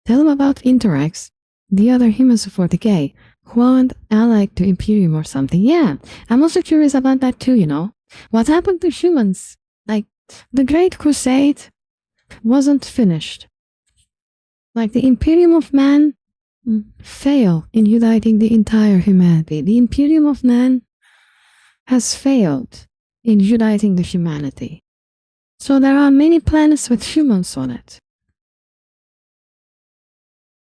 Tell them about Interax, the other humans of 40k, who aren't allied to Imperium or something. Yeah, I'm also curious about that too, you know. What happened to humans? Like, the Great Crusade wasn't finished. Like, the Imperium of Man failed in uniting the entire humanity. The Imperium of Man has failed in uniting the humanity. So there are many planets with humans on it.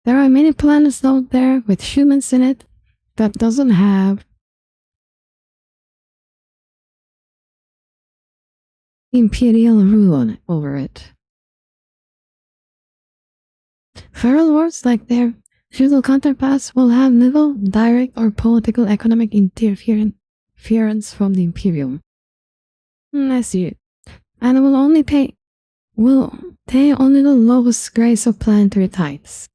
There are many planets out there with humans in it that doesn't have imperial rule over it. Feral worlds like their feudal counterparts will have little direct or political economic interference from the Imperium. I see it. And will pay only the lowest grades of planetary types.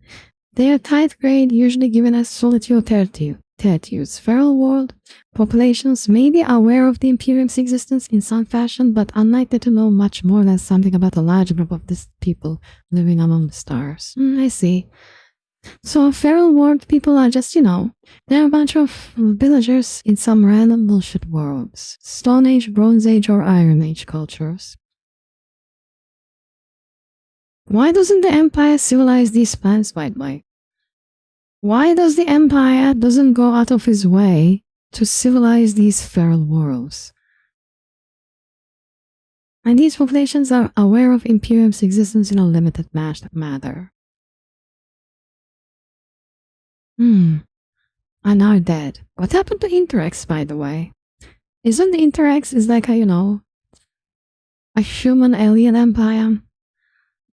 Their tithe grade usually given as solitude tertius. Feral world populations may be aware of the Imperium's existence in some fashion, but unlikely to know much more than something about a large group of these people living among the stars. I see. So feral world people are just, they're a bunch of villagers in some random bullshit worlds. Stone Age, Bronze Age, or Iron Age cultures. Why doesn't the Empire civilize these planets, by the way? Why does the Empire doesn't go out of his way to civilize these feral worlds? And these populations are aware of Imperium's existence in a limited manner. And are dead. What happened to Interax, by the way? Isn't the Interax is like a human alien empire?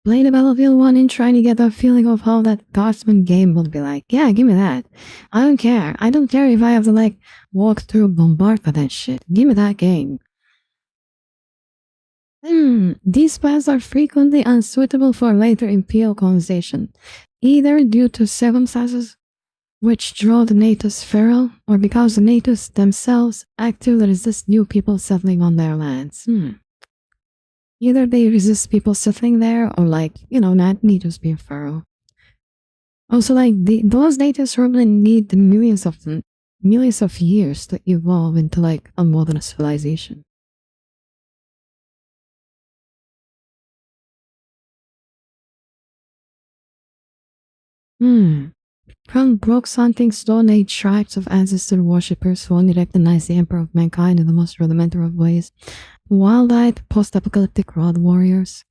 Play the Battlefield 1 and trying to get a feeling of how that Guardsman game would be like. Yeah, give me that. I don't care. I don't care if I have to walk through bombardment and shit. Give me that game. These planets are frequently unsuitable for later Imperial colonization, either due to circumstances which draw the natives feral, or because the natives themselves actively resist new people settling on their lands. Either they resist people settling there, or not natives being feral. Also, those natives probably need millions of years to evolve into a modern civilization. From Brooks hunting Stone Age tribes of ancestor worshippers who only recognize the Emperor of Mankind in the most rudimentary of ways, wild-eyed post-apocalyptic road warriors,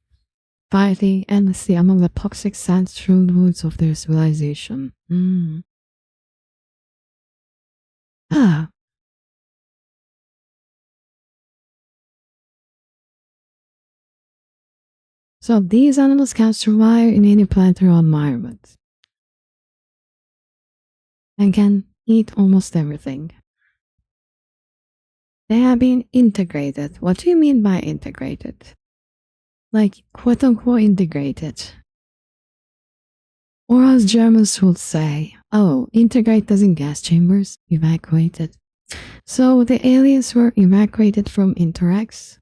fighting endlessly among the toxic sand-strewn woods of their civilization. So these animals can survive in any planetary environment and can eat almost everything. They have been integrated. What do you mean by integrated? Quote-unquote integrated. Or as Germans would say, integrate as in gas chambers, evacuated. So the aliens were evacuated from Interax.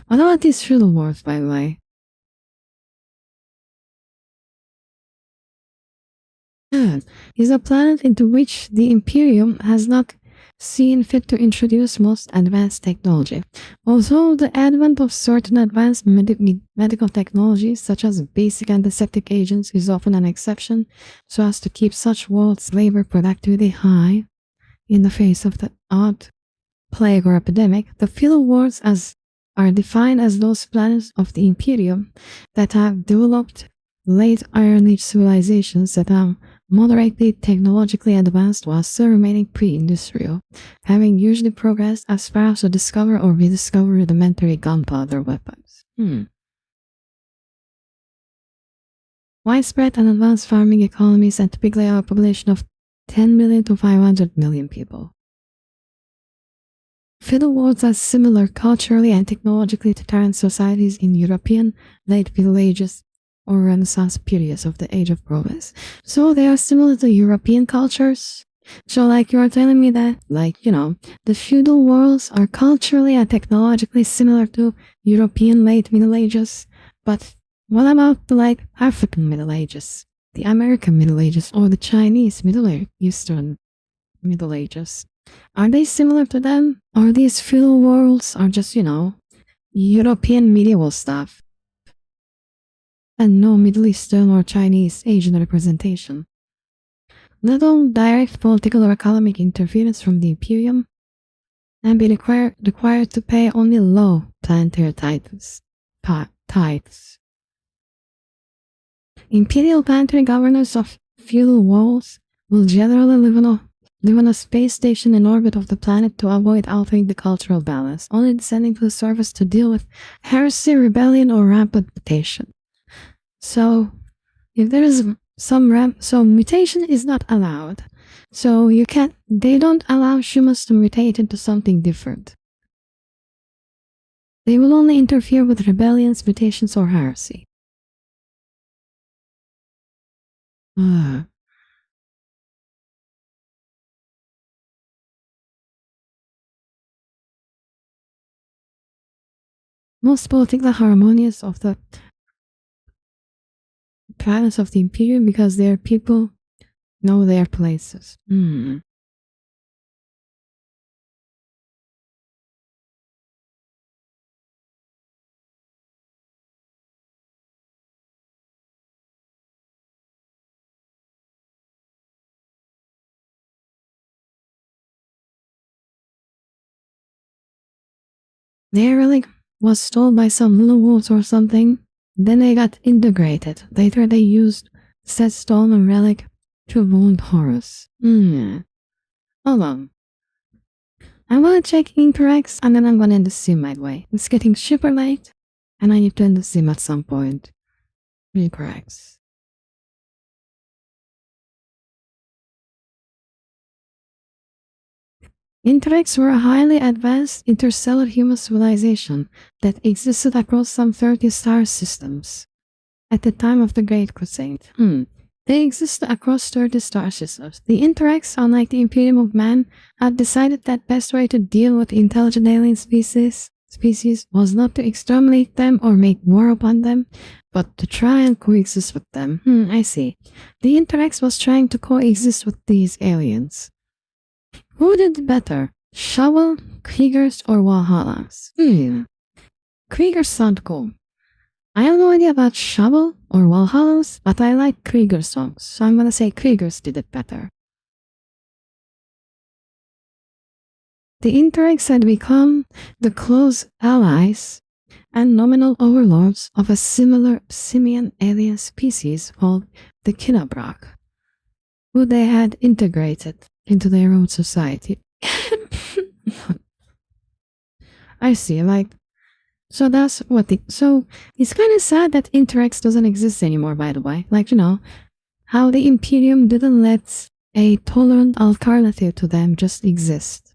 What about these feudal wars, by the way? Is a planet into which the Imperium has not seen fit to introduce most advanced technology. Although the advent of certain advanced medical technologies, such as basic antiseptic agents, is often an exception, so as to keep such worlds' labor productivity high in the face of the odd plague or epidemic, the feudal worlds are defined as those planets of the Imperium that have developed late Iron Age civilizations that are moderately technologically advanced while still remaining pre-industrial, having usually progressed as far as to discover or rediscover rudimentary gunpowder weapons. Widespread and advanced farming economies and typically have a population of 10 million to 500 million people. Feudal worlds are similar culturally and technologically to Terran societies in European late Middle Ages or Renaissance periods of the Age of Progress. So they are similar to European cultures. So you are telling me that, the feudal worlds are culturally and technologically similar to European late Middle Ages, but What about the African Middle Ages, the American Middle Ages, or the Chinese Eastern Middle Ages? Are they similar to them? Or these feudal worlds are just, European medieval stuff? And no Middle Eastern or Chinese Asian representation. Little direct political or economic interference from the Imperium, and be required to pay only low planetary tithes. Imperial planetary governors of feudal worlds will generally live on a space station in orbit of the planet to avoid altering the cultural balance, only descending to the surface to deal with heresy, rebellion, or rampant mutation. So, if there is so mutation is not allowed. So they don't allow humans to mutate into something different. They will only interfere with rebellions, mutations, or heresy. Most politically harmonious of the planets of the Imperium because their people know their places. Their relic was stolen by some little wolves or something. Then they got integrated. Later they used said stolen relic to wound Horus. Hold on. I'm gonna check Interax and then I'm gonna end the sim right away. It's getting super late and I need to end the sim at some point. Interax. Interax were a highly advanced interstellar human civilization that existed across some 30 star systems at the time of the Great Crusade. They existed across 30 star systems. The Interax, unlike the Imperium of Man, had decided that best way to deal with intelligent alien species was not to exterminate them or make war upon them, but to try and coexist with them. I see. The Interax was trying to coexist with these aliens. Who did better? Shovel, Kriegers, or Valhallas? Kriegers sound cool. I have no idea about Shovel or Valhallas, but I like Krieger songs, so I'm gonna say Kriegers did it better. The Interax had become the close allies and nominal overlords of a similar simian alien species called the Kinabrak, who they had integrated into their own society. I see, so that's what so it's kind of sad that Interax doesn't exist anymore, by the way. How the Imperium didn't let a tolerant alternative to them just exist.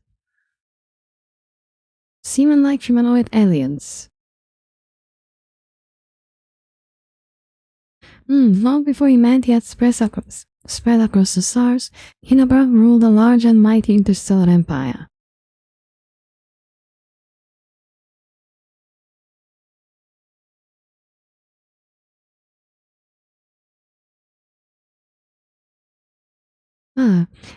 Semen-like humanoid aliens. Long before humanity had spread across the stars, Hinabra ruled a large and mighty interstellar empire.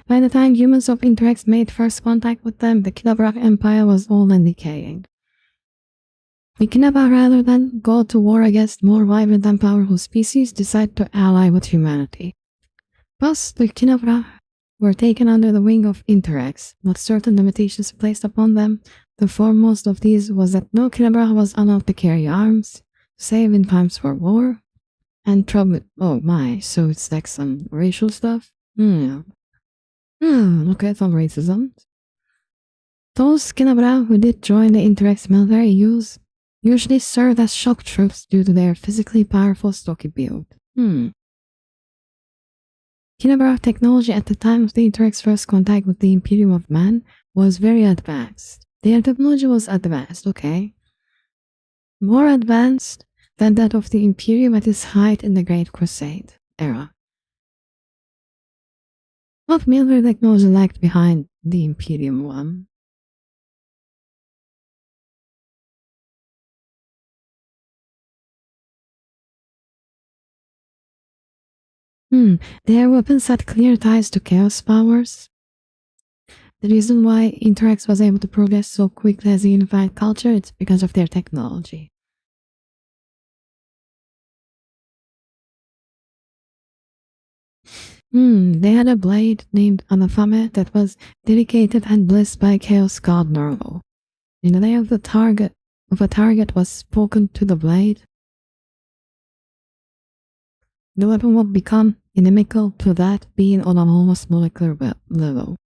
By the time humans of Interax made first contact with them, the Kinabrak Empire was old and decaying. The Kinabrak, rather than go to war against more vibrant and powerful species, decided to ally with humanity. Thus, the Kinabrak were taken under the wing of Interax, with certain limitations placed upon them. The foremost of these was that no Kinabrak was allowed to carry arms, save in times for war, and trouble. Oh my, so it's like some racial stuff? Okay, some racism. Those Kinabrak who did join the Interax military usually served as shock troops due to their physically powerful stocky build. Kinabrak technology at the time of the Interax first contact with the Imperium of Man was very advanced. Their technology was advanced, okay? More advanced than that of the Imperium at its height in the Great Crusade era. What military technology lagged behind the Imperium one? Their weapons had clear ties to chaos powers. The reason why Interact was able to progress so quickly as a unified culture is because of their technology. They had a blade named Anathame that was dedicated and blessed by Chaos God Nervo. In the name of a target was spoken to the blade, the weapon would become inimical to that being on an almost molecular level.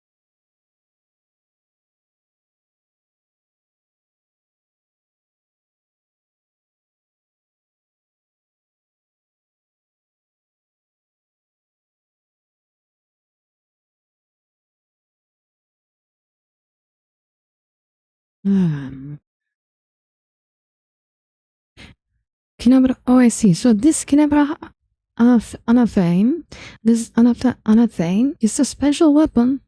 Kinabra, oh I see, so this Kinabra Anathame, is a special weapon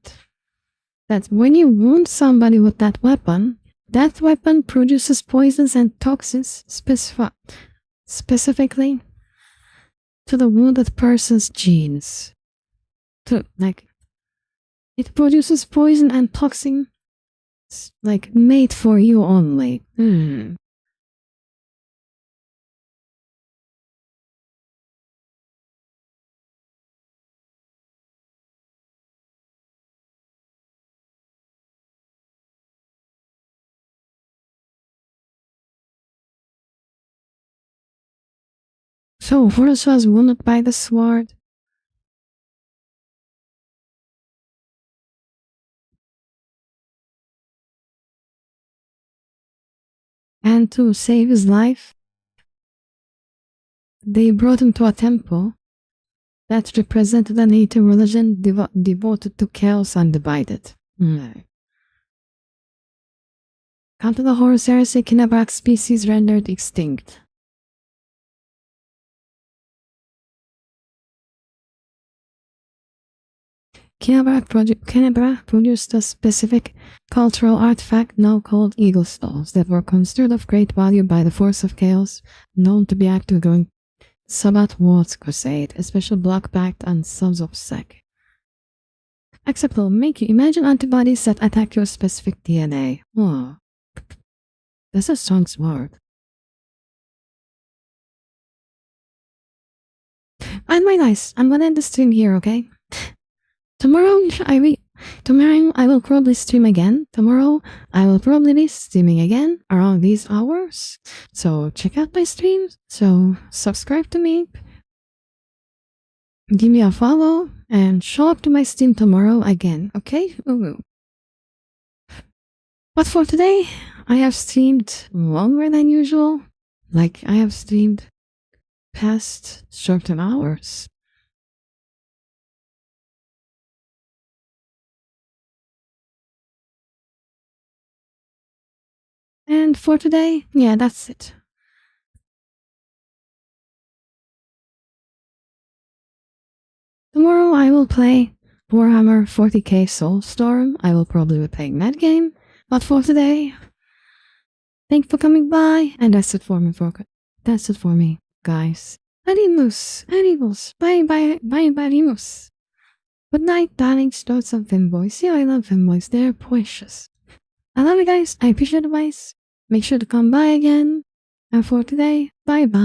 that when you wound somebody with that weapon produces poisons and toxins specifically to the wounded person's genes. It produces poison and toxin made for you only. So Horus was wounded by the sword. And to save his life, they brought him to a temple that represented a native religion devoted to chaos undivided. Counter the Horus heresy, Kinabrak species rendered extinct. Kinabrak produced a specific cultural artifact now called eagle skulls that were considered of great value by the force of chaos, known to be active during Sabbath Wars Crusade, a special block pact and Sons of Sec. Acceptable, make you imagine antibodies that attack your specific DNA. Oh, that's a strong sword. And my guys, I'm gonna end the stream here, okay? Tomorrow I will probably stream again. Tomorrow I will probably be streaming again around these hours. So check out my streams. So subscribe to me. Give me a follow and show up to my stream tomorrow again, okay? Ooh. But for today, I have streamed longer than usual. I have streamed past certain hours. And for today, yeah, that's it. Tomorrow I will play Warhammer 40k Soulstorm. I will probably be playing that game. But for today, thanks for coming by, and that's it for me, guys. Animus, bye, Animus. Good night, darlings, dogs, and femboys. Yeah, I love femboys, they're precious. I love you guys, I appreciate the advice. Make sure to come by again. And for today, bye bye.